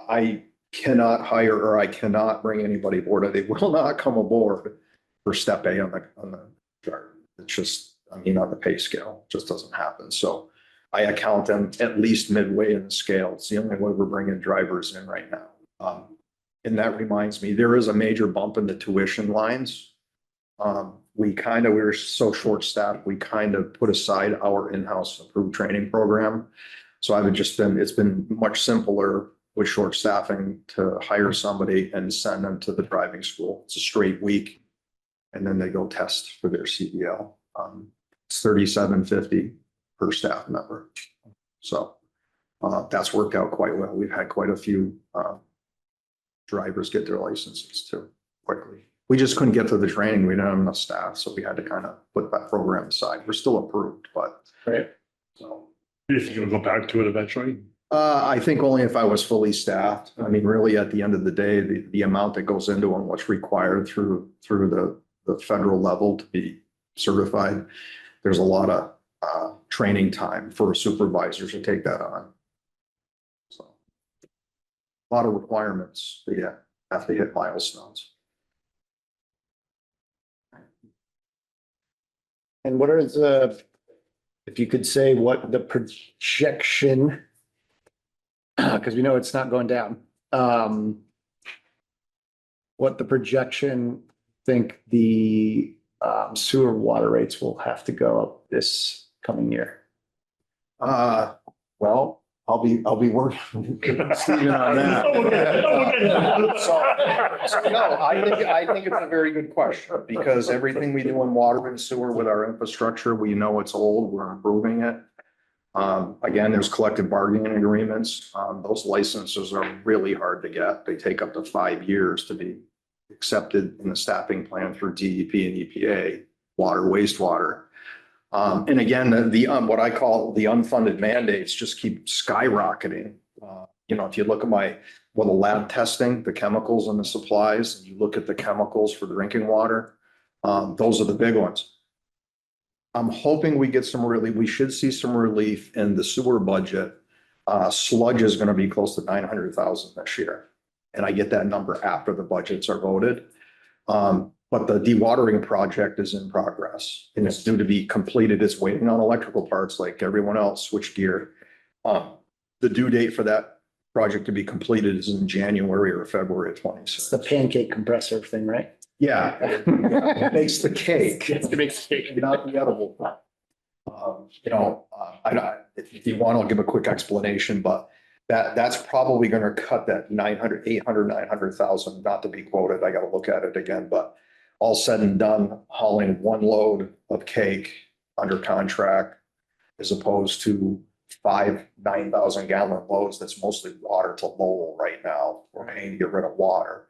I cannot hire or I cannot bring anybody aboard. They will not come aboard for step A on the chart. It's just, I mean, on the pay scale, it just doesn't happen. So I account them at least midway in the scale. It's the only way we're bringing drivers in right now. And that reminds me, there is a major bump in the tuition lines. We were so short-staffed, we kind of put aside our in-house approved training program. So it's been much simpler with short staffing to hire somebody and send them to the driving school. It's a straight week. And then they go test for their CDL. It's $37.50 per staff member. So That's worked out quite well. We've had quite a few, drivers get their licenses too quickly. We just couldn't get to the training. We didn't have enough staff, so we had to kind of put that program aside. We're still approved, but. Right. So. If you're gonna go back to it eventually. I think only if I was fully staffed. I mean, really, at the end of the day, the amount that goes into and what's required through the federal level to be certified, there's a lot of training time for supervisors to take that on. So a lot of requirements to have to hit milestones. And what are if you could say what the projection, because we know it's not going down. What the projection think the sewer water rates will have to go up this coming year? Well, I'll be working with Stephen on that. So, no, I think it's a very good question because everything we do in water and sewer with our infrastructure, we know it's old, we're improving it. Again, there's collective bargaining agreements. Those licenses are really hard to get. They take up to 5 years to be accepted in the staffing plan through DEP and EPA, water, wastewater. And again, the what I call the unfunded mandates just keep skyrocketing. If you look at the lab testing, the chemicals and the supplies, and you look at the chemicals for drinking water, those are the big ones. I'm hoping we should see some relief in the sewer budget. Sludge is going to be close to 900,000 this year. And I get that number after the budgets are voted. But the dewatering project is in progress and it's due to be completed. It's waiting on electrical parts like everyone else, switchgear. The due date for that project to be completed is in January or February of 26. It's the pancake compressor thing, right? Yeah. It makes the cake. It makes the cake. Not the edible. If you want, I'll give a quick explanation, but that's probably going to cut that 900,000, not to be quoted. I got to look at it again, but all said and done, hauling one load of cake under contract as opposed to 5 9,000 gallon loads. That's mostly water to Lowell right now. We're paying to get rid of water.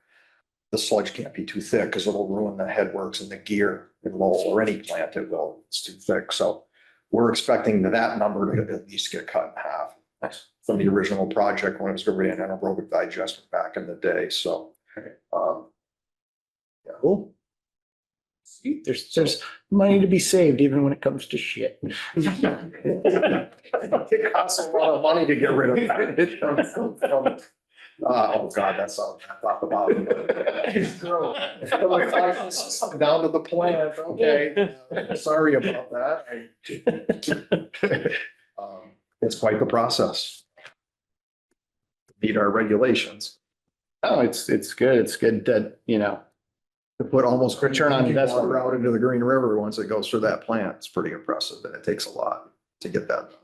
The sludge can't be too thick because it'll ruin the headworks and the gear in Lowell or any plant it will. It's too thick. So we're expecting that number to at least get cut in half from the original project when it was going to be an anaerobic digester back in the day. So, yeah. Cool. See, there's money to be saved even when it comes to shit. It costs a lot of money to get rid of it. Oh, God, that's all I thought about. Down to the plant, okay. Sorry about that. It's quite the process. Meet our regulations. Oh, it's good. It's good that, To put almost Return on investment. water out into the Green River once it goes through that plant, it's pretty impressive, and it takes a lot to get that done.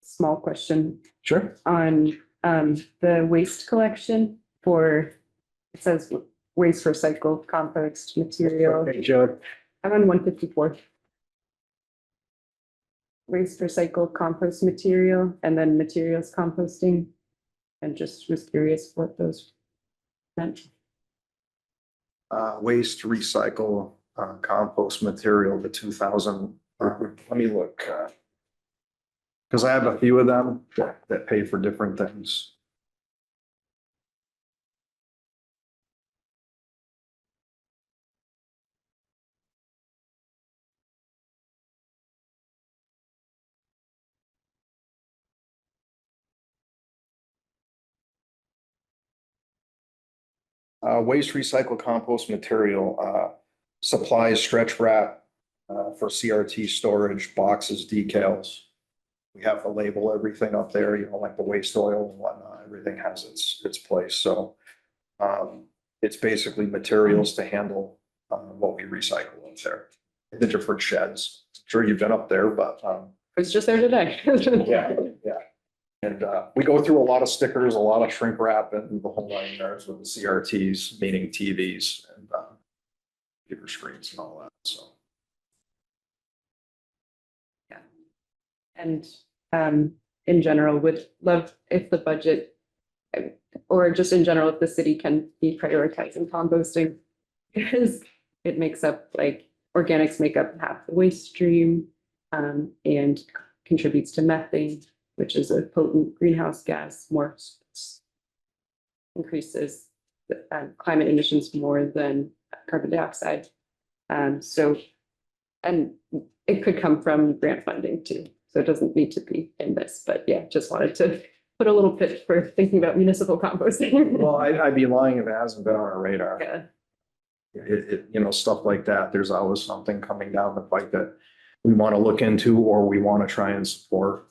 Small question sure. on the waste collection it says waste recycled compost material. Hey, Joe. I'm on 154. Waste recycled compost material and then materials composting. And just was curious what those meant. Waste, recycle, compost material, the 2000, let me look. Because I have a few of them that pay for different things. Waste, recycle, compost material, supplies, stretch wrap, for CRT storage, boxes, decals. We have to label everything up there, like the waste oil and whatnot, everything has its place, so. It's basically materials to handle, what we recycle up there, the different sheds. Sure, you've been up there, but, I was just there today. yeah. And we go through a lot of stickers, a lot of shrink wrap and the whole 9 yards with the CRTs, meaning TVs and computer screens and all that, so. And in general, would love if the budget or just in general, if the city can be prioritizing composting. Because it makes up like organics make up half the waste stream and contributes to methane, which is a potent greenhouse gas, more increases climate emissions more than carbon dioxide. So, and it could come from grant funding too. So it doesn't need to be in this, but yeah, just wanted to put a little pitch for thinking about municipal composting. Well, I'd be lying if it hasn't been on our radar. Yeah. You know, stuff like that, there's always something coming down the pipe that we want to look into or we want to try and support.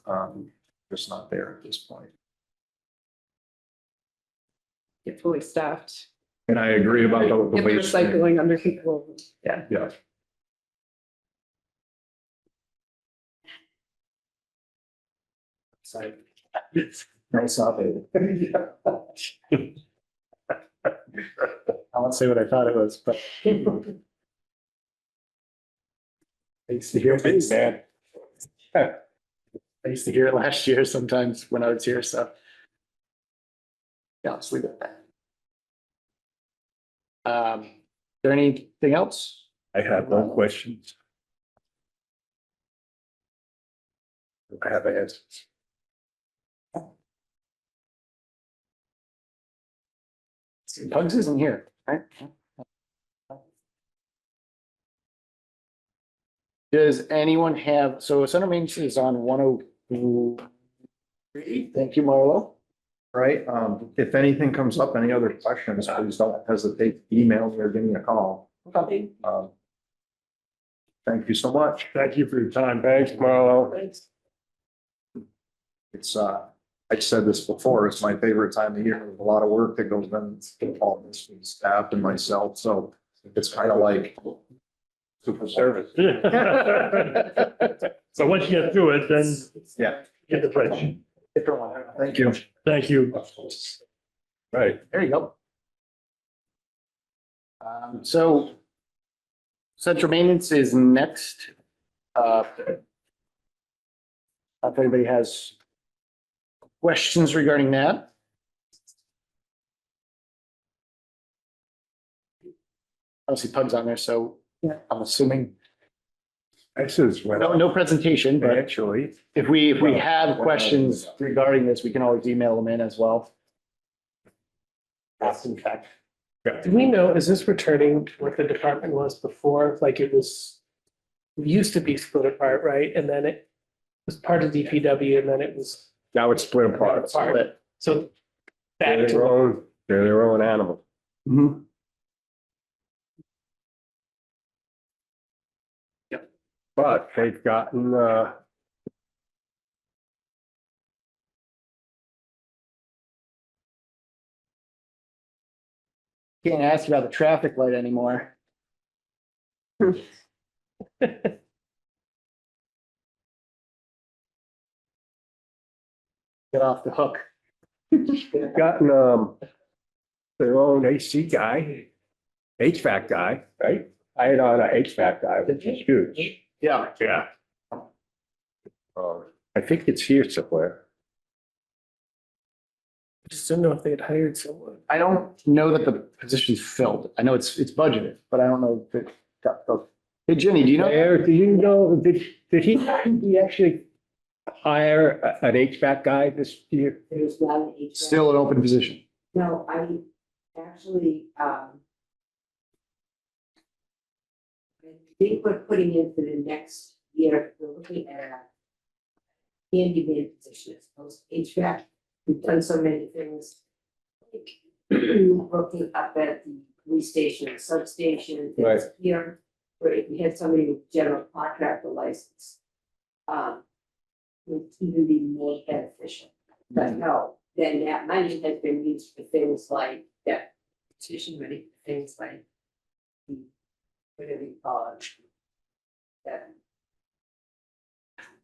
Just not there at this point. Get fully staffed. And I agree about the Get the waste thing. recycling under control. Yeah. Yeah. Sorry. Nice up. I won't say what I thought it was, but. I used to hear it, man. I used to hear it last year sometimes when I was here, so. Yeah, let's leave it at that. Is there anything else? I have no questions. I have answers. Pugs isn't here, right? Does anyone have, so center maintenance is on 103. Thank you, Marlo. Right, if anything comes up, any other questions, please don't hesitate to email me or give me a call. Thank you so much. Thank you for your time. Thanks, Marlo. It's, I've said this before, it's my favorite time of year. There's a lot of work that goes into all this, with staff and myself, so it's kind of like Super service. So once you get through it, then yeah. get the bridge. Different one. Thank you. Thank you. Right. There you go. So central maintenance is next. If anybody has questions regarding that. I don't see Pugs on there, so I'm assuming This is when. no presentation, but Actually, if we have questions regarding this, we can always email them in as well. In fact. Do we know, is this returning to what the department was before? Like it was, it used to be split apart, right? And then it was part of DPW and then it was now it's split apart. apart. So They're back their to, own, they're their own animal. Mhm. But they've gotten, Can't ask about the traffic light anymore. Get off the hook. they've gotten, their own AC guy, HVAC guy, right? I had on a HVAC guy, which is huge. Yeah. Yeah. I think it's here somewhere. just didn't know if they had hired someone. I don't know that the position's filled. I know it's budgeted, but I don't know if it got filled. Hey, Jenny, do you know? Eric, do you know, did he actually hire an HVAC guy this year? It was not an HVAC. Still an open position. No, I actually, I think we're putting in for the next year, we're looking at a handyman position as opposed to HVAC. We've done so many things. Like looking up at the police station, substation, Right. things here, where if we had somebody with general contractor license, would even be more beneficial. But no, then that money has been used for things like that petition money, things like whatever you call it. That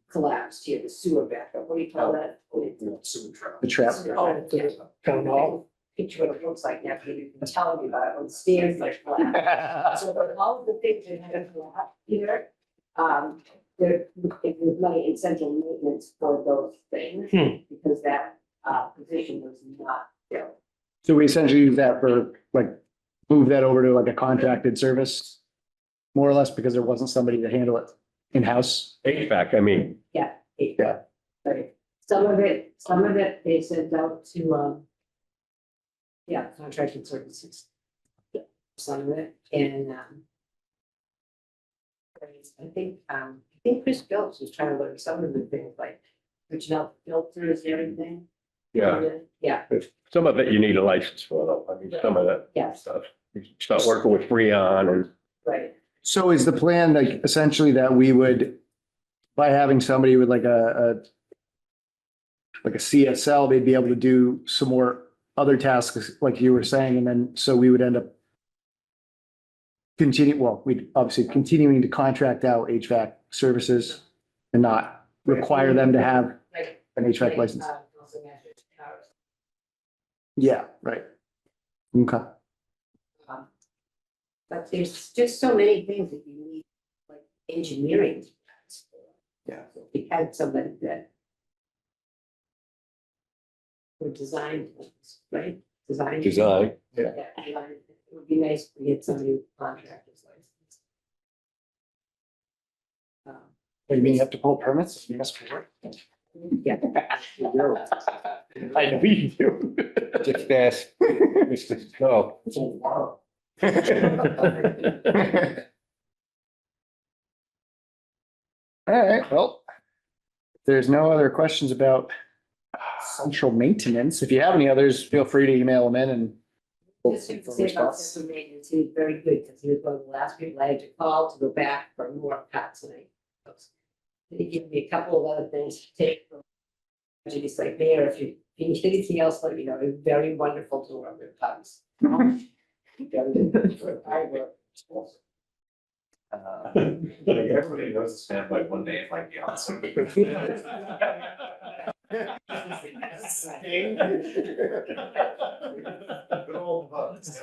collapsed here, the sewer backup, what do you call that? The trap. Oh, yeah. Town hall. Picture what it looks like now, you've been telling me about it, when the stairs like collapse. So there are all of the things that have collapsed here, there, if there's money in central maintenance for those things, because that, position was not filled. So we essentially use that for like, move that over to like a contracted service, more or less, because there wasn't somebody to handle it in-house. HVAC, I mean, Yeah. Yeah. Right. Some of it they sent out to, yeah, contracted services. Some of it, and, I think Chris Phelps was trying to learn some of the things like switching out filters and everything. yeah, Yeah, some of it you need a license for, though. I mean, some of that yeah, stuff. You start working with Freon and right. So is the plan like essentially that we would, by having somebody with like like a CSL, they'd be able to do some more other tasks, like you were saying, and then, so we would end up we'd obviously continuing to contract out HVAC services and not require them to have Like, an HVAC license. also measures hours. Yeah, right. Okay. But there's just so many things that you need, like engineering. Yeah. We had somebody that would design things, right? Design. design. Yeah, design. It would be nice to get somebody with contractor's license. You mean you have to pull permits? Yes, for it. Yeah. I know you do. Just ask Mr. Snow. All right, well, if there's no other questions about central maintenance. If you have any others, feel free to email them in and. Just to say about central maintenance, he was very good, because he was one of the last people I had to call to go back for more cuts, and he gave me a couple of other things to take. And he's like, Mayor, if you need anything else, let me know. It's very wonderful to work with cuts. Everybody knows the standby one day, it might be awesome. Good old bugs.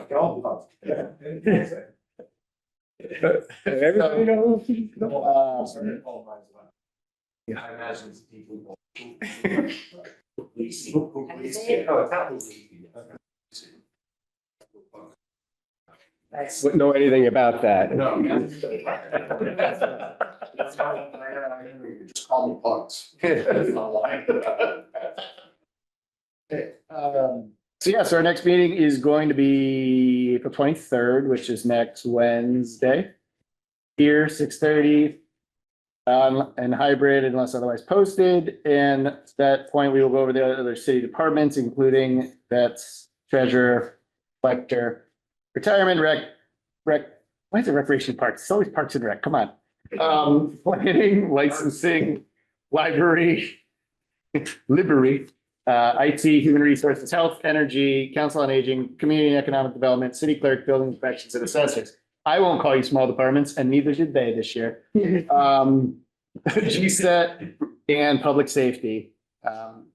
Gold bugs. Everybody knows. Yeah, I imagine it's deeply. Wouldn't know anything about that. No. Just call me bugs. So yes, our next meeting is going to be April 23rd, which is next Wednesday. Here, 6:30. And hybrid unless otherwise posted. And at that point, we will go over the other city departments, including that's treasurer, collector, retirement, why is it recreation parks? It's always parks and rec, come on. Planning, licensing, library, library, IT, human resources, health, energy, council on aging, community and economic development, city clerk, building inspections and assessors. I won't call you small departments, and neither did they this year. GSET and public safety.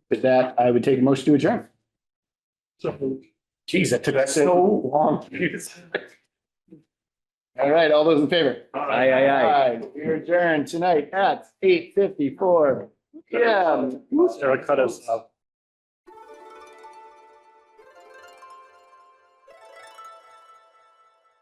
With that, I would take a motion to adjourn. Geez, that took so long. All right, all those in favor? Aye. We're adjourned tonight at 8:54 PM. Sarah cut us off.